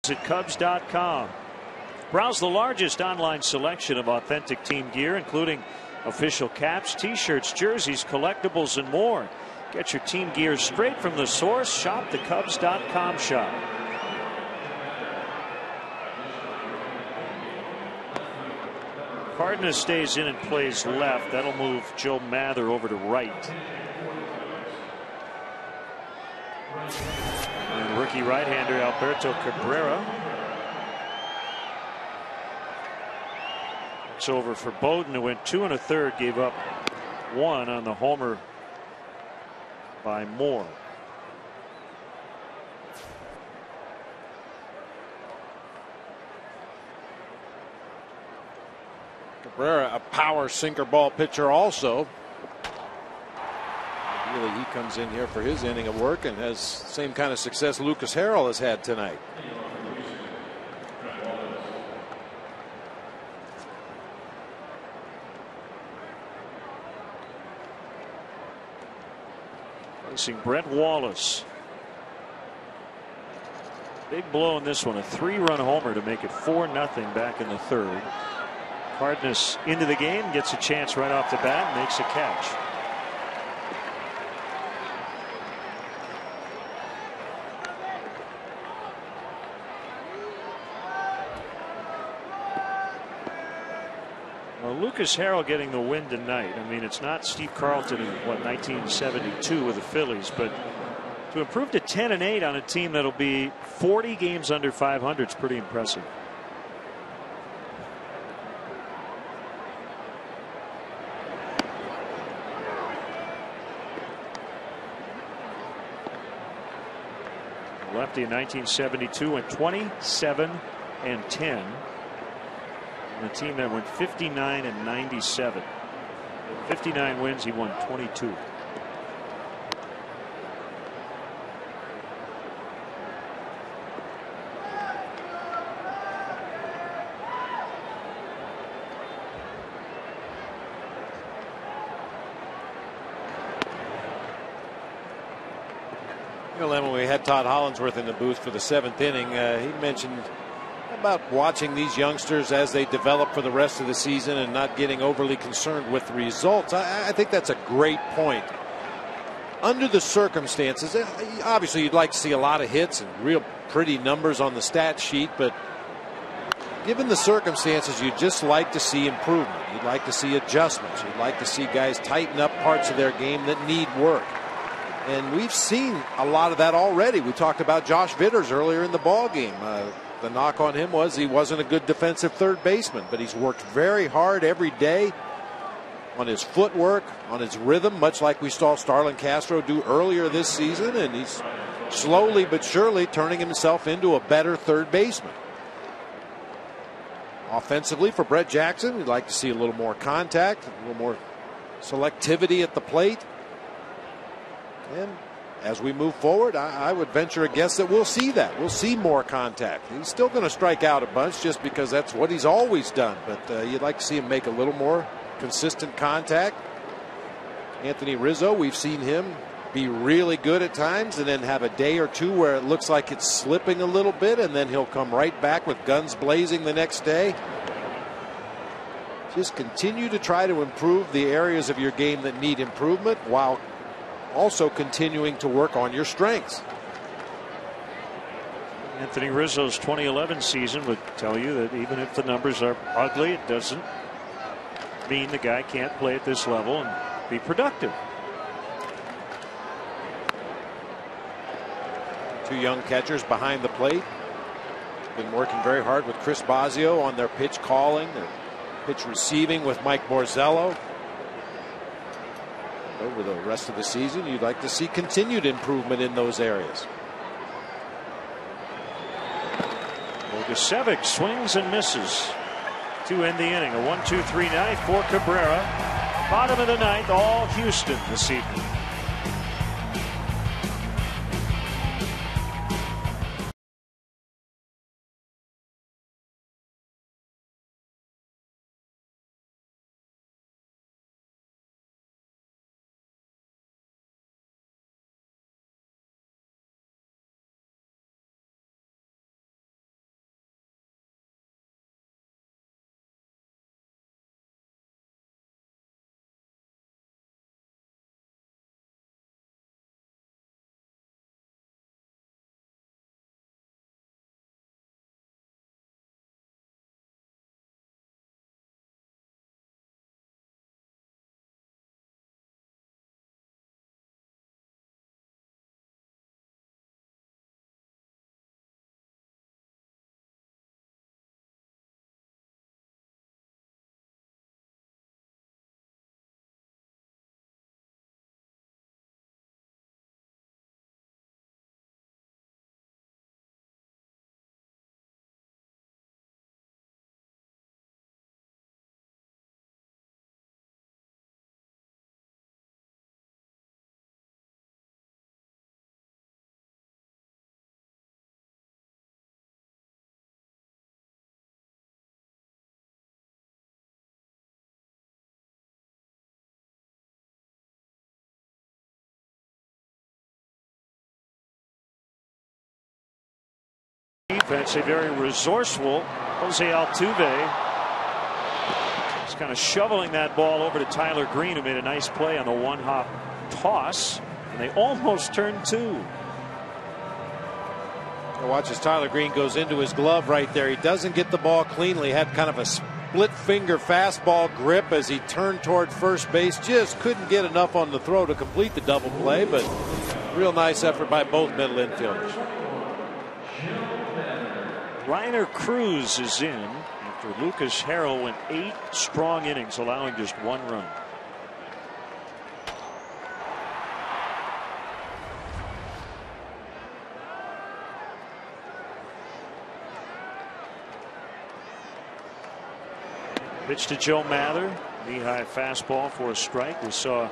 At Cubs.com. Browse the largest online selection of authentic team gear, including official caps, t-shirts, jerseys, collectibles, and more. Get your team gear straight from the source. Shop the Cubs.com shop. Cardenas stays in and plays left. That'll move Joe Mather over to right. And rookie right-hander Alberto Cabrera. It's over for Bowden, who went 2 1/3, gave up 1 on the homer by Moore. Cabrera, a power sinker ball pitcher also. Ideally, he comes in here for his inning of work and has the same kind of success Lucas Harrell has had tonight. Facing Brett Wallace. Big blow in this one, a 3-run homer to make it 4-0 back in the third. Cardenas into the game, gets a chance right off the bat, makes a catch. Well, Lucas Harrell getting the win tonight. I mean, it's not Steve Carlton in 1972 with the Phillies, but to improve to 10-8 on a team that'll be 40 games under 500 is pretty impressive. Lefty in 1972 went 27-10. And a team that went 59-97. 59 wins, he won 22. When we had Todd Hollinsworth in the booth for the 7th inning, he mentioned about watching these youngsters as they develop for the rest of the season and not getting overly concerned with the results. I think that's a great point. Under the circumstances, obviously you'd like to see a lot of hits and real pretty numbers on the stat sheet, but given the circumstances, you'd just like to see improvement. You'd like to see adjustments. You'd like to see guys tighten up parts of their game that need work. And we've seen a lot of that already. We talked about Josh Vitters earlier in the ball game. The knock on him was he wasn't a good defensive third baseman, but he's worked very hard every day on his footwork, on his rhythm, much like we saw Starlin Castro do earlier this season, and he's slowly but surely turning himself into a better third baseman. Offensively, for Brett Jackson, we'd like to see a little more contact, a little more selectivity at the plate. And as we move forward, I would venture a guess that we'll see that. We'll see more contact. He's still going to strike out a bunch just because that's what he's always done. But you'd like to see him make a little more consistent contact. Anthony Rizzo, we've seen him be really good at times and then have a day or two where it looks like it's slipping a little bit, and then he'll come right back with guns blazing the next day. Just continue to try to improve the areas of your game that need improvement while also continuing to work on your strengths. Anthony Rizzo's 2011 season would tell you that even if the numbers are ugly, it doesn't mean the guy can't play at this level and be productive. Two young catchers behind the plate. Been working very hard with Chris Bosio on their pitch calling, their pitch receiving with Mike Borzello. Over the rest of the season, you'd like to see continued improvement in those areas. Bogusevic swings and misses to end the inning. A 1-2-3 ninth for Cabrera. Bottom of the ninth, all Houston this evening. defense, a very resourceful Jose Altuve. He's kind of shoveling that ball over to Tyler Green, who made a nice play on the one-hop toss, and they almost turned two. Watch as Tyler Green goes into his glove right there. He doesn't get the ball cleanly. Had kind of a split finger fastball grip as he turned toward first base. Just couldn't get enough on the throw to complete the double play, but real nice effort by both middle infielders. Reiner Cruz is in after Lucas Harrell went 8 strong innings, allowing just 1 run. Pitch to Joe Mather, knee-high fastball for a strike. We saw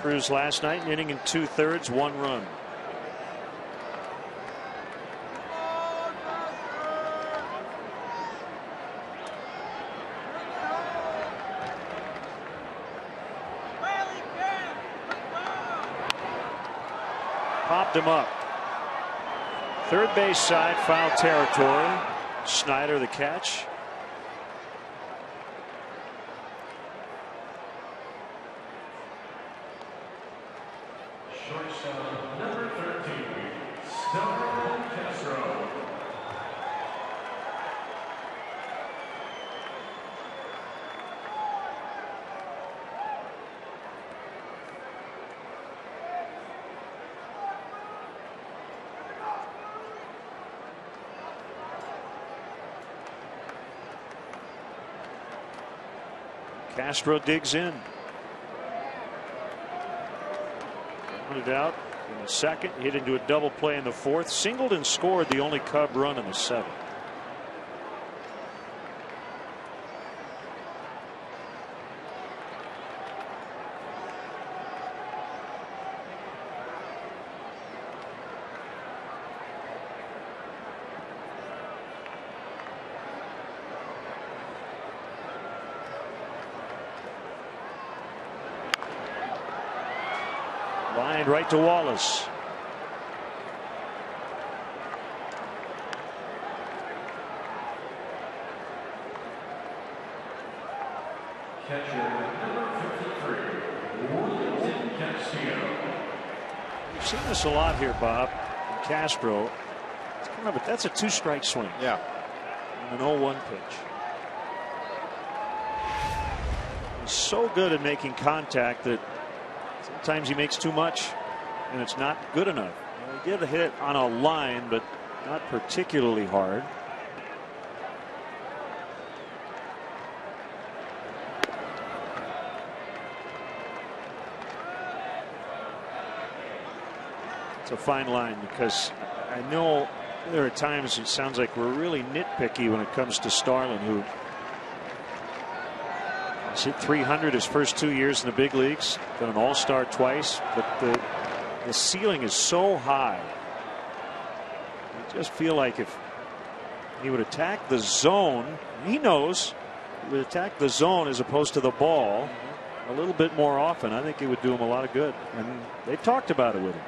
Cruz last night, an inning and 2/3, 1 run. Popped him up. Third base side, foul territory. Snyder the catch. Castro digs in. Grounded out in the second, hit into a double play in the fourth, singled and scored the only Cub run in the seventh. Lined right to Wallace. Catcher number 53, Castillo. We've seen this a lot here, Bob. And Castro. It's kind of that's a 2-strike swing. Yeah. And an 0-1 pitch. He's so good at making contact that sometimes he makes too much, and it's not good enough. He did hit it on a line, but not particularly hard. It's a fine line because I know there are times it sounds like we're really nitpicky when it comes to Starlin, who he's hit 300 his first 2 years in the big leagues, been an all-star twice, but the ceiling is so high. I just feel like if he would attack the zone, he knows he would attack the zone as opposed to the ball a little bit more often, I think it would do him a lot of good. And they talked about it with him.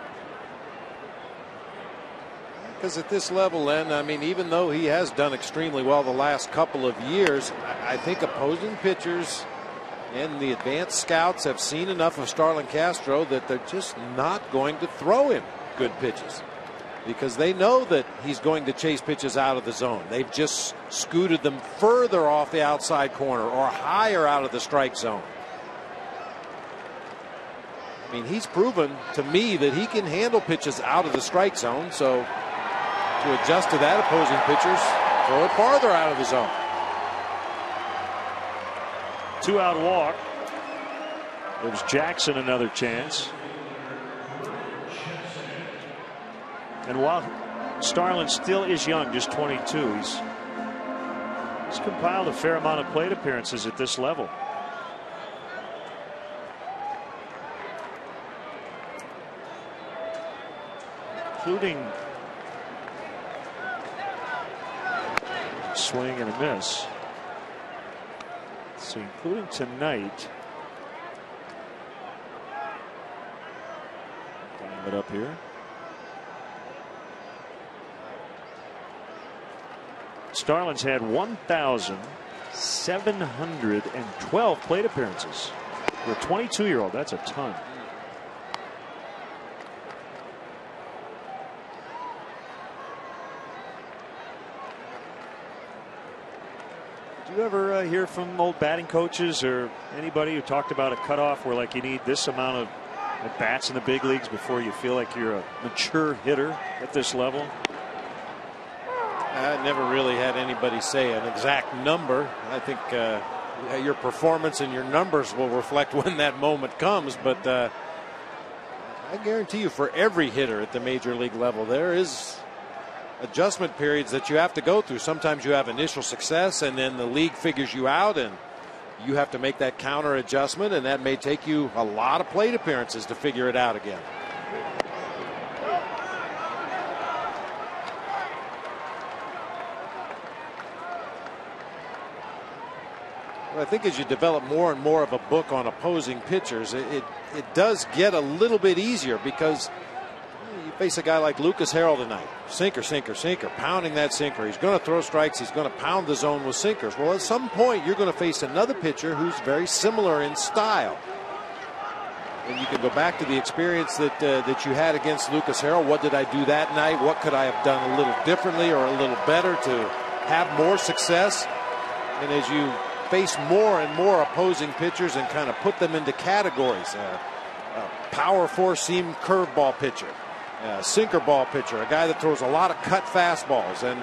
Because at this level, Len, I mean, even though he has done extremely well the last couple of years, I think opposing pitchers and the advanced scouts have seen enough of Starlin Castro that they're just not going to throw him good pitches, because they know that he's going to chase pitches out of the zone. They've just scooted them further off the outside corner or higher out of the strike zone. I mean, he's proven to me that he can handle pitches out of the strike zone, so to adjust to that, opposing pitchers throw it farther out of the zone. 2-out walk. Gives Jackson another chance. And while Starlin still is young, just 22, he's compiled a fair amount of plate appearances at this level. Including swing and a miss. So including tonight. Dial it up here. Starlin's had 1,712 plate appearances. For a 22-year-old, that's a ton. Do you ever hear from old batting coaches or anybody who talked about a cutoff where, like, you need this amount of at bats in the big leagues before you feel like you're a mature hitter at this level? I never really had anybody say an exact number. I think your performance and your numbers will reflect when that moment comes. But I guarantee you, for every hitter at the major league level, there is adjustment periods that you have to go through. Sometimes you have initial success and then the league figures you out and you have to make that counter adjustment, and that may take you a lot of plate appearances to figure it out again. I think as you develop more and more of a book on opposing pitchers, it does get a little bit easier, because you face a guy like Lucas Harrell tonight. Sinker, sinker, sinker, pounding that sinker. He's going to throw strikes. He's going to pound the zone with sinkers. Well, at some point, you're going to face another pitcher who's very similar in style. And you can go back to the experience that you had against Lucas Harrell. What did I do that night? What could I have done a little differently or a little better to have more success? And as you face more and more opposing pitchers and kind of put them into categories, a power four-seam curveball pitcher, a sinker ball pitcher, a guy that throws a lot of cut fastballs, and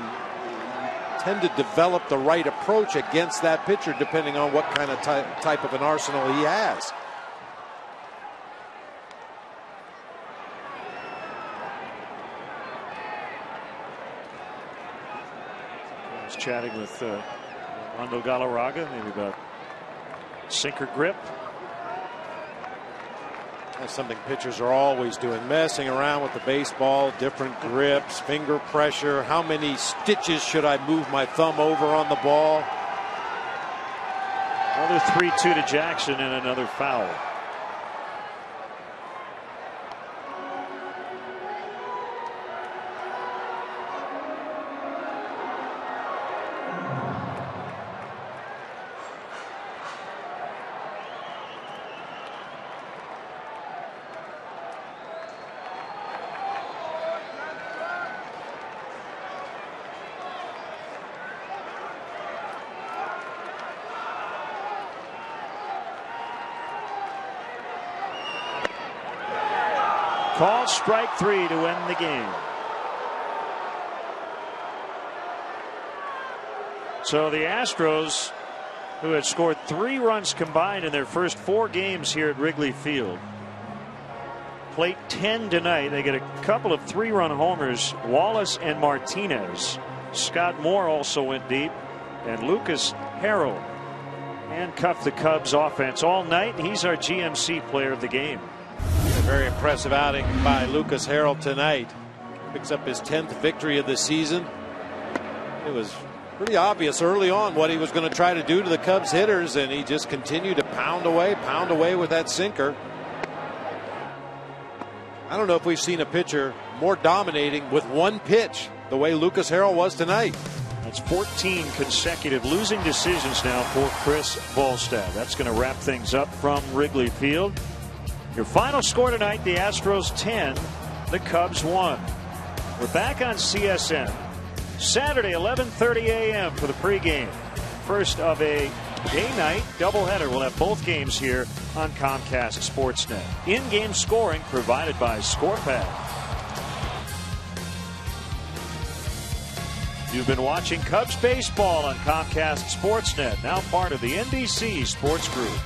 tend to develop the right approach against that pitcher depending on what kind of type of an arsenal he has. I was chatting with Armando Galarraga, maybe about sinker grip. That's something pitchers are always doing, messing around with the baseball, different grips, finger pressure. How many stitches should I move my thumb over on the ball? Another 3-2 to Jackson and another foul. Called strike 3 to end the game. So the Astros, who had scored 3 runs combined in their first 4 games here at Wrigley Field, plate 10 tonight. They get a couple of 3-run homers, Wallace and Martinez. Scott Moore also went deep, and Lucas Harrell handcuffed the Cubs offense all night. He's our GMC player of the game. A very impressive outing by Lucas Harrell tonight. Picks up his 10th victory of the season. It was pretty obvious early on what he was going to try to do to the Cubs hitters, and he just continued to pound away with that sinker. I don't know if we've seen a pitcher more dominating with one pitch the way Lucas Harrell was tonight. That's 14 consecutive losing decisions now for Chris Volstad. That's going to wrap things up from Wrigley Field. Your final score tonight, the Astros 10, the Cubs 1. We're back on CSN Saturday, 11:30 a.m. for the pregame. First of a day-night doubleheader. We'll have both games here on Comcast Sportsnet. In-game scoring provided by ScorePad. You've been watching Cubs baseball on Comcast Sportsnet, now part of the NBC Sports Group.